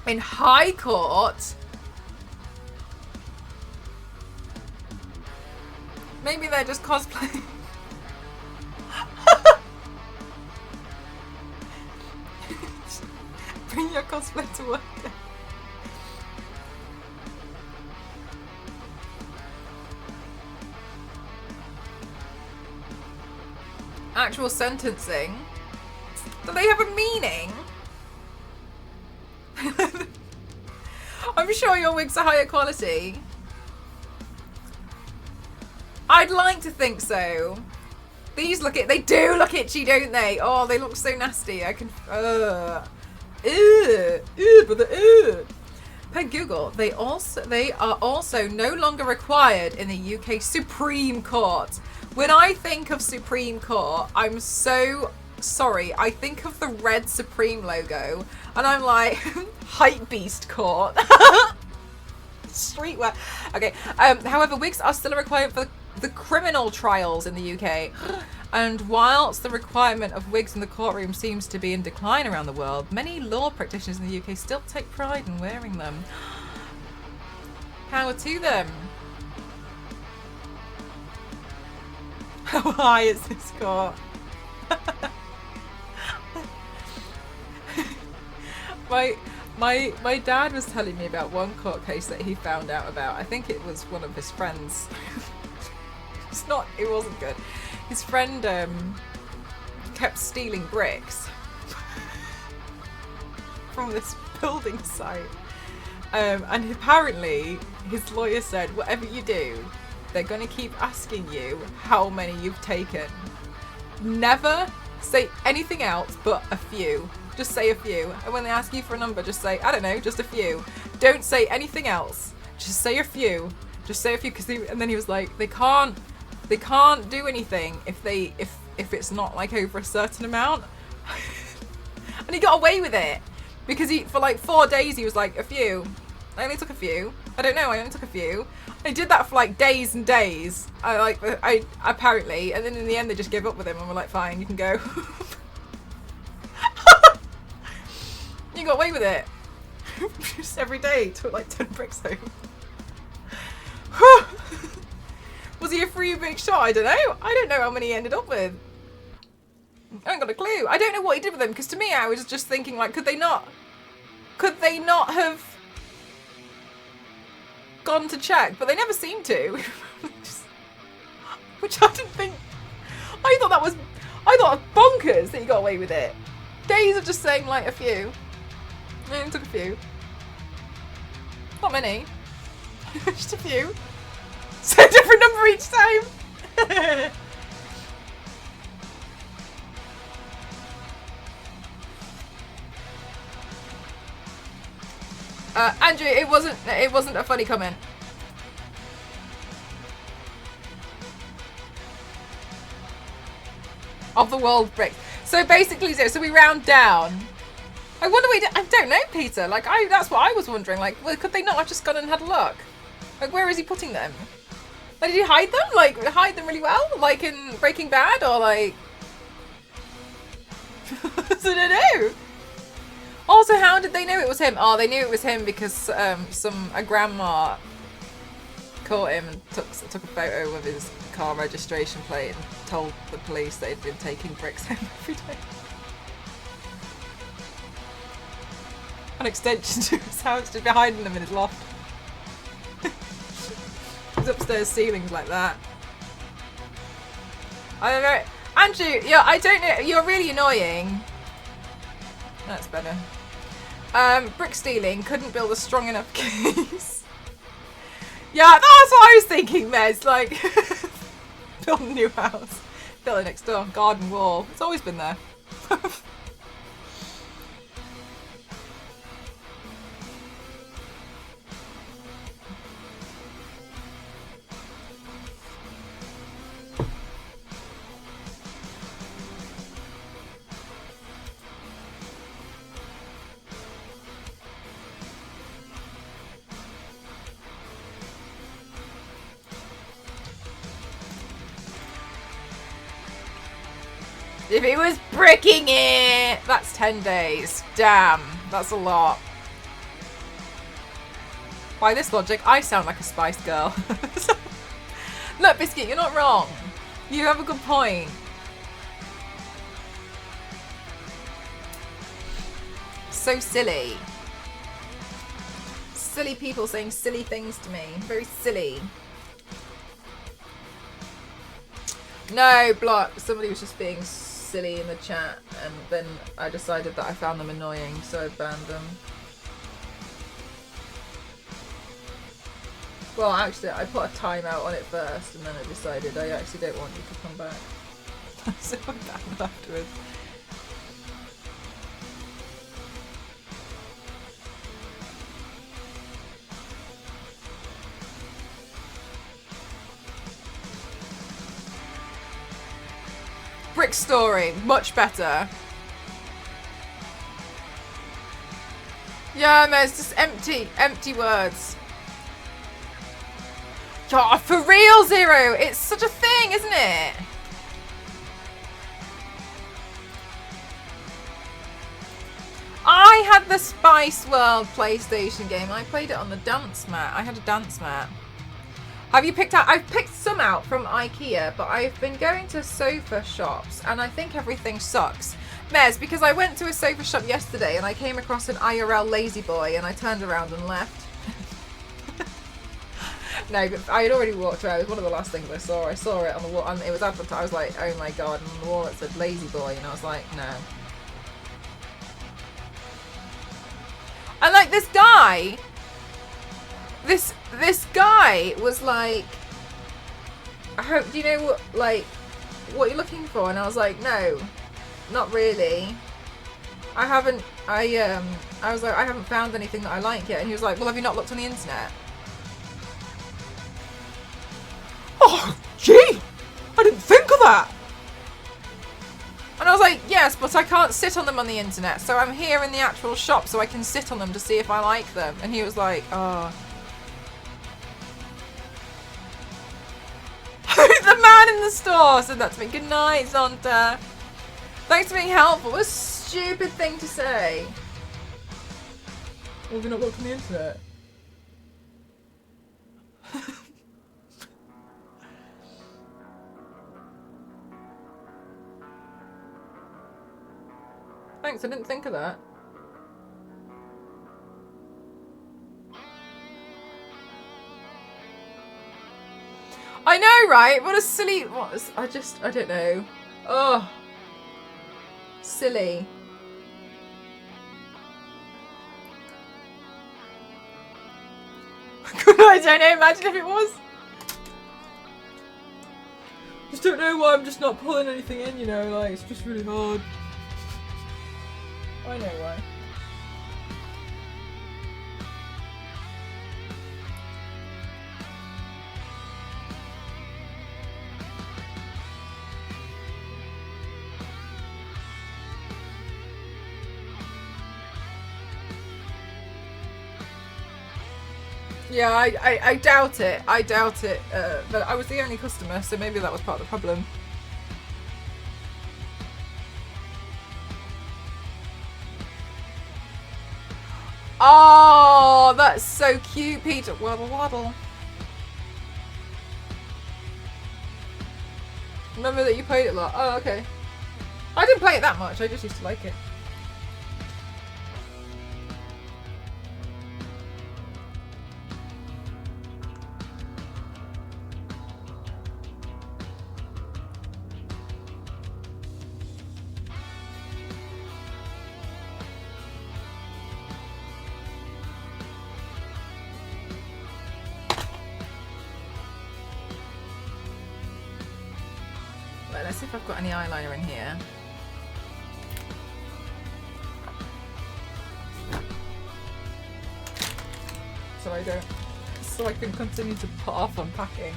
A: In High Court? Maybe they're just cosplaying. Bring your cosplay to work. Actual sentencing? Do they have a meaning? I'm sure your wigs are higher quality. I'd like to think so. These they do look itchy, don't they? Oh, they look so nasty. I can, but per Google, they are also no longer required in the UK Supreme Court. When I think of Supreme Court, I'm so sorry. I think of the red Supreme logo, and I'm like, Hype Beast Court. Streetwear. Okay. However, wigs are still a requirement for the criminal trials in the UK. And whilst the requirement of wigs in the courtroom seems to be in decline around the world, many law practitioners in the UK still take pride in wearing them. Power to them. How high is this court? My dad was telling me about one court case that he found out about. I think it was one of his friends. It wasn't good. His friend kept stealing bricks from this building site. And apparently his lawyer said, whatever you do, they're going to keep asking you how many you've taken. Never say anything else but a few. Just say a few. And when they ask you for a number, just say, I don't know, just a few. Don't say anything else. Just say a few. Just say a few. And then he was like, they can't do anything if it's not like over a certain amount. And he got away with it because for like 4 days he was like, a few. I only took a few. I don't know, I only took a few. I did that for like days and days. I apparently, and then in the end they just gave up with him and were like, fine, you can go. You got away with it. Just every day took like 10 bricks home. Was he a free big shot? I don't know. I don't know how many he ended up with. I haven't got a clue. I don't know what he did with them, because to me I was just thinking like, could they not have gone to check? But they never seemed to. Which I didn't think. I thought bonkers that he got away with it. Days of just saying like a few. I only took a few. Not many. Just a few. Say a different number more each time. Andrew, it wasn't a funny comment. Of the world bricks. So basically, so we round down. I wonder. I don't know, Peter. Like, that's what I was wondering. Like, well, could they not have just gone and had a look? Like, where is he putting them? Like, did he hide them? Like, hide them really well? Like in Breaking Bad, or like? I don't know. Also, how did they know it was him? Oh, they knew it was him because a grandma caught him and took a photo of his car registration plate and told the police they'd been taking bricks home every day. An extension to his house, just behind him in his loft. His upstairs ceilings like that. I don't know. Andrew, yeah, I don't know. You're really annoying. That's better. Brick stealing, couldn't build a strong enough case. Yeah, that's what I was thinking, Mez. Like, build a new house. Build it next door. Garden wall. It's always been there. If he was bricking it! That's 10 days. Damn, that's a lot. By this logic, I sound like a Spice Girl. Look, Biscuit, you're not wrong. You have a good point. So silly. Silly people saying silly things to me. Very silly. No, block. Somebody was just being silly in the chat, and then I decided that I found them annoying, so I banned them. Well, actually, I put a timeout on it first, and then I decided I actually don't want you to come back. So I banned them afterwards. Brick story, much better. Yeah, no, it's just empty words. Yeah, for real, Zero, it's such a thing, isn't it? I had the Spice World PlayStation game. I played it on the dance mat. I had a dance mat. Have you picked out? I've picked some out from IKEA, but I've been going to sofa shops and I think everything sucks. Mez, because I went to a sofa shop yesterday and I came across an IRL Lazy Boy and I turned around and left. No, but I had already walked around. It was one of the last things I saw. I saw it on the wall and it was advertised. I was like, oh my god, and on the wall it said Lazy Boy and I was like, no. And like this guy, this guy was like, I hope, do you know what you're looking for? And I was like, no, not really. I was like, I haven't found anything that I like yet. And he was like, well, have you not looked on the internet? Oh, gee, I didn't think of that. And I was like, yes, but I can't sit on them on the internet. So I'm here in the actual shop so I can sit on them to see if I like them. And he was like, oh. The man in the store said that to me. Good night, Zonta. Thanks for being helpful. What a stupid thing to say. Well, have you not looked on the internet? Thanks, I didn't think of that. I know, right? What a silly... I don't know. Oh. Silly. I don't know, imagine if it was. don't know why I'm just not pulling anything in, you know, like, it's just really hard. I know why. Yeah, I doubt it. I doubt it. But I was the only customer, so maybe that was part of the problem. Oh, that's so cute, Peter. Waddle waddle. Remember that you played it a lot. Oh, okay. I didn't play it that much. I just used to like it. Let's see if I've got any eyeliner in here. So I can continue to put off unpacking.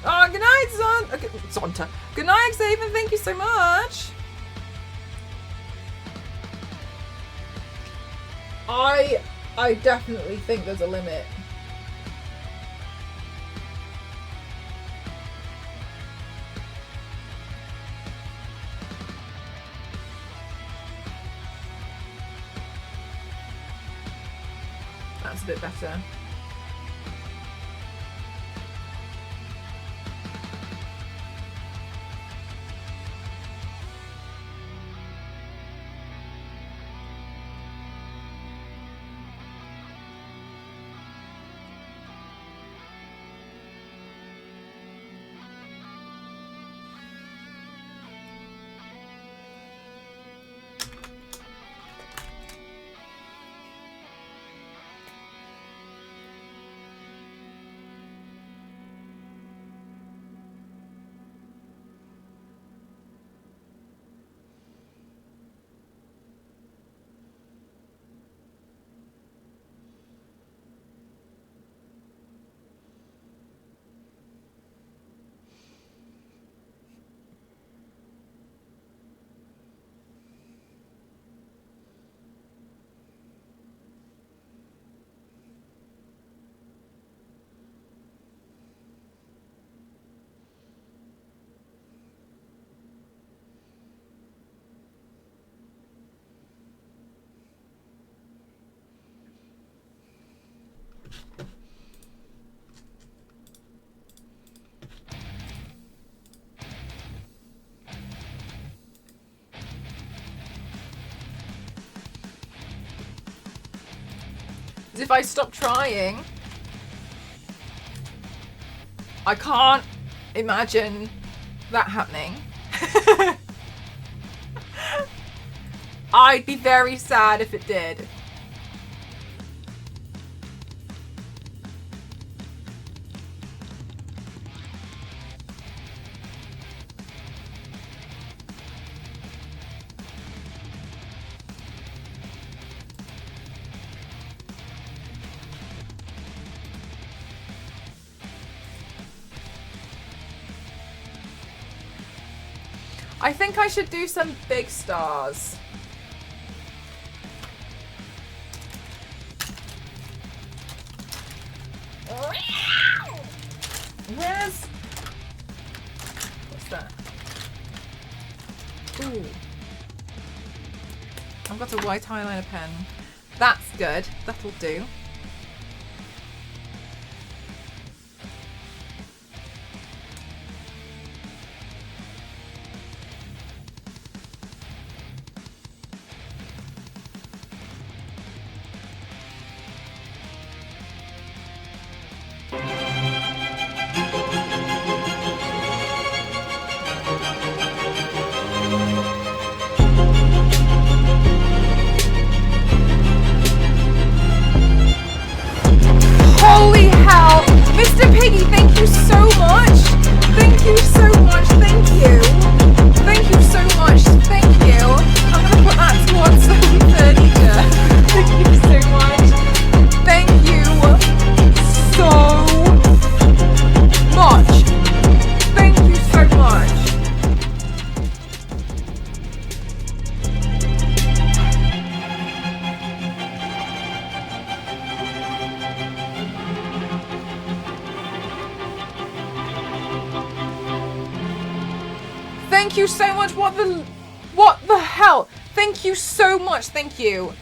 A: Oh, good night, Zonta. Good night, Xavier. Thank you so much. I definitely think there's a limit. That's a bit better. If I stop trying, I can't imagine that happening. I'd be very sad if it did. I think I should do some big stars. Where's... What's that? Ooh. I've got a white eyeliner pen. That's good. That'll do. Piggy, thank you so much. Thank you so much. Thank you. Thank you so much. Thank you. I'm going to put that towards the furniture. Thank you so much. Thank you so much. Thank you so much. Thank you so much. What the hell? Thank you so much. Thank you.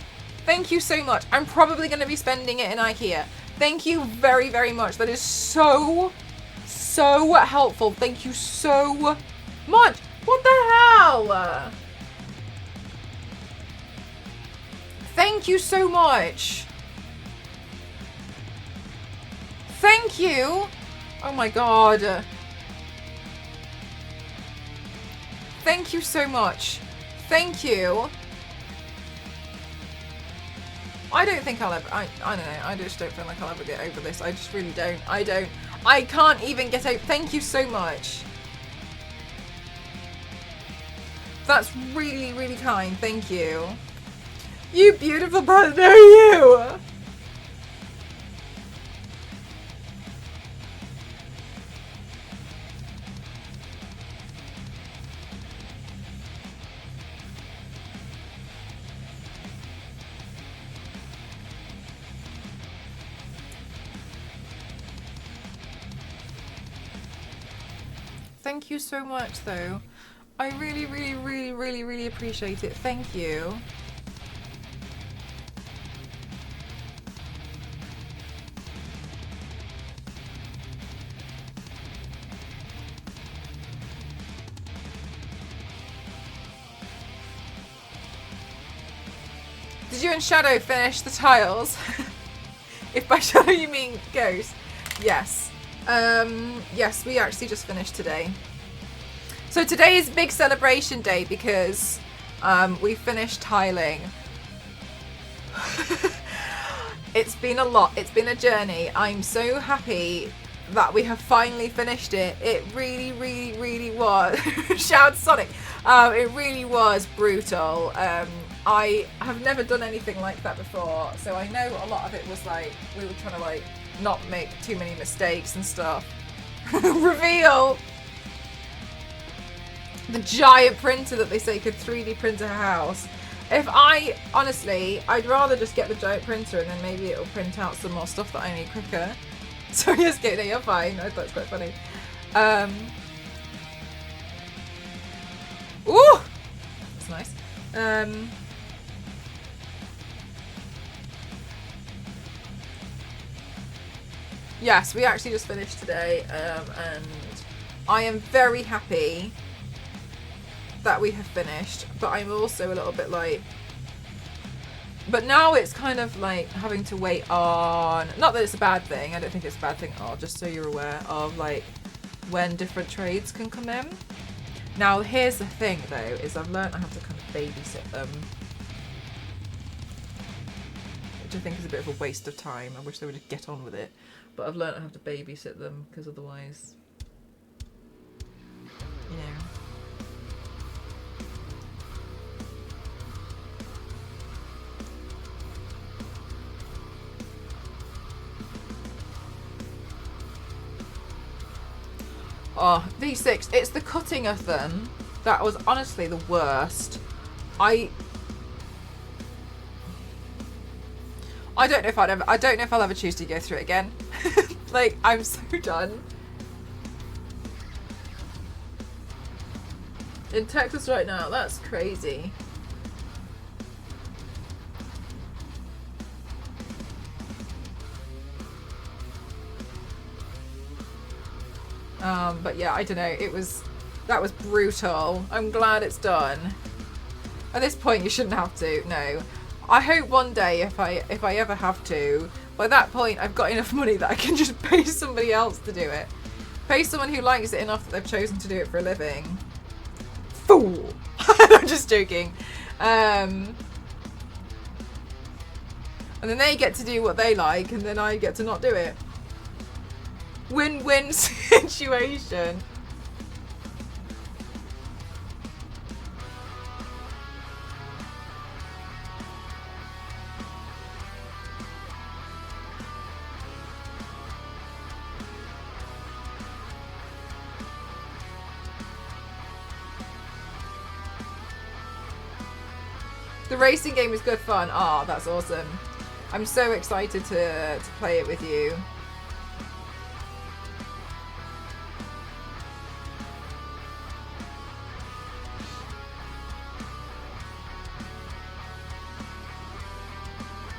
A: Thank you so much. I'm probably going to be spending it in IKEA. Thank you very, very much. That is so helpful. Thank you so much. What the hell? Thank you so much. Thank you. Oh my god. Thank you so much. Thank you. I don't think I'll ever, I don't know, I just don't feel like I'll ever get over this. I just really don't. I can't even get over, thank you so much. That's really, really kind, thank you. You beautiful person, there you. Thank you so much, though. I really, really, really, really, really appreciate it. Thank you. Did you and Shadow finish the tiles? If by Shadow you mean Ghost. Yes. Yes, we actually just finished today. So today is big celebration day because we finished tiling. It's been a lot. It's been a journey. I'm so happy that we have finally finished it. It really, really, really was. Shout Sonic. It really was brutal. I have never done anything like that before, so I know a lot of it was like we were trying to like not make too many mistakes and stuff. Reveal the giant printer that they say could 3D print a house. Honestly, I'd rather just get the giant printer and then maybe it'll print out some more stuff that I need quicker. So yes, no, you're fine. I thought it was quite funny. Ooh, that's nice. Yes, we actually just finished today, and I am very happy that we have finished, but I'm also a little bit like, but now it's kind of like having to wait on, not that it's a bad thing, I don't think it's a bad thing at all, just so you're aware of like when different trades can come in. Now here's the thing though, is I've learned I have to kind of babysit them, which I think is a bit of a waste of time. I wish they would just get on with it. But I've learned I have to babysit them because otherwise, you know. Oh, V6, it's the cutting of them that was honestly the worst. I don't know if I don't know if I'll ever choose to go through it again. Like, I'm so done. In Texas right now, that's crazy. But yeah, I don't know, that was brutal. I'm glad it's done. At this point you shouldn't have to, no. I hope one day if I ever have to, by that point I've got enough money that I can just pay somebody else to do it. Pay someone who likes it enough that they've chosen to do it for a living. Fool! I'm just joking. And then they get to do what they like and then I get to not do it. Win-win situation. The racing game is good fun. Ah, that's awesome. I'm so excited to play it with you.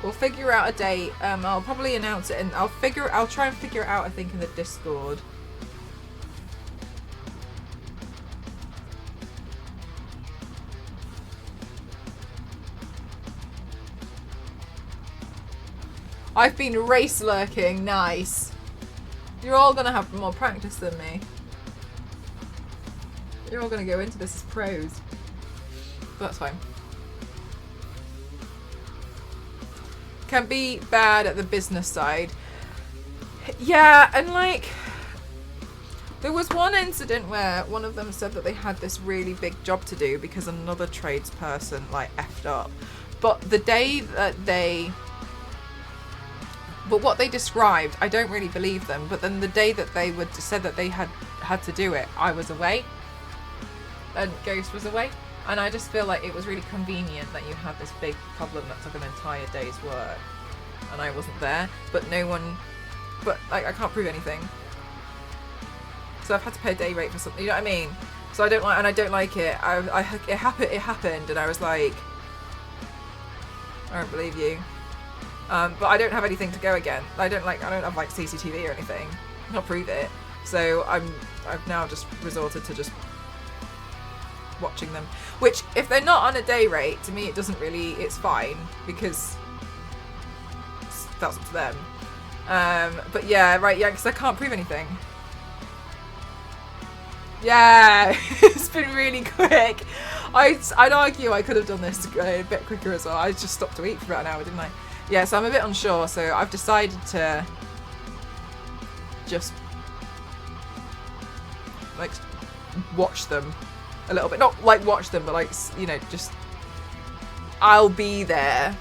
A: We'll figure out a date. I'll probably announce it, and I'll try and figure it out, I think, in the Discord. I've been race lurking. Nice. You're all gonna have more practice than me. You're all gonna go into this as pros. But that's fine. Can be bad at the business side. Yeah, and like, there was one incident where one of them said that they had this really big job to do because another tradesperson like effed up. But the day that but what they described, I don't really believe them. But then the day that they said that they had to do it, I was away, and Ghost was away, and I just feel like it was really convenient that you had this big problem that took an entire day's work, and I wasn't there. But no one, but like I can't prove anything, so I've had to pay a day rate for something. You know what I mean? So I don't like it. It happened, and I was like, I don't believe you. But I don't have anything to go again. I don't have like CCTV or anything. I'll prove it. So I've now just resorted to just watching them. Which, if they're not on a day rate, to me it's fine, because that's up to them. But yeah, right, yeah, because I can't prove anything. Yeah, it's been really quick. I'd argue I could have done this a bit quicker as well. I just stopped to eat for about an hour, didn't I? Yeah, so I'm a bit unsure, so I've decided to just like watch them a little bit. Not like watch them, but like, you know, just I'll be there.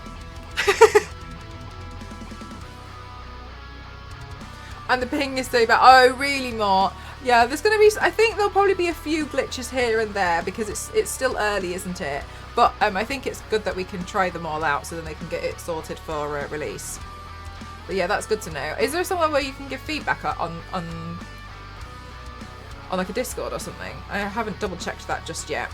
A: And the ping is so bad. Oh, really, Mort? Yeah, there's going to be, I think there'll probably be a few glitches here and there because it's still early, isn't it? But I think it's good that we can try them all out so then they can get it sorted for release. But yeah, that's good to know. Is there somewhere where you can give feedback on like a Discord or something? I haven't double checked that just yet.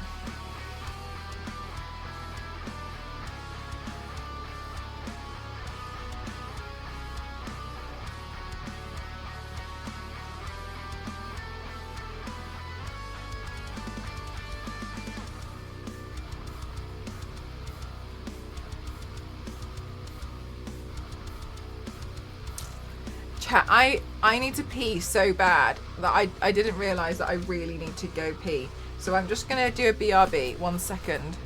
A: Chat, I need to pee so bad that I didn't realise that I really need to go pee. So I'm just going to do a BRB. 1 second.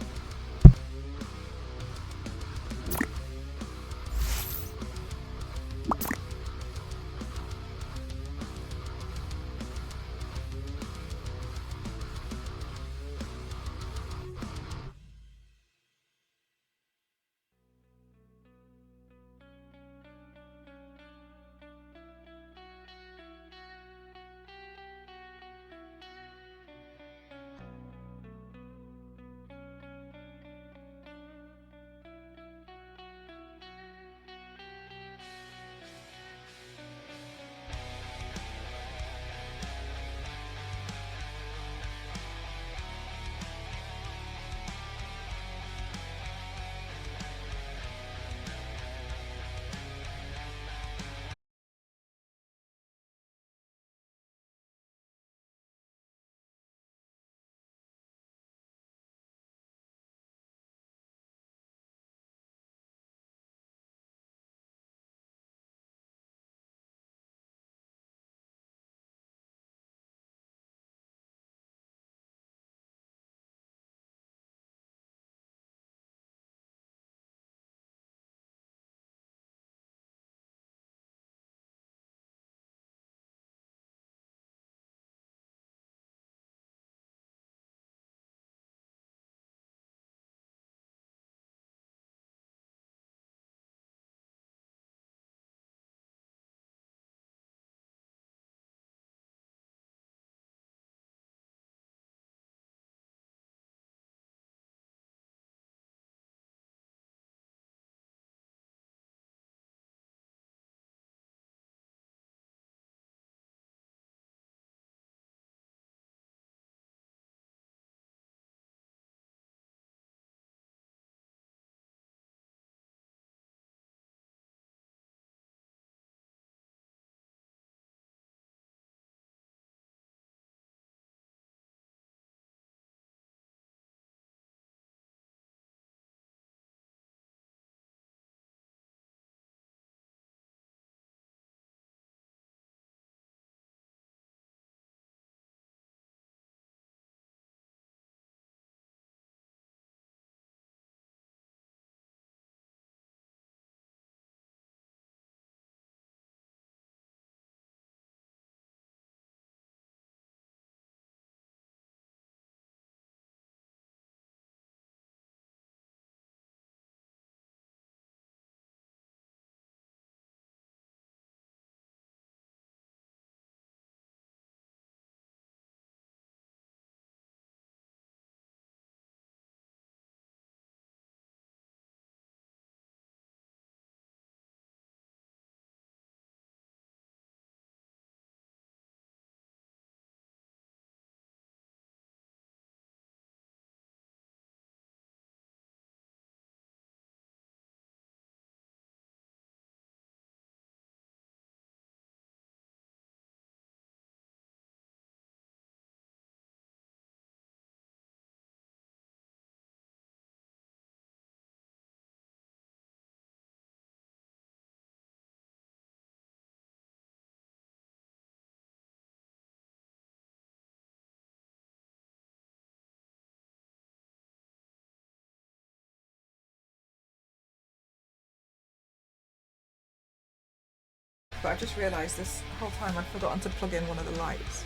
A: But I just realised this whole time I've forgotten to plug in one of the lights.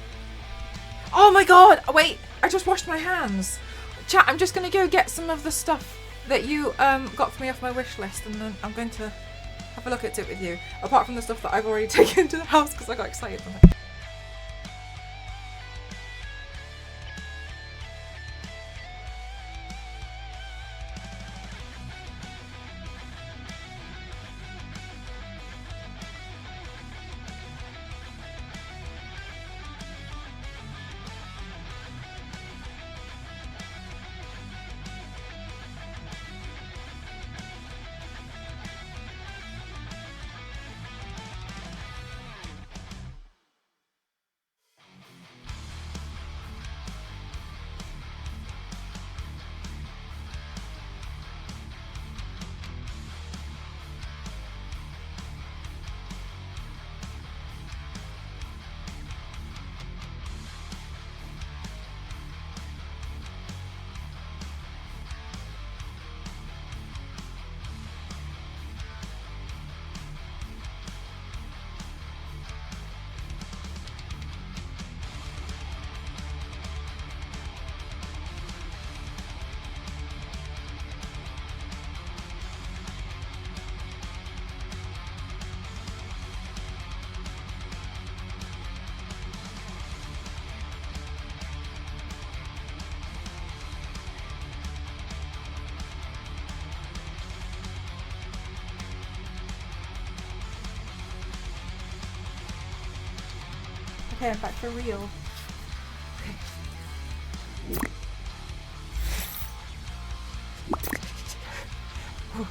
A: Oh my god! Wait, I just washed my hands. Chat, I'm just going to go get some of the stuff that you got for me off my wish list, and then I'm going to have a look at it with you. Apart from the stuff that I've already taken to the house because I got excited from it. Okay, I'm back for real. Okay. Oh,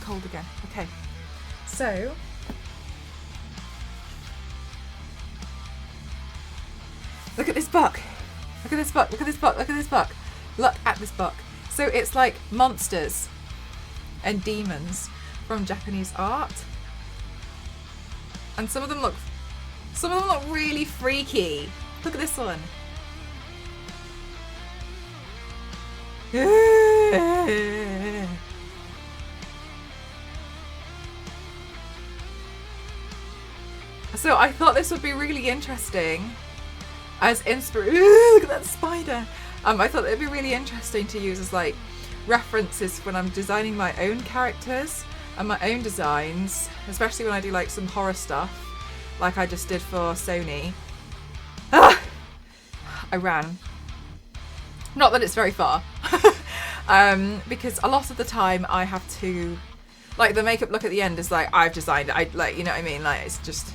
A: cold again. Okay. So look at this book. Look at this book. Look at this book. Look at this book. Look at this book. So it's like monsters and demons from Japanese art. And some of them look really freaky. Look at this one. So I thought this would be really interesting as inspiration. Look at that spider. I thought it'd be really interesting to use as like references when I'm designing my own characters and my own designs, especially when I do like some horror stuff. Like I just did for Sony. Ah! I ran. Not that it's very far. Because a lot of the time I have to, like the makeup look at the end is like I've designed it. I like, you know what I mean? Like it's just,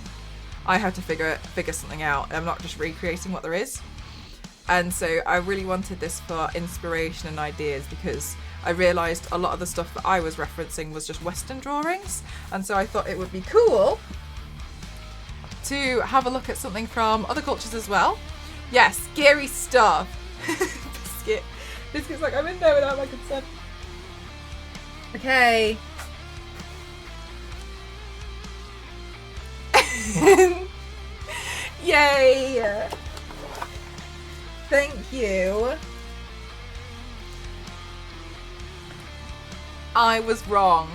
A: I have to figure something out. I'm not just recreating what there is. And so I really wanted this for inspiration and ideas because I realised a lot of the stuff that I was referencing was just Western drawings. And so I thought it would be cool to have a look at something from other cultures as well. Yeah, scary stuff. Biscuit. Biscuit's like, I'm in there without my consent. Okay. Yay! Thank you. I was wrong.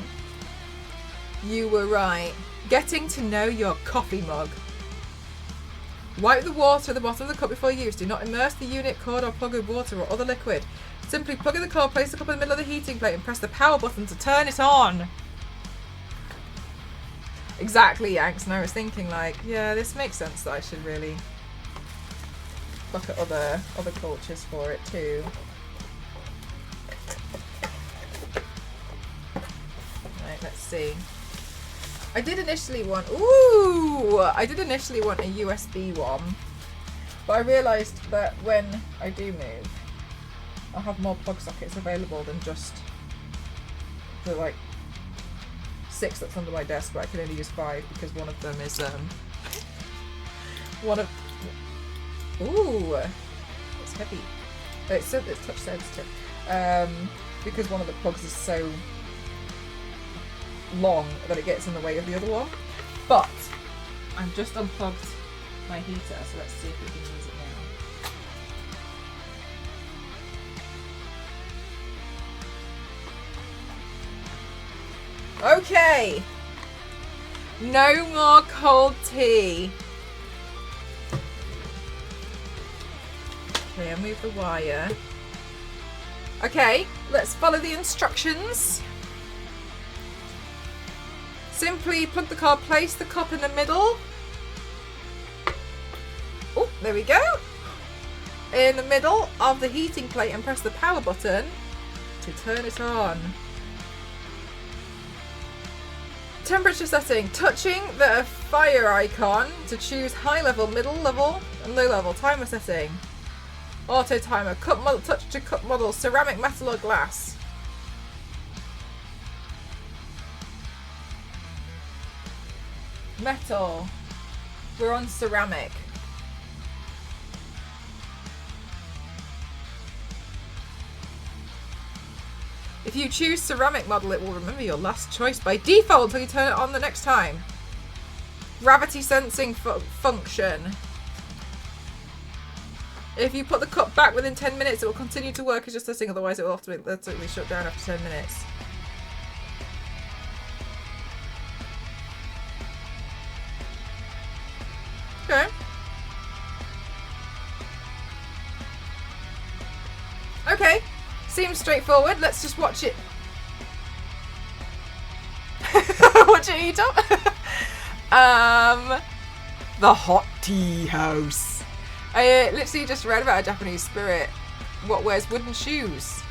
A: You were right. Getting to know your coffee mug. Wipe the water at the bottom of the cup before use. Do not immerse the unit, cord or plug with water or other liquid. Simply plug in the cord, place the cup in the middle of the heating plate and press the power button to turn it on. Exactly, Yanks. And I was thinking like, yeah, this makes sense that I should really look at other cultures for it too. Right, let's see. I did initially want a USB one, but I realised that when I do move, I'll have more plug sockets available than just the like 6 that's under my desk, but I can only use 5 because one of them is ooh, it's heavy. It's touch sensitive. Because one of the plugs is so long that it gets in the way of the other one. But I've just unplugged my heater, so let's see if we can use it now. Okay. No more cold tea. Okay, I'll move the wire. Okay, let's follow the instructions. Simply plug the cord, place the cup in the middle. Oh, there we go. In the middle of the heating plate and press the power button to turn it on. Temperature setting. Touching the fire icon to choose high level, middle level, and low level. Timer setting. Auto timer. Cup model. Touch to cup model. Ceramic, metal, or glass. Metal. We're on ceramic. If you choose ceramic model, it will remember your last choice by default until you turn it on the next time. Gravity sensing function. If you put the cup back within 10 minutes, it will continue to work as just a thing, otherwise it will automatically shut down after 10 minutes. Okay. Okay. Seems straightforward. Let's just watch it. Watch it heat up. The hot tea house. I literally just read about a Japanese spirit what wears wooden shoes.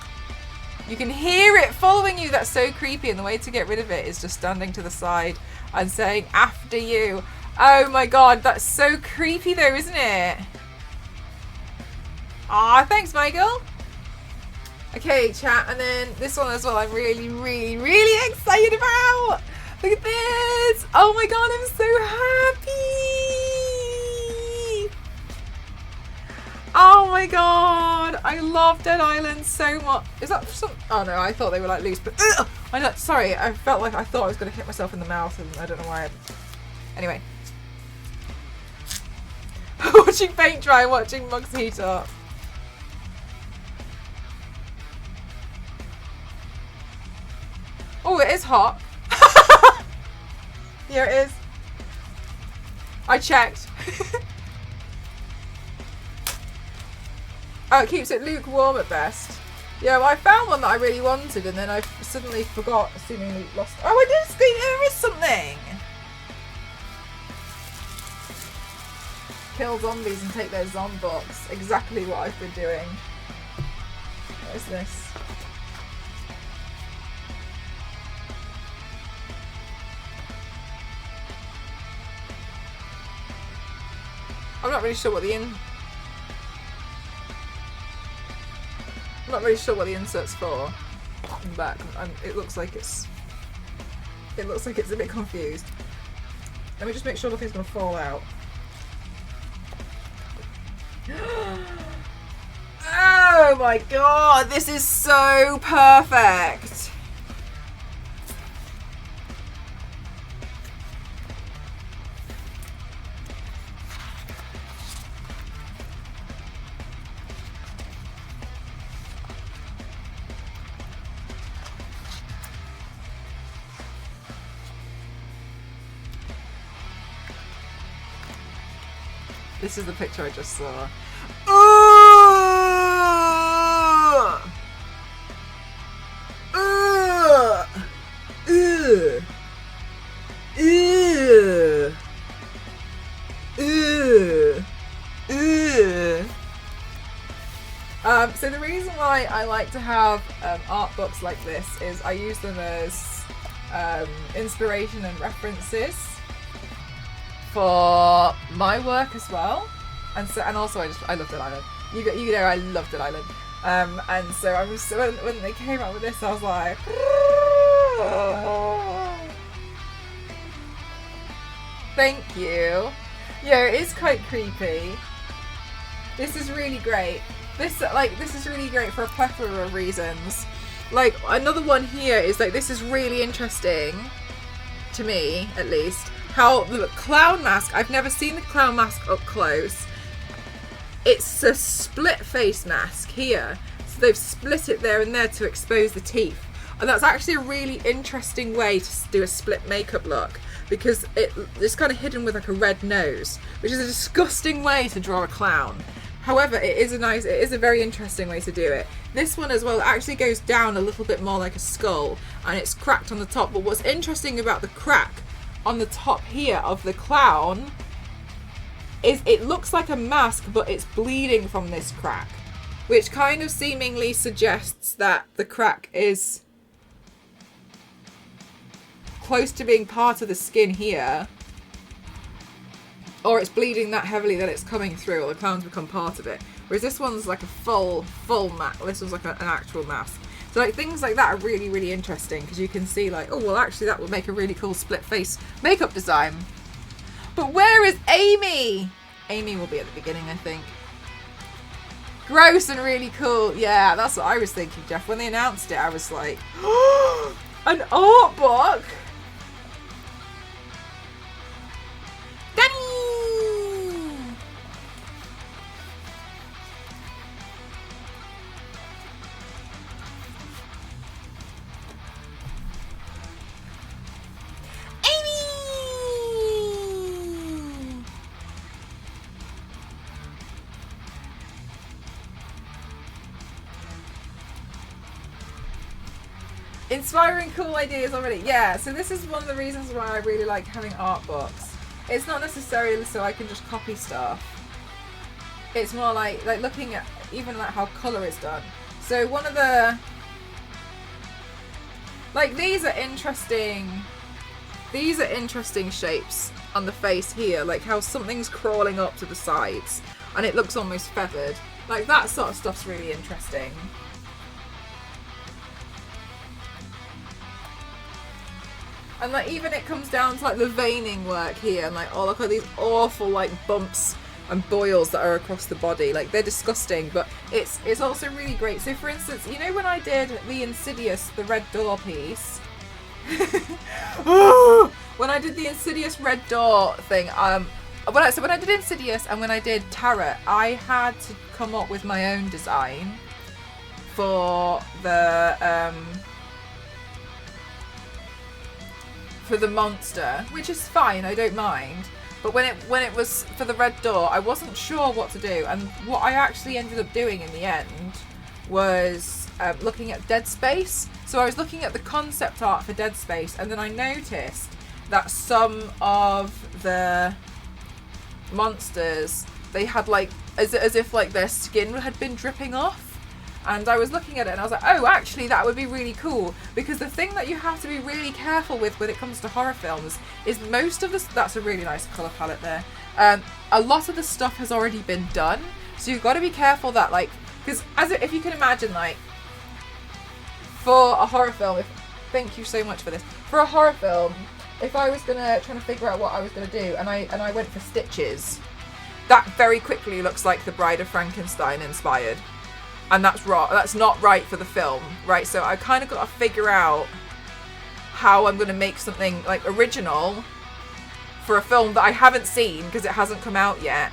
A: You can hear it following you. That's so creepy, and the way to get rid of it is just standing to the side and saying after you. Oh my god, that's so creepy though, isn't it? Ah, thanks Michael. Okay, chat, and then this one as well I'm really, really, really excited about. Look at this. Oh my god, I'm so happy. Oh my god, I love Dead Island so much. Is that some? Oh no, I thought they were like loose, but I know. Sorry, I felt like I thought I was going to hit myself in the mouth, and I don't know why. Anyway, watching paint dry, watching mugs heat up. Oh, it is hot. Here it is. I checked. Oh, it keeps it lukewarm at best. Yeah, well, I found one that I really wanted, and then I suddenly forgot, seemingly lost. Oh, I did see there is something. Kill zombies and take their zombox. Exactly what I've been doing. What is this? I'm not really sure what the insert's for. Looking back, and it looks like it's a bit confused. Let me just make sure nothing's gonna fall out. Oh my god, this is so perfect. This is the picture I just saw. So the reason why I like to have art books like this is I use them as inspiration and references for my work as well, and also I love Dead Island. You know I love Dead Island, and so I was when they came out with this I was like, thank you. Yeah, it is quite creepy. This is really great. This is really great for a plethora of reasons. Like another one here is like this is really interesting to me at least. How the clown mask, I've never seen the clown mask up close. It's a split face mask here. So they've split it there and there to expose the teeth. And that's actually a really interesting way to do a split makeup look. because it's kind of hidden with like a red nose, which is a disgusting way to draw a clown. However, it is a very interesting way to do it. This one as well actually goes down a little bit more like a skull, and it's cracked on the top. But what's interesting about the crack on the top here of the clown is it looks like a mask, but it's bleeding from this crack, which kind of seemingly suggests that the crack is close to being part of the skin here, or it's bleeding that heavily that it's coming through, or the clown's become part of it. Whereas this one's like a full mask. This one's like an actual mask. So like things like that are really, really interesting, because you can see like, oh well, actually that would make a really cool split face makeup design. But where is Amy? Amy will be at the beginning, I think. Gross and really cool. Yeah, that's what I was thinking, Jeff. When they announced it, I was like, an art book? Danny! Inspiring cool ideas already. Yeah, so this is one of the reasons why I really like having art books. It's not necessarily so I can just copy stuff. It's more like looking at even like how colour is done. So one of the, like, these are interesting shapes on the face here, like how something's crawling up to the sides and it looks almost feathered. Like that sort of stuff's really interesting. And like even it comes down to like the veining work here, and like oh look at these awful like bumps and boils that are across the body. Like they're disgusting, but it's also really great. So for instance, you know when I did the Insidious, the Red Door piece, when I did the Insidious Red Door thing, when I did Insidious and when I did Tarot, I had to come up with my own design for the monster, which is fine, I don't mind. But when it was for the Red Door, I wasn't sure what to do, and what I actually ended up doing in the end was looking at Dead Space. So I was looking at the concept art for Dead Space, and then I noticed that some of the monsters, they had like as if like their skin had been dripping off. And I was looking at it and I was like, oh, actually that would be really cool, because the thing that you have to be really careful with when it comes to horror films is most of this, that's a really nice colour palette there, a lot of the stuff has already been done, so you've got to be careful that like, because if you can imagine, like for a horror film, thank you so much for this, for a horror film, if I was trying to figure out what I was gonna do and I went for stitches, that very quickly looks like the Bride of Frankenstein inspired. And that's wrong. That's not right for the film, right? So I kind of got to figure out how I'm going to make something like original for a film that I haven't seen because it hasn't come out yet,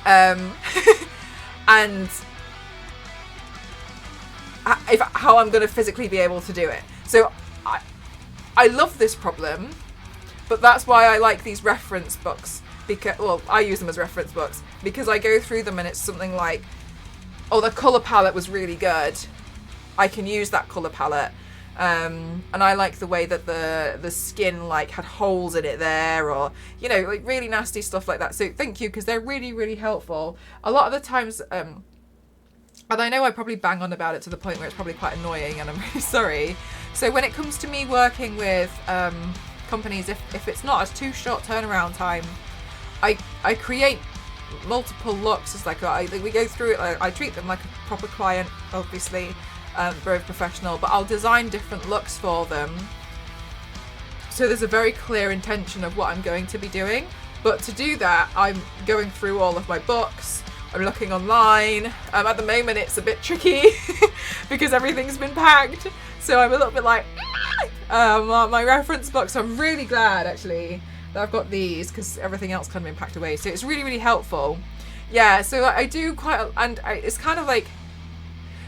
A: and how I'm going to physically be able to do it. So I love this problem, but that's why I like these reference books, because I use them as reference books because I go through them and it's something like, oh, the colour palette was really good, I can use that colour palette, and I like the way that the skin like had holes in it there, or you know, like really nasty stuff like that. So thank you, because they're really, really helpful. A lot of the times, and I know I probably bang on about it to the point where it's probably quite annoying, and I'm really sorry. So when it comes to me working with companies, if it's not a too short turnaround time, I create multiple looks. It's like we go through it, I treat them like a proper client, obviously, very professional, but I'll design different looks for them, so there's a very clear intention of what I'm going to be doing. But to do that, I'm going through all of my books, I'm looking online. At the moment it's a bit tricky because everything's been packed, so I'm a little bit like my reference books. I'm really glad actually that I've got these, because everything else kind of been packed away, so it's really, really helpful. Yeah, so I do it's kind of like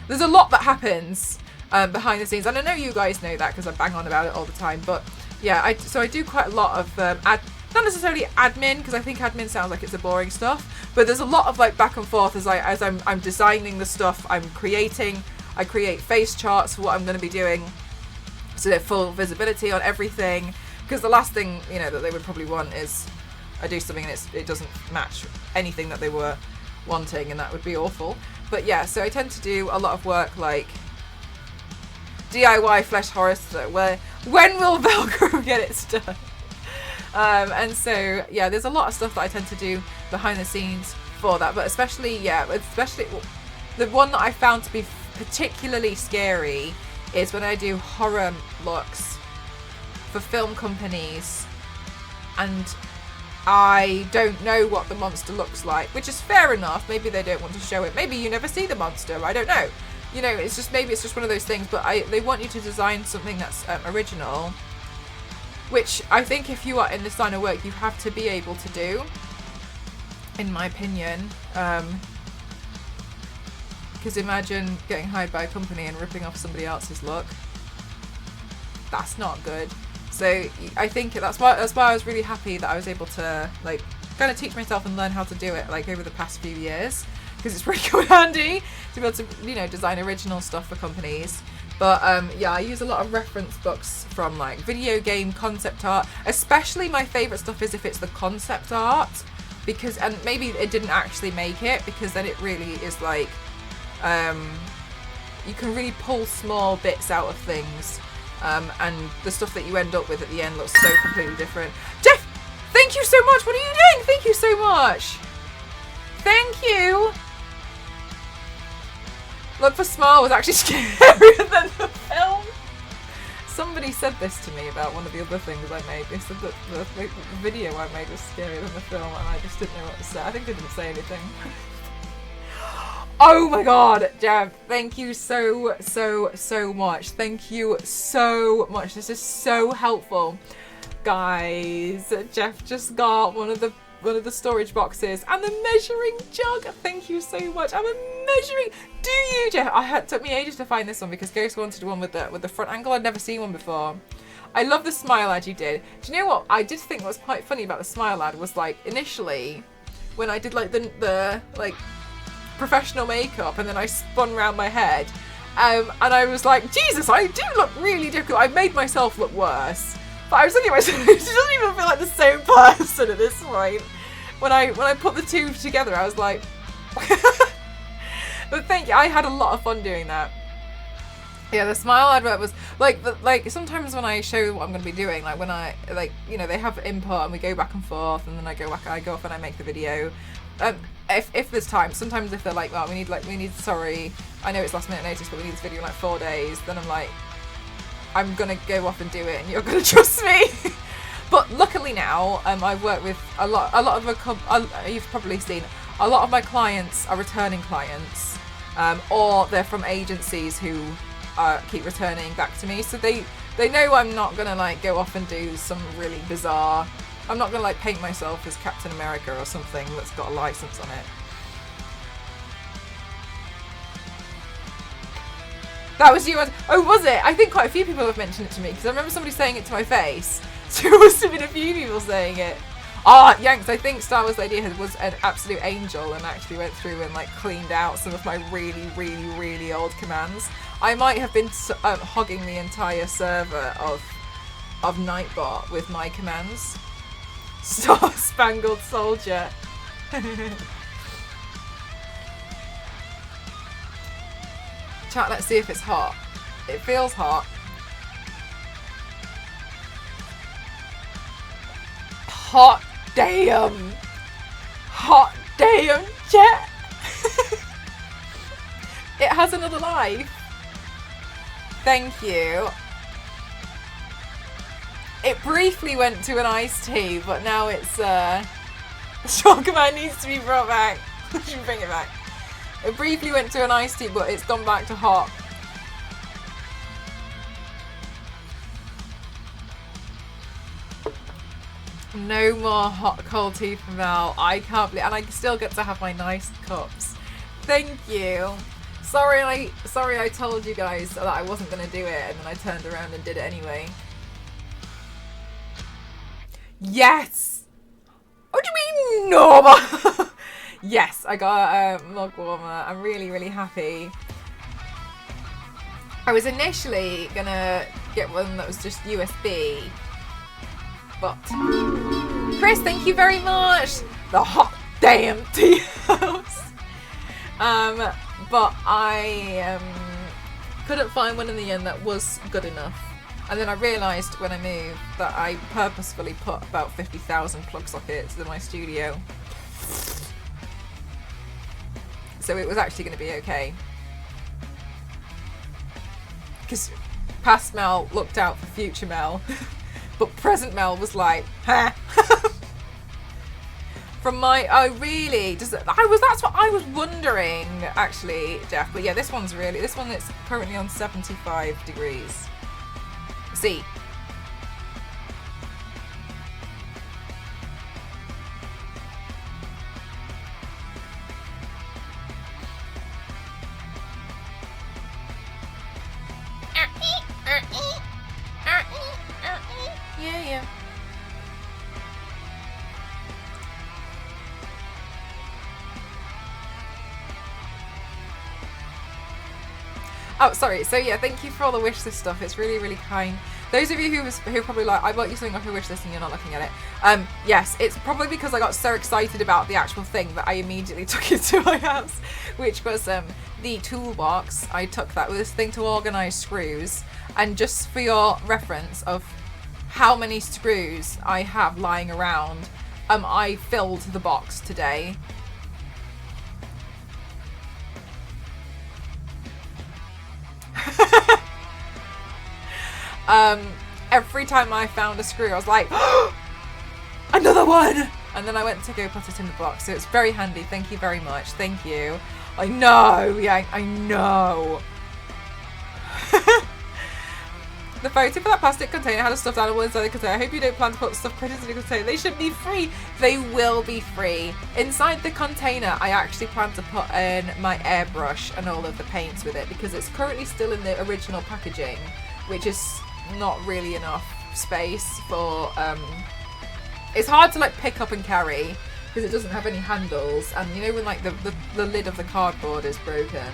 A: there's a lot that happens behind the scenes, and I know you guys know that because I bang on about it all the time, but yeah, so I do quite a lot of not necessarily admin, because I think admin sounds like it's a boring stuff, but there's a lot of like back and forth as I'm designing the stuff I'm creating. I create face charts for what I'm going to be doing, so they're full visibility on everything. Because the last thing, you know, that they would probably want is I do something and it doesn't match anything that they were wanting, and that would be awful. But yeah, so I tend to do a lot of work like DIY Flesh Horror, where when will Velcro get its done? And so yeah, there's a lot of stuff that I tend to do behind the scenes for that, but especially the one that I found to be particularly scary is when I do horror looks for film companies and I don't know what the monster looks like, which is fair enough. Maybe they don't want to show it. Maybe you never see the monster. I don't know. You know, it's just one of those things. But they want you to design something that's original, which I think if you are in this line of work, you have to be able to do, in my opinion. Because imagine getting hired by a company and ripping off somebody else's look. That's not good. So I think that's why I was really happy that I was able to like kind of teach myself and learn how to do it like over the past few years, because it's really come in handy to be able to, you know, design original stuff for companies. But yeah, I use a lot of reference books from like video game concept art. Especially my favorite stuff is if it's the concept art, because, and maybe it didn't actually make it, because then it really is like you can really pull small bits out of things. And the stuff that you end up with at the end looks so completely different. Jeff, thank you so much. What are you doing? Thank you so much. Thank you. Look for Smile was actually scarier than the film. Somebody said this to me about one of the other things I made. They said that the video I made was scarier than the film, and I just didn't know what to say. I think I didn't say anything. Oh my god, Jeff, thank you so much. Thank you so much. This is so helpful. Guys, Jeff just got one of the storage boxes and the measuring jug. Thank you so much. I'm a measuring. Do you, Jeff? It took me ages to find this one because Ghost wanted one with the front angle. I'd never seen one before. I love the smile ad you did. Do you know what I did think was quite funny about the smile ad was like initially when I did like the like professional makeup and then I spun around my head and I was like, Jesus, I do look really difficult. I made myself look worse, but I was looking at myself. She doesn't even feel like the same person at this point. When I put the two together, I was like but thank you. I had a lot of fun doing that. Yeah, the smile advert was like sometimes when I show what I'm going to be doing, like when I like, you know, they have input and we go back and forth and then I go off and I make the video. If there's time, sometimes if they're like, well, we need sorry, I know it's last minute notice, but we need this video in like 4 days, then I'm like, I'm gonna go off and do it and you're gonna trust me. But luckily now, I've worked with a lot of you've probably seen, a lot of my clients are returning clients, or they're from agencies who keep returning back to me, so they know I'm not gonna like go off and do some really bizarre, I'm not gonna like paint myself as Captain America or something that's got a license on it. That was you. Oh, was it? I think quite a few people have mentioned it to me because I remember somebody saying it to my face. So it must have been a few people saying it. Yanks, I think Star Wars Lady was an absolute angel and actually went through and like cleaned out some of my really old commands. I might have been hogging the entire server of Nightbot with my commands. Star Spangled Soldier. Chat, let's see if it's hot. It feels hot. Hot damn. Hot damn, chat. It has another life. Thank you. It briefly went to an iced tea, but now it's Strong Command needs to be brought back. We should bring it back. It briefly went to an iced tea, but it's gone back to hot. No more hot cold tea for Mel. I can't believe, and I still get to have my nice cups. Thank you. Sorry I told you guys that I wasn't gonna do it, and then I turned around and did it anyway. Yes! What do you mean normal? Yes, I got a mug warmer. I'm really, really happy. I was initially gonna get one that was just USB, but Chris, thank you very much. The hot damn tea house. But I couldn't find one in the end that was good enough. And then I realised when I moved that I purposefully put about 50,000 plug sockets in my studio. So it was actually going to be okay. Because past Mel looked out for future Mel. But present Mel was like, huh? From my, oh really? That's what I was wondering actually, Jeff. But yeah, this one is currently on 75 degrees. See. Yeah. Oh, sorry. So yeah, thank you for all the wish list stuff. It's really, really kind. Those of you who probably like, I bought you something off your wish list and you're not looking at it. Yes, it's probably because I got so excited about the actual thing that I immediately took it to my house, which was the toolbox. I took that with this thing to organise screws, and just for your reference of how many screws I have lying around, I filled the box today. Every time I found a screw, I was like, oh, another one! And then I went to go put it in the box, so it's very handy. Thank you very much. Thank you. I know, yeah, I know. The photo for that plastic container had a stuffed animal inside the container. I hope you don't plan to put stuffed critters in the container. They should be free. They will be free. Inside the container, I actually plan to put in my airbrush and all of the paints with it, because it's currently still in the original packaging, which is not really enough space for it's hard to like pick up and carry because it doesn't have any handles, and you know when like the lid of the cardboard is broken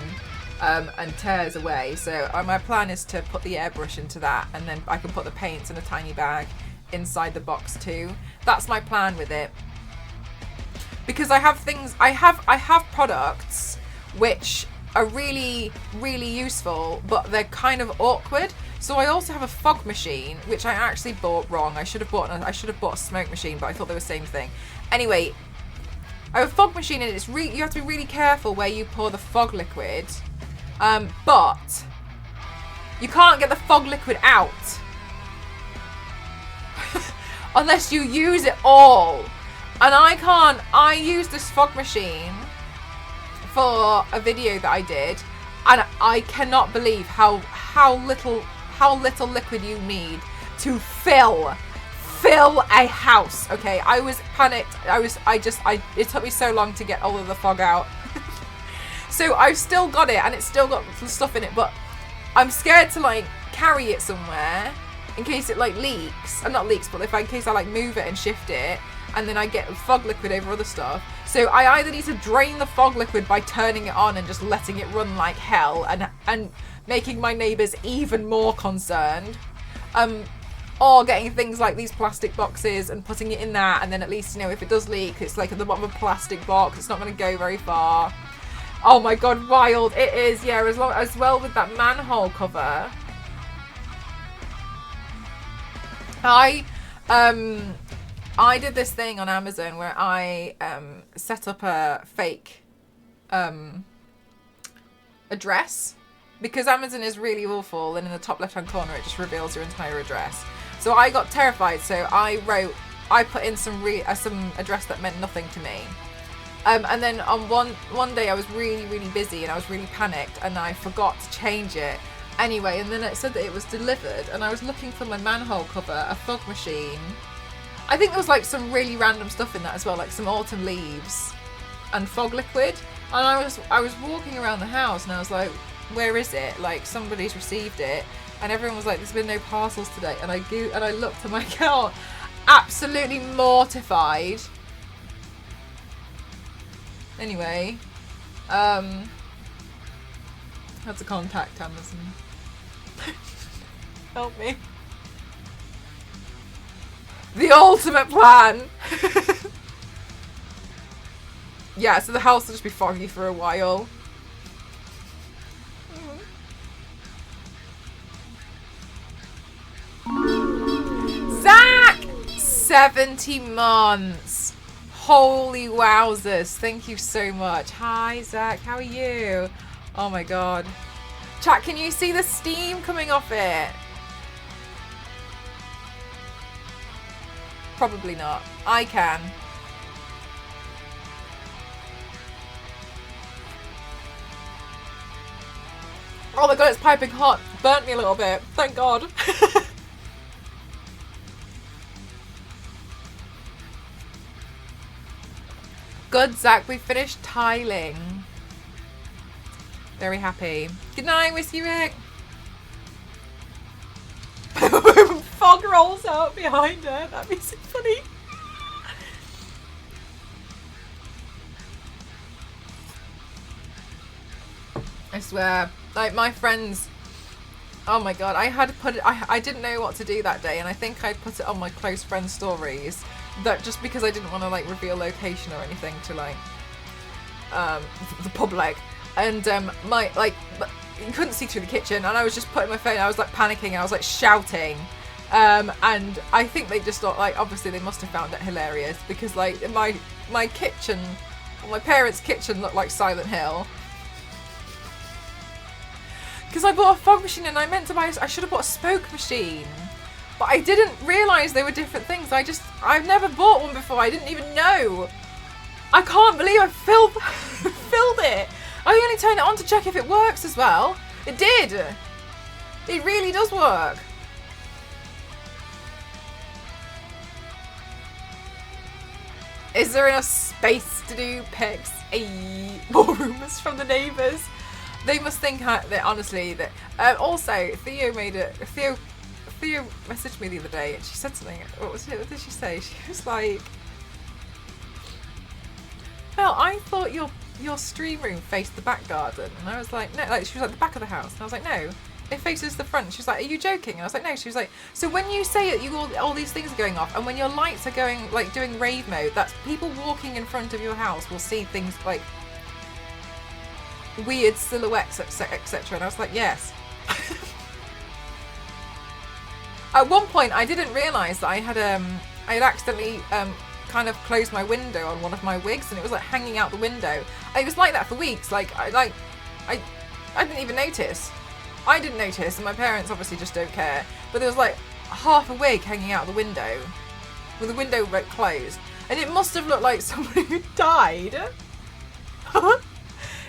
A: and tears away. So my plan is to put the airbrush into that, and then I can put the paints in a tiny bag inside the box too. That's my plan with it, because I have products which are really, really useful, but they're kind of awkward. So I also have a fog machine, which I actually bought wrong. I should have bought a smoke machine, but I thought they were the same thing. Anyway, I have a fog machine, and you have to be really careful where you pour the fog liquid, but you can't get the fog liquid out unless you use it all. And I can't. I used this fog machine for a video that I did, and I cannot believe how little liquid you need to fill a house. Okay, I was panicked. It took me so long to get all of the fog out. So I've still got it, and it's still got some stuff in it, but I'm scared to like carry it somewhere in case it like leaks. Not leaks, but in case I like move it and shift it, and then I get fog liquid over other stuff. So I either need to drain the fog liquid by turning it on and just letting it run like hell, and making my neighbours even more concerned, or getting things like these plastic boxes and putting it in that, and then at least, you know, if it does leak, it's like at the bottom of a plastic box. It's not going to go very far. Oh my god, wild. It is, yeah, as well with that manhole cover. I did this thing on Amazon where I set up a fake address, because Amazon is really awful, and in the top left hand corner it just reveals your entire address. So I got terrified, so I put in some address that meant nothing to me. And then on one day I was really, really busy and I was really panicked, and I forgot to change it. Anyway, and then it said that it was delivered, and I was looking for my manhole cover, a fog machine. I think there was like some really random stuff in that as well, like some autumn leaves and fog liquid. And I was walking around the house, and I was like, where is it? Like, somebody's received it. And everyone was like, there's been no parcels today. And I looked at my account, absolutely mortified. Anyway, had to contact Amazon. Help me. The ultimate plan. Yeah, so the house will just be foggy for a while. Zach! 70 months. Holy wowzers. Thank you so much. Hi, Zach. How are you? Oh my god. Chat, can you see the steam coming off it? Probably not. I can. Oh my god, it's piping hot. Burnt me a little bit. Thank god. Good, Zach. We finished tiling. Very happy. Good night, Whiskey Rick. Fog rolls out behind her. That'd be so funny. I swear. Like, my friends... Oh my god, I had to put it... I didn't know what to do that day, and I think I put it on my close friend stories. That just because I didn't want to, like, reveal location or anything to, like... the public. And, you couldn't see through the kitchen, and I was just putting my phone... I was, like, panicking, and I was, like, shouting. And I think they just thought, like, obviously they must have found it hilarious. Because, like, my kitchen... My parents' kitchen looked like Silent Hill. Because I bought a fog machine and I should have bought a spoke machine. But I didn't realise they were different things. I've never bought one before. I didn't even know. I can't believe I filled it. I only turned it on to check if it works as well. It did. It really does work. Is there enough space to do pics? More rumours from the neighbours. They must think that honestly that. Also, Theo messaged me the other day and she said something. What did she say? She was like, "Well, I thought your stream room faced the back garden," and I was like, "No." Like, she was like, "The back of the house," and I was like, "No, it faces the front." She was like, "Are you joking?" And I was like, "No." She was like, "So when you say that all these things are going off, and when your lights are going like doing rave mode, that's people walking in front of your house will see things like." Weird silhouettes, etc. And I was like, yes. At one point, I didn't realise that I had accidentally kind of closed my window on one of my wigs, and it was like hanging out the window. It was like that for weeks. Like I didn't even notice. I didn't notice, and my parents obviously just don't care. But there was like half a wig hanging out the window, with the window closed, and it must have looked like somebody who died.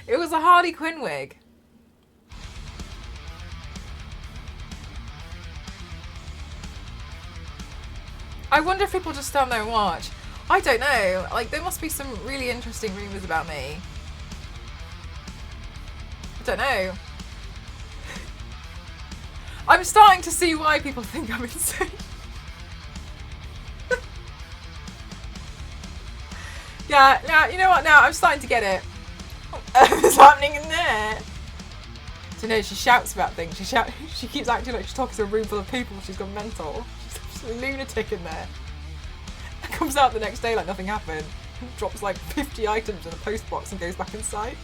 A: It was a Harley Quinn wig. I wonder if people just stand there and watch. I don't know. Like, there must be some really interesting rumours about me. I don't know. I'm starting to see why people think I'm insane. Yeah, now, you know what? Now, I'm starting to get it. What's happening in there? So no, she shouts about things. She keeps acting like she's talking to a room full of people. She's gone mental. She's a lunatic in there. Comes out the next day like nothing happened. Drops like 50 items in a post box and goes back inside.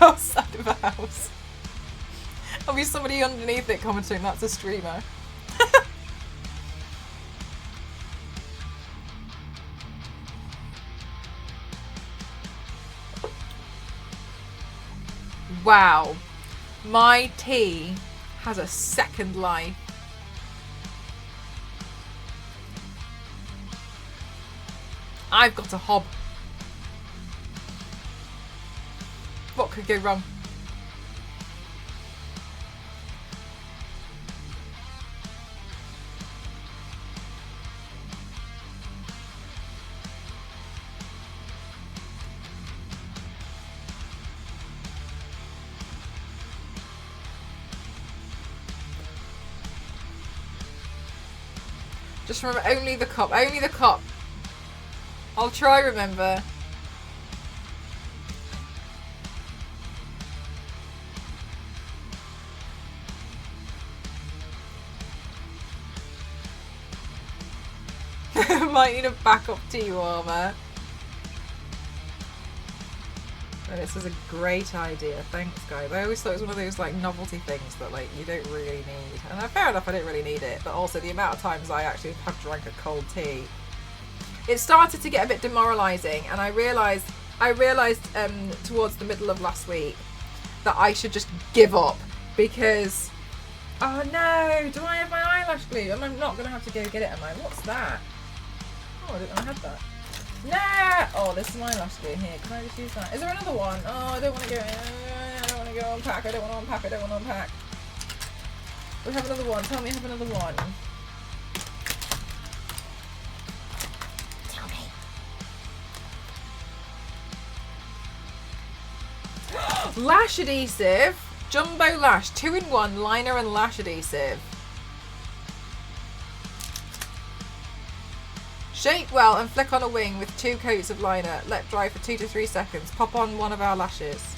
A: Outside of a house. There'll be somebody underneath it commenting, "That's a streamer." Wow. My tea has a second life. I've got a hob. What could go wrong? Just remember, only the cop. Only the cop. I'll try remember. Might need a backup T-warmer. And this is a great idea. Thanks, guys. I always thought it was one of those like novelty things that like you don't really need. And fair enough, I didn't really need it. But also the amount of times I actually have drank a cold tea. It started to get a bit demoralising, and I realised towards the middle of last week that I should just give up because. Oh no! Do I have my eyelash glue? I'm not gonna have to go get it, am I? What's that? Oh, I didn't know I had that. Nah! Oh, there's some eyelash glue here. Can I just use that? Is there another one? Oh, I don't want to go. I don't want to go unpack. I don't want to unpack. I don't want to unpack. We have another one. Tell me I have another one. Tell me. Lash adhesive. Jumbo Lash. 2-in-1 liner and lash adhesive. Shake well and flick on a wing with 2 coats of liner. Let dry for 2 to 3 seconds. Pop on one of our lashes.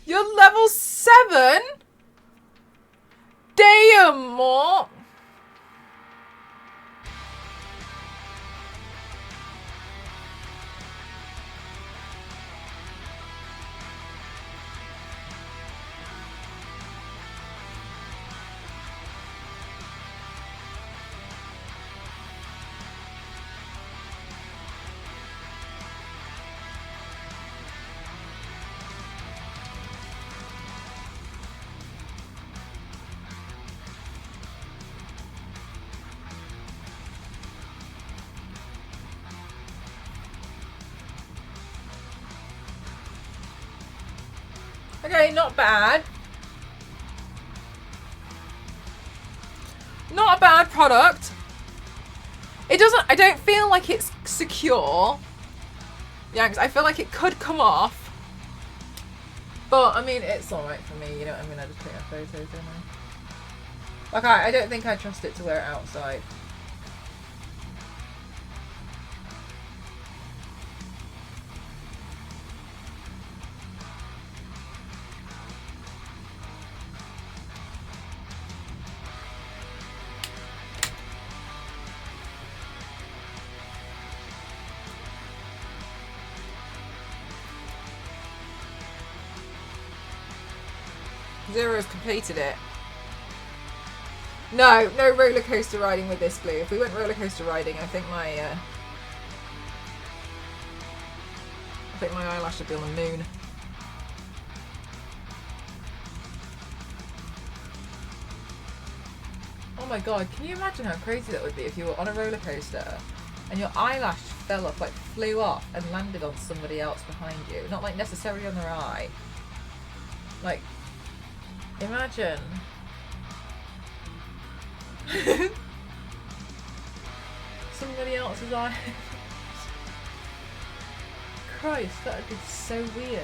A: You're level 7? Damn, Mort. Okay, not bad. Not a bad product. It doesn't, I don't feel like it's secure. Yeah, because I feel like it could come off. But, I mean, it's alright for me, you know what I mean? I just take a photo, don't I? Like, I don't think I trust it to wear it outside. Zero's completed it. No roller coaster riding with this glue. If we went roller coaster riding, I think my eyelash would be on the moon. Oh my god, can you imagine how crazy that would be if you were on a roller coaster and your eyelash fell off, like flew off and landed on somebody else behind you? Not like necessarily on their eye. Like, imagine. Somebody else's eye. Christ, that would be so weird.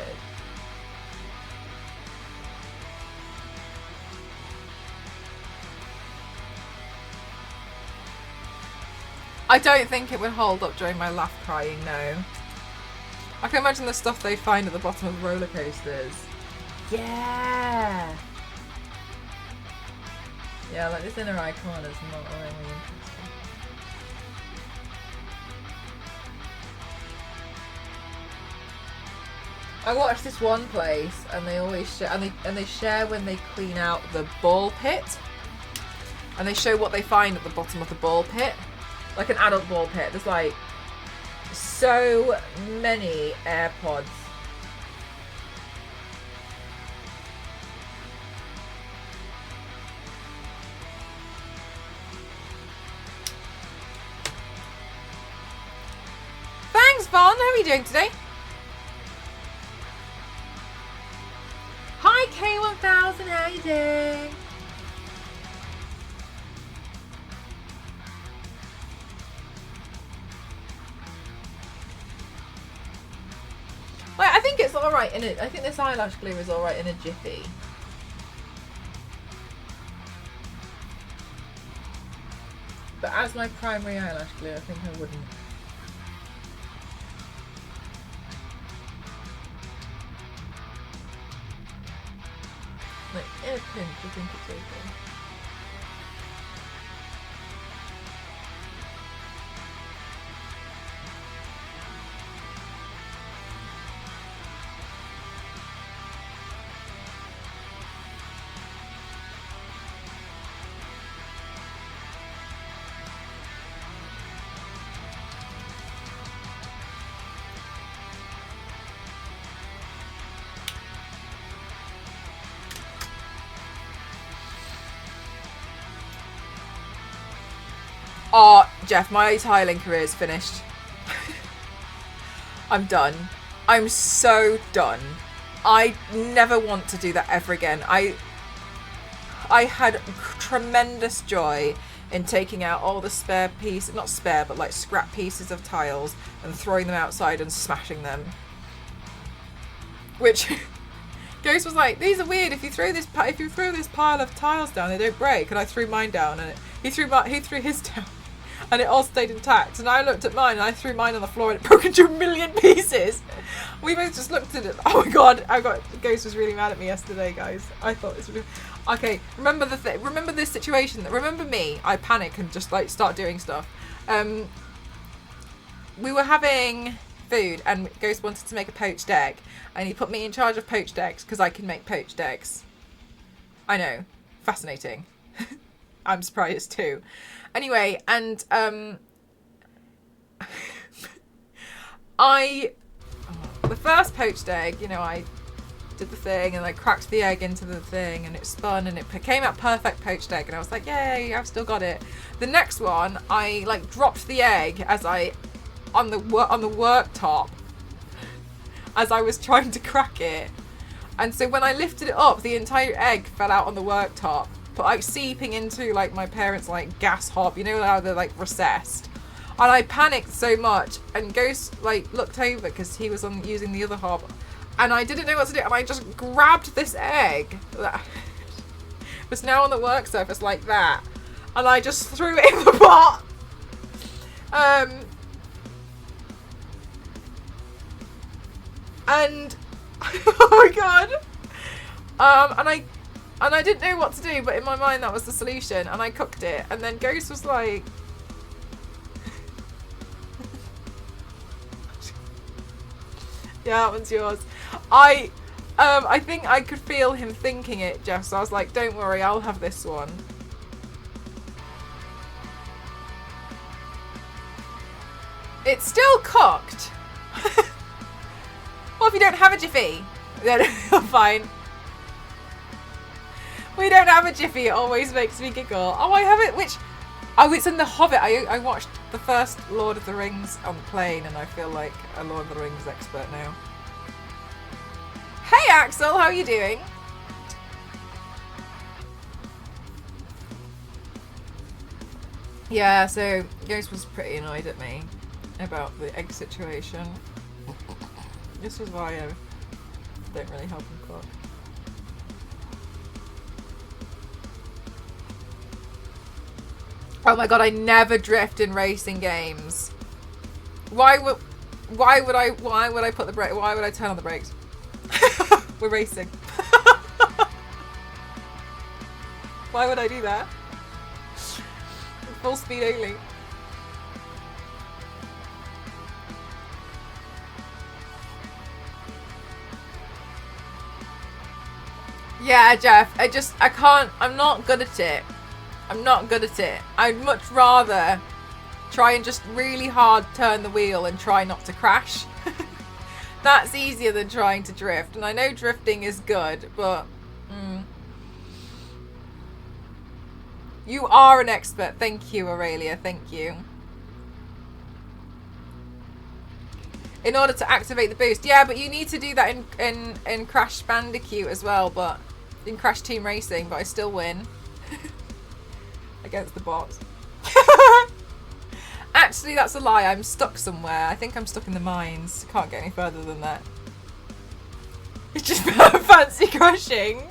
A: I don't think it would hold up during my laugh crying, no. I can imagine the stuff they find at the bottom of roller coasters. Yeah! Yeah, like this inner eye corner is not really interesting. I watched this one place, and they always share, and they share when they clean out the ball pit, and they show what they find at the bottom of the ball pit, like an adult ball pit. There's like so many AirPods Fawn. How are you doing today? Hi, K1000. How are you doing? Well, I think it's alright in it. I think this eyelash glue is alright in a jiffy. But as my primary eyelash glue, I think I wouldn't. Like, in a pinch, I think it's okay. Oh, Jeff, my tiling career is finished. I'm done. I'm so done. I never want to do that ever again. I had tremendous joy in taking out all the spare pieces, not spare, but like scrap pieces of tiles and throwing them outside and smashing them. Which Ghost was like, these are weird. If you throw this pile of tiles down, they don't break. And I threw mine down, and he threw his down. And it all stayed intact. And I looked at mine and I threw mine on the floor and it broke into a million pieces. We both just looked at it. Oh my god, Ghost was really mad at me yesterday, guys. I thought this would be... Okay, remember this situation. Remember me. I panic and just like start doing stuff. We were having food and Ghost wanted to make a poached egg. And he put me in charge of poached eggs because I can make poached eggs. I know. Fascinating. I'm surprised too. Anyway, and the first poached egg, you know, I did the thing and I cracked the egg into the thing and it spun and it came out perfect poached egg and I was like, yay, I've still got it. The next one, I like dropped the egg as on the worktop as I was trying to crack it. And so when I lifted it up, the entire egg fell out on the worktop. But like seeping into like my parents' like gas hob, you know how they're like recessed, and I panicked so much. And Ghost like looked over because he was using the other hob, and I didn't know what to do. And I just grabbed this egg that was now on the work surface like that, and I just threw it in the pot. And oh my god, and I didn't know what to do, but in my mind that was the solution, and I cooked it. And then Ghost was like, yeah, that one's yours. I think I could feel him thinking it, Jeff, so I was like, don't worry, I'll have this one. It's still cooked. Well, if you don't have a jiffy, then fine. We don't have a jiffy, it always makes me giggle. Oh, I have it, it's in The Hobbit. I watched the first Lord of the Rings on the plane and I feel like a Lord of the Rings expert now. Hey Axel, how are you doing? Yeah, so Ghost was pretty annoyed at me about the egg situation. This is why I don't really help him cook. Oh my god, I never drift in racing games. Why would I put the brake? Why would I turn on the brakes? We're racing. Why would I do that? Full speed only. Yeah, Jeff, I can't, I'm not good at it. I'm not good at it. I'd much rather try and just really hard turn the wheel and try not to crash. That's easier than trying to drift. And I know drifting is good, but... You are an expert. Thank you, Aurelia. Thank you. in order to activate the boost. Yeah, but you need to do that in Crash Bandicoot as well, but in Crash Team Racing, but I still win against the bots. Actually, that's a lie. I'm stuck somewhere. I think I'm stuck in the mines. Can't get any further than that. It's just fancy crashing.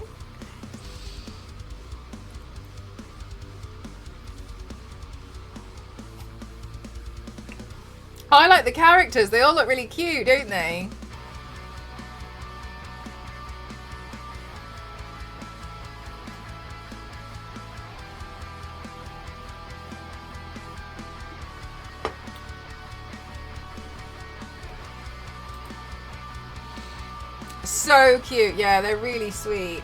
A: I like the characters. They all look really cute, don't they? So cute. Yeah, they're really sweet.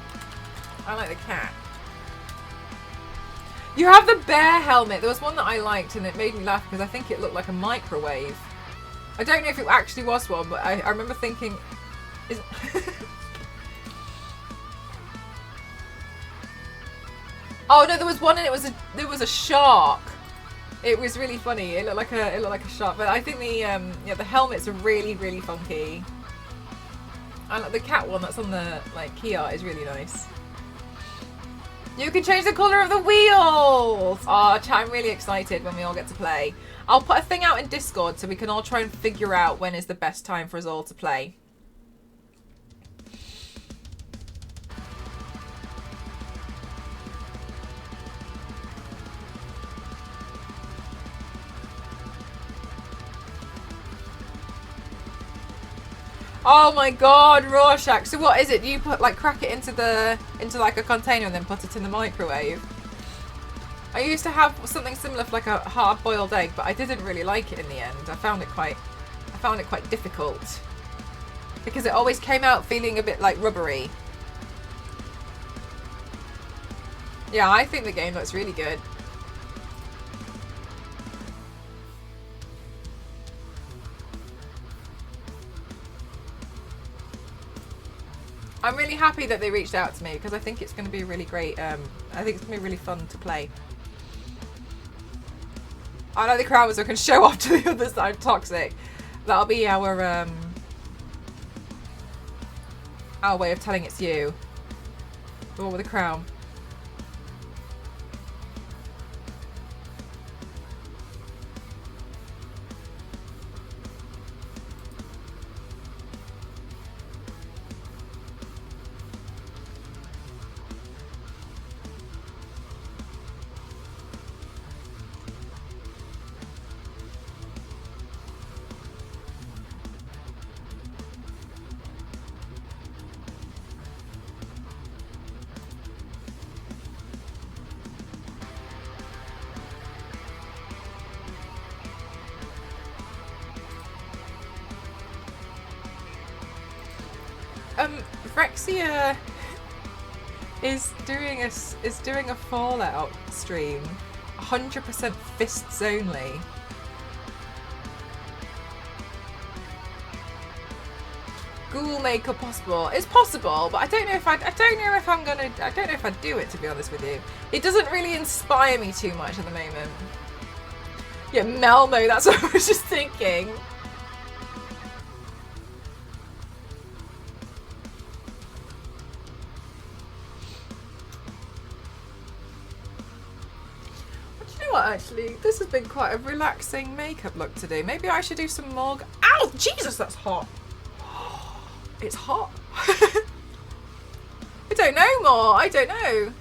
A: I like the cat. You have the bear helmet. There was one that I liked and it made me laugh because I think it looked like a microwave. I don't know if it actually was one, but I remember thinking... Oh no, there was one and there was a shark. It was really funny. It looked like a shark. But I think the helmets are really, really funky. And the cat one that's on the key art is really nice. You can change the colour of the wheels! Oh, chat, I'm really excited when we all get to play. I'll put a thing out in Discord so we can all try and figure out when is the best time for us all to play. Oh my god, Rorschach. So what is it? Do you put crack it into a container and then put it in the microwave? I used to have something similar for a hard-boiled egg, but I didn't really like it in the end. I found it quite difficult because it always came out feeling a bit rubbery. Yeah, I think the game looks really good. I'm really happy that they reached out to me because I think it's going to be really great. I think it's going to be really fun to play. I know the crowd so I can show off to the other side of Toxic. That'll be our way of telling it's you. The one with the crown. Vrexia is doing a Fallout stream, 100% fists only. Ghoul makeup possible? It's possible, but I don't know if I'd do it, to be honest with you. It doesn't really inspire me too much at the moment. Yeah, Melmo, that's what I was just thinking. Actually, this has been quite a relaxing makeup look today. Maybe I should do some more. Ow! Jesus, that's hot. It's hot. I don't know more. I don't know.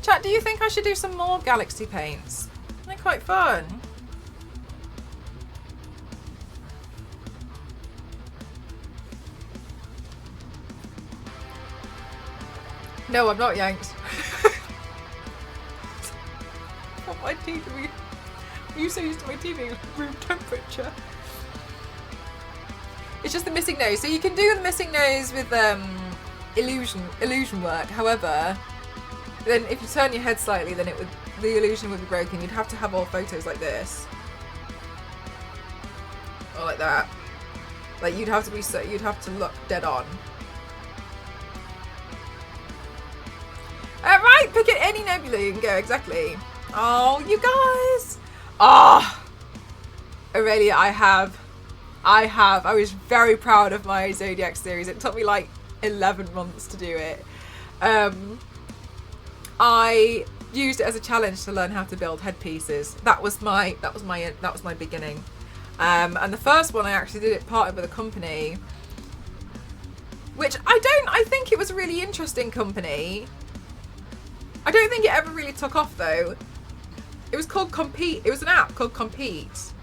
A: Chat, do you think I should do some more galaxy paints? They're quite fun. No, I'm not yanked. My teeth are you so used to my teeth being room temperature. It's just the missing nose. So you can do the missing nose with illusion work. However, then if you turn your head slightly, then the illusion would be broken. You'd have to have all photos like this. Or like that. You'd have to look dead on. Right, right, pick it any nebula you can go, exactly. Oh, you guys. Oh, Aurelia, I was very proud of my Zodiac series. It took me like 11 months to do it. I used it as a challenge to learn how to build headpieces. That was my beginning. And the first one I actually did it partnered with a company, which I think it was a really interesting company. I don't think it ever really took off though. It was called Compete. It was an app called Compete.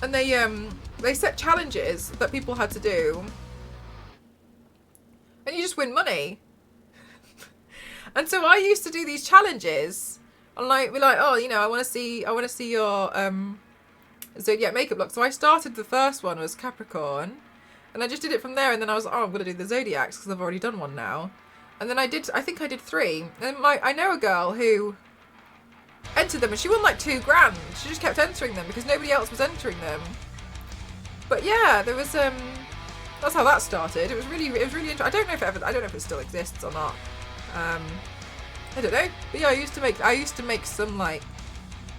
A: And they set challenges that people had to do. And you just win money. And so I used to do these challenges and like be like, oh, you know, I want to see your Zodiac makeup look. So I started, the first one was Capricorn, and I just did it from there, and then I was like, oh, I'm going to do the Zodiacs because I've already done one now. And then I think I did 3. And I know a girl who entered them and she won like $2,000. She just kept entering them because nobody else was entering them. But yeah, there was that's how that started. It was really interesting. I don't know if it still exists or not. I don't know. But yeah, I used to make some like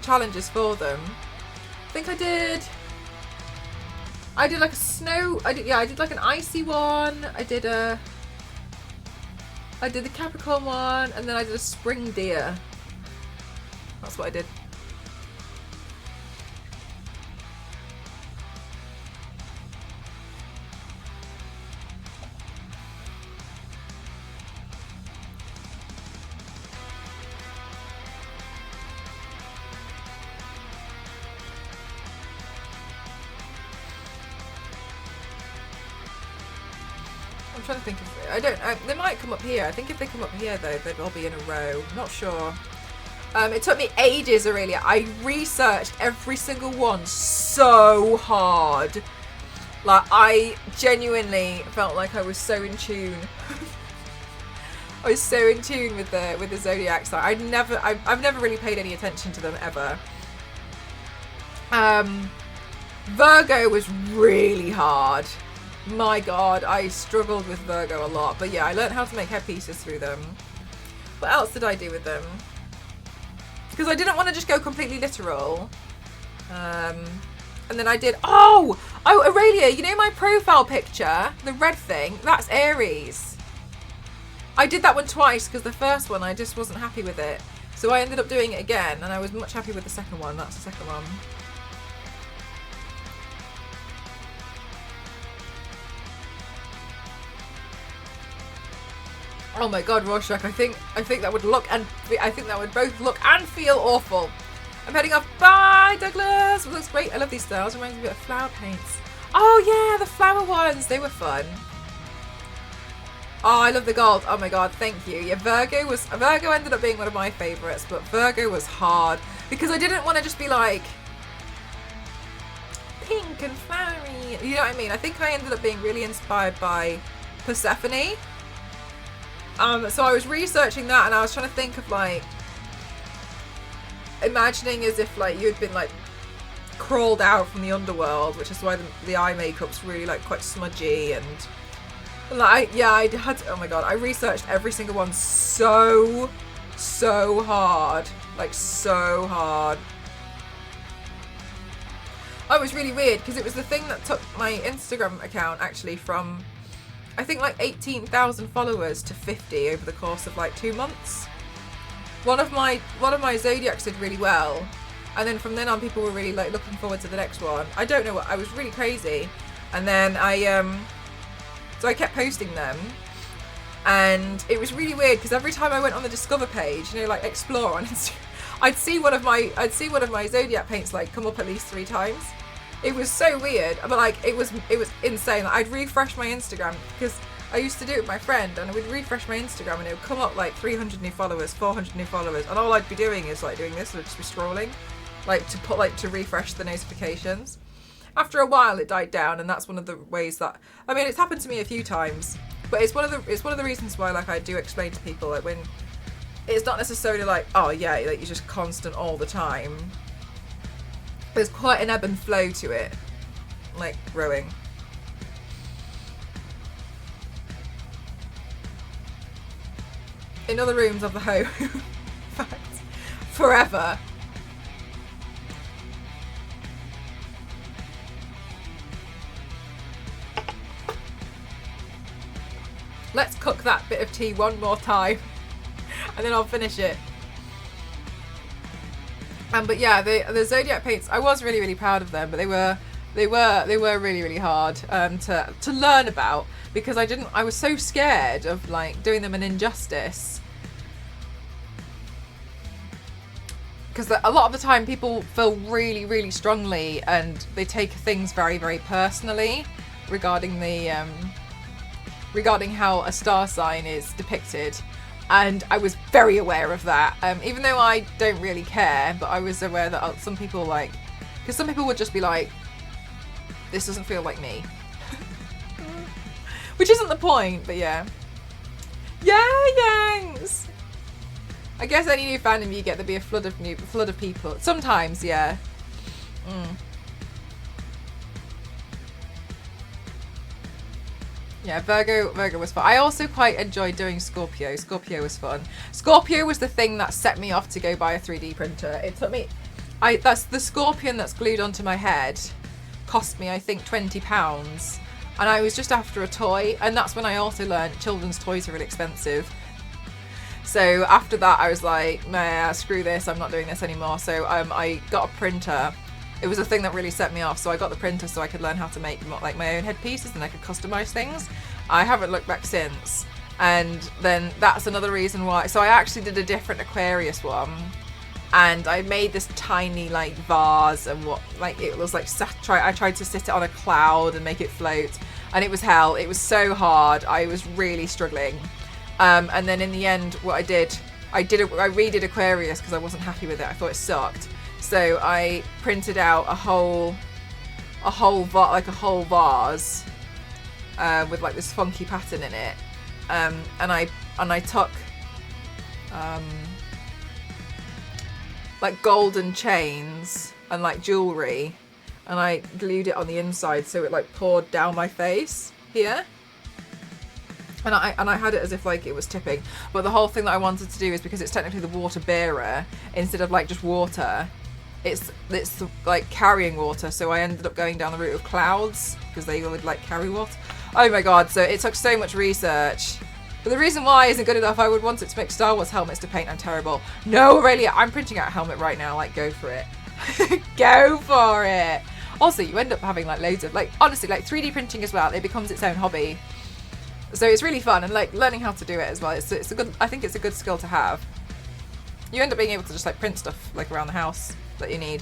A: challenges for them. I think I did like a snow. I did like an icy one. I did the Capricorn one, and then I did a spring deer. That's what I did. I'm trying to think of, they might come up here. I think if they come up here though, they'll all be in a row. Not sure. It took me ages, Aurelia. I researched every single one so hard. Like, I genuinely felt like I was so in tune. I was so in tune with the Zodiacs. Like, I've never really paid any attention to them ever. Virgo was really hard. My God, I struggled with Virgo a lot. But yeah, I learned how to make headpieces through them. What else did I do with them? Because I didn't want to just go completely literal. And then I did... Oh, Aurelia, you know my profile picture? The red thing? That's Aries. I did that one twice because the first one I just wasn't happy with it. So I ended up doing it again and I was much happier with the second one. That's the second one. Oh my God, Rorschach! I think that would both look and feel awful. I'm heading off. Bye, Douglas. It looks great. I love these styles. Reminds me a bit of flower paints. Oh yeah, the flower ones. They were fun. Oh, I love the gold. Oh my God, thank you. Yeah, Virgo ended up being one of my favourites, but Virgo was hard because I didn't want to just be like pink and flowery. You know what I mean? I think I ended up being really inspired by Persephone. So I was researching that and I was trying to think of like imagining as if like you'd been like crawled out from the underworld, which is why the eye makeup's really like quite smudgy and like I had oh my God, I researched every single one so hard, like so hard. Oh, it was really weird because it was the thing that took my Instagram account actually from I think like 18,000 followers to 50 over the course of like 2 months. One of my Zodiacs did really well, and then from then on people were really like looking forward to the next one. I don't know what, I was really crazy, and then so I kept posting them, and it was really weird because every time I went on the Discover page, you know, like explore on Instagram, I'd see one of my Zodiac paints like come up at least 3 times. It was so weird, but like it was insane. Like, I'd refresh my Instagram because I used to do it with my friend, and I would refresh my Instagram and it would come up like 300 new followers, 400 new followers, and all I'd be doing is like doing this, and I'd just be scrolling, like to refresh the notifications. After a while, it died down, and that's one of the ways that I mean, it's happened to me a few times, but it's one of the reasons why like I do explain to people like when it's not necessarily like oh yeah, like you're just constant all the time. There's quite an ebb and flow to it, like growing. in other rooms of the home. In fact, forever. Let's cook that bit of tea one more time and then I'll finish it. But yeah, the Zodiac paints, I was really, really proud of them, but they were really, really hard to learn about, because I was so scared of like doing them an injustice. Because a lot of the time people feel really, really strongly and they take things very, very personally regarding the regarding how a star sign is depicted, and I was very aware of that, even though I don't really care, but I was aware that some people like, because some people would just be like, this doesn't feel like me. Which isn't the point, but yeah. Yeah, Yanks! I guess any new fandom you get, there'll be a flood of people. Sometimes, yeah. Yeah, Virgo was fun. I also quite enjoyed doing Scorpio. Scorpio was fun. Scorpio was the thing that set me off to go buy a 3D printer. It took me... that's the scorpion that's glued onto my head. Cost me, I think, £20. And I was just after a toy. And that's when I also learned children's toys are really expensive. So after that, I was like, nah, screw this. I'm not doing this anymore. So I got a printer. It was a thing that really set me off, so I got the printer so I could learn how to make like my own headpieces and I could customize things. I haven't looked back since, and then that's another reason why. So I actually did a different Aquarius one, and I made this tiny like vase, and it was like I tried to sit it on a cloud and make it float, and it was hell. It was so hard. I was really struggling, and then in the end, what I redid Aquarius because I wasn't happy with it. I thought it sucked. So I printed out a whole vase with like this funky pattern in it, and I took like golden chains and like jewelry, and I glued it on the inside so it like poured down my face here. And I had it as if like it was tipping, but the whole thing that I wanted to do is, because it's technically the water bearer instead of like just water. It's like carrying water, so I ended up going down the route of clouds because they would like carry water. Oh my god, so it took so much research. But the reason why isn't good enough. I would want it to make Star Wars helmets to paint. I'm terrible. No, Aurelia, I'm printing out a helmet right now. Like, go for it. Go for it. Also, you end up having like loads of, like, honestly, like 3D printing as well. It becomes its own hobby. So it's really fun, and like learning how to do it as well. It's a good, I think it's a good skill to have. You end up being able to just like print stuff like around the house that you need.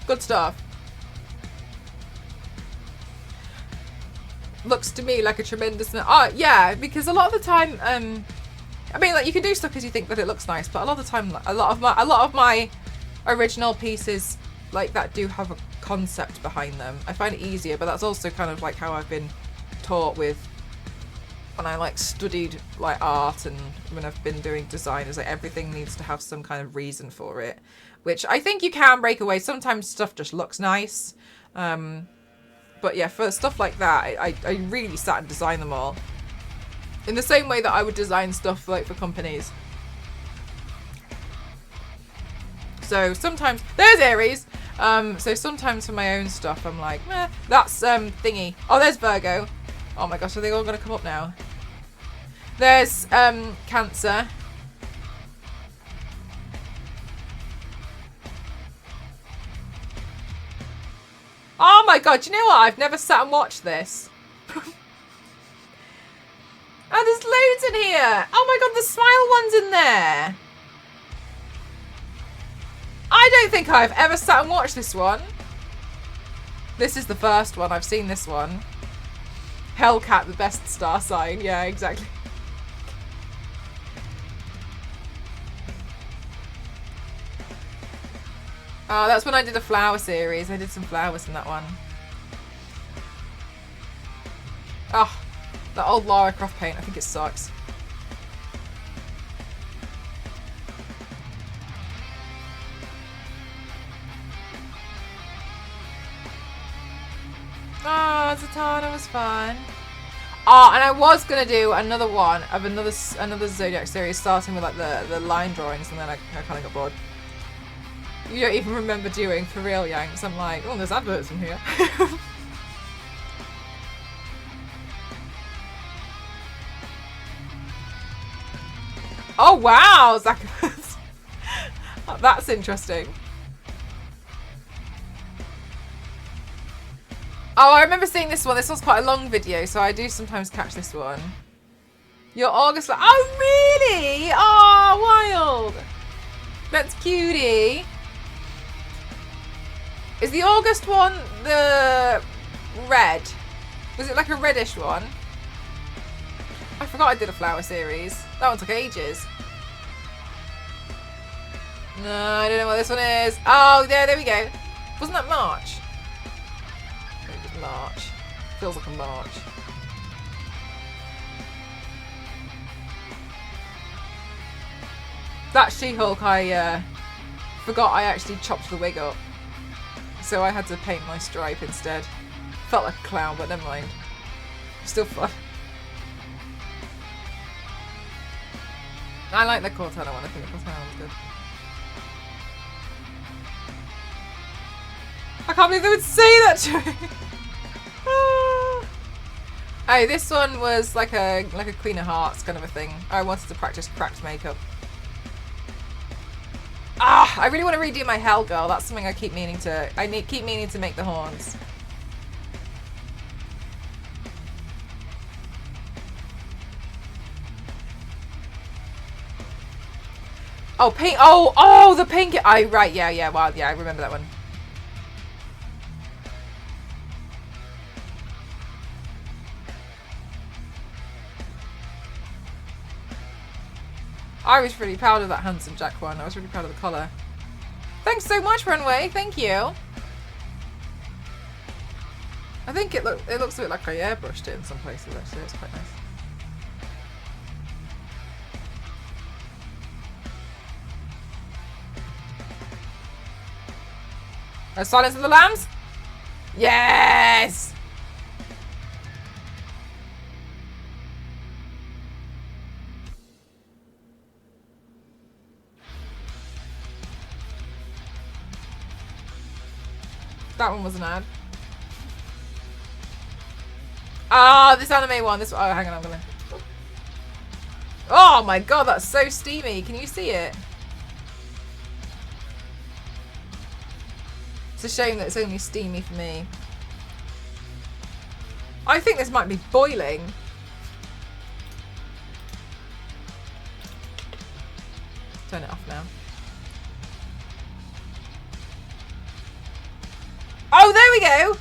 A: Good stuff. Looks to me like a tremendous amount. Oh yeah, because a lot of the time, I mean, like you can do stuff because you think that it looks nice, but a lot of the time, a lot of my original pieces like that do have a concept behind them. I find it easier, but that's also kind of like how I've been taught with when I like studied like art, and when I've been doing design, is like everything needs to have some kind of reason for it, which I think you can break away. Sometimes stuff just looks nice, but yeah, for stuff like that, I really sat and designed them all in the same way that I would design stuff like for companies. So sometimes there's Aries. So sometimes for my own stuff, I'm like, that's thingy. Oh, there's Virgo. Oh my gosh, are they all going to come up now? There's Cancer. Oh my god, do you know what? I've never sat and watched this. Oh, there's loads in here. Oh my god, the smile one's in there. I don't think I've ever sat and watched this one. This is the first one. I've seen this one. Hellcat, the best star sign. Yeah, exactly. Oh, that's when I did a flower series. I did some flowers in that one. Oh, that old Lara Croft paint. I think it sucks. Oh, Zatanna was fun. Oh, and I was gonna do another one of another Zodiac series, starting with like the line drawings, and then I kind of got bored. You don't even remember doing for real, Yanks. I'm like, oh, there's adverts in here. Oh wow, Zach. That's interesting. Oh, I remember seeing this one. This one's quite a long video, so I do sometimes catch this one. Your August... Oh, really? Oh, wild. That's cutie. Is the August one the red? Was it like a reddish one? I forgot I did a flower series. That one took ages. No, I don't know what this one is. Oh, there we go. Wasn't that March? March. Feels like a March. That She-Hulk, I forgot I actually chopped the wig up. So I had to paint my stripe instead. Felt like a clown, but never mind. Still fun. I like the Cortana one. I think the Cortana one's good. I can't believe they would say that to me. Oh, this one was like a Queen of Hearts kind of a thing. I wanted to practice cracked makeup. Ah, I really want to redo my Hell Girl. That's something I keep meaning to. Keep meaning to make the horns. Oh, pink. Oh, the pink. Right. Yeah. Wow. Yeah, I remember that one. I was really proud of that Handsome Jack one. I was really proud of the colour. Thanks so much, Runway. Thank you. I think it looks a bit like I airbrushed it in some places, actually. It's quite nice. Silence of the Lambs? Yes! That one was an ad. Ah, this anime one. This. Oh, hang on, I'm gonna. Oh my god, that's so steamy. Can you see it? It's a shame that it's only steamy for me. I think this might be boiling. Turn it off now. Oh, there we go!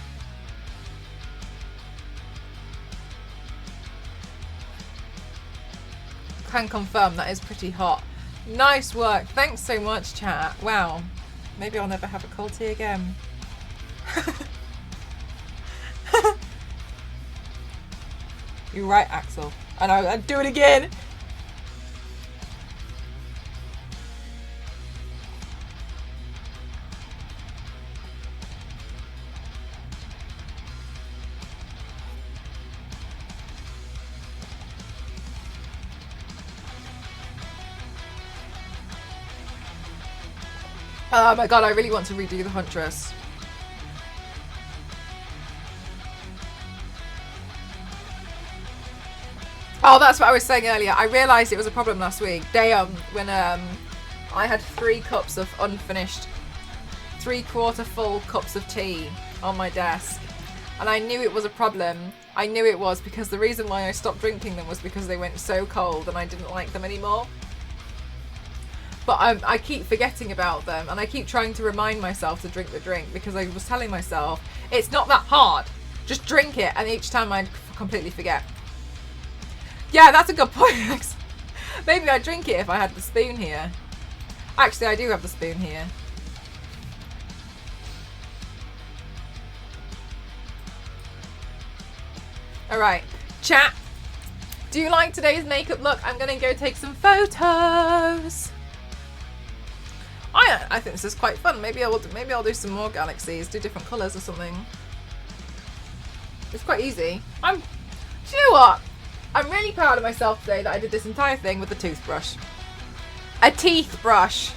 A: Can confirm that is pretty hot. Nice work. Thanks so much, chat. Wow. Maybe I'll never have a cold tea again. You're right, Axel. I know, I'd do it again. Oh my god, I really want to redo the Huntress. Oh, that's what I was saying earlier. I realised it was a problem last week. When I had 3 cups of unfinished, 3/4 full cups of tea on my desk. And I knew it was a problem. I knew it was because the reason why I stopped drinking them was because they went so cold and I didn't like them anymore. But I keep forgetting about them, and I keep trying to remind myself to drink the drink because I was telling myself, it's not that hard. Just drink it, and each time I'd completely forget. Yeah, that's a good point. Maybe I'd drink it if I had the spoon here. Actually, I do have the spoon here. Alright, chat. Do you like today's makeup look? I'm going to go take some photos. I think this is quite fun. Maybe I'll do some more galaxies, do different colours or something. It's quite easy. Do you know what? I'm really proud of myself today that I did this entire thing with a toothbrush. A teeth brush.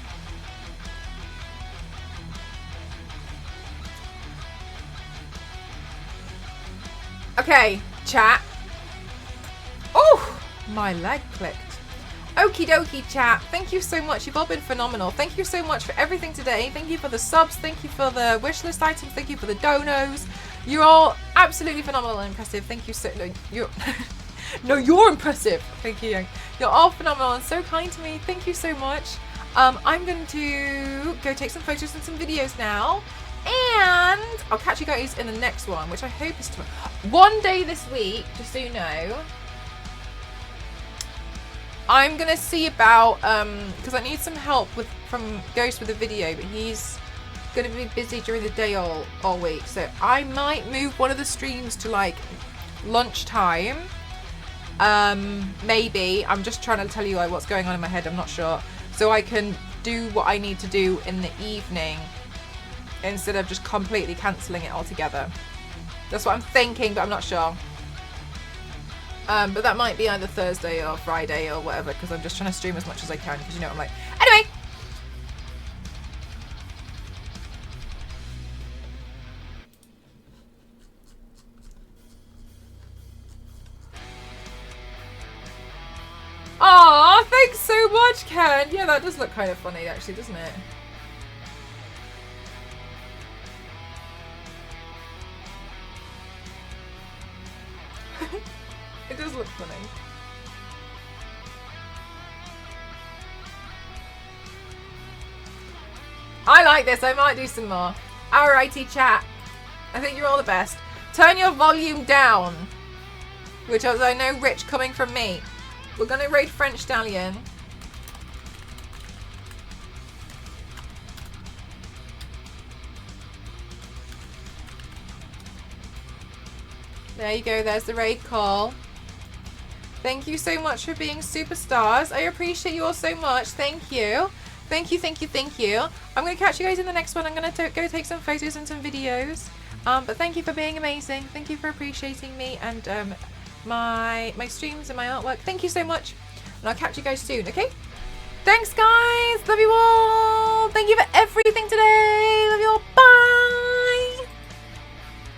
A: Okay, chat. Oh, my leg clicked. Okie dokie, chat. Thank you so much. You've all been phenomenal. Thank you so much for everything today. Thank you for the subs. Thank you for the wishlist items. Thank you for the donos. You're all absolutely phenomenal and impressive. Thank you so no, you're no, you're impressive. Thank you. You're all phenomenal and so kind to me. Thank you so much. I'm going to go take some photos and some videos now. And I'll catch you guys in the next one, which I hope is tomorrow. One day this week, just so you know, I'm gonna see about because I need some help from Ghost with a video, but he's gonna be busy during the day all week. So I might move one of the streams to like lunchtime. Maybe. I'm just trying to tell you like what's going on in my head. I'm not sure. So I can do what I need to do in the evening instead of just completely cancelling it altogether. That's what I'm thinking, but I'm not sure. But that might be either Thursday or Friday or whatever, because I'm just trying to stream as much as I can, because you know what I'm like. Anyway! Aw, thanks so much, Ken! Yeah, that does look kind of funny, actually, doesn't it? It does look funny. I like this. I might do some more. Alrighty, chat. I think you're all the best. Turn your volume down. Which as I know, Rich coming from me. We're going to raid French Stallion. There you go. There's the raid call. Thank you so much for being superstars. I appreciate you all so much. Thank you. Thank you, thank you, thank you. I'm going to catch you guys in the next one. I'm going to go take some photos and some videos. But thank you for being amazing. Thank you for appreciating me and my streams and my artwork. Thank you so much. And I'll catch you guys soon, okay? Thanks, guys. Love you all. Thank you for everything today. Love you all. Bye.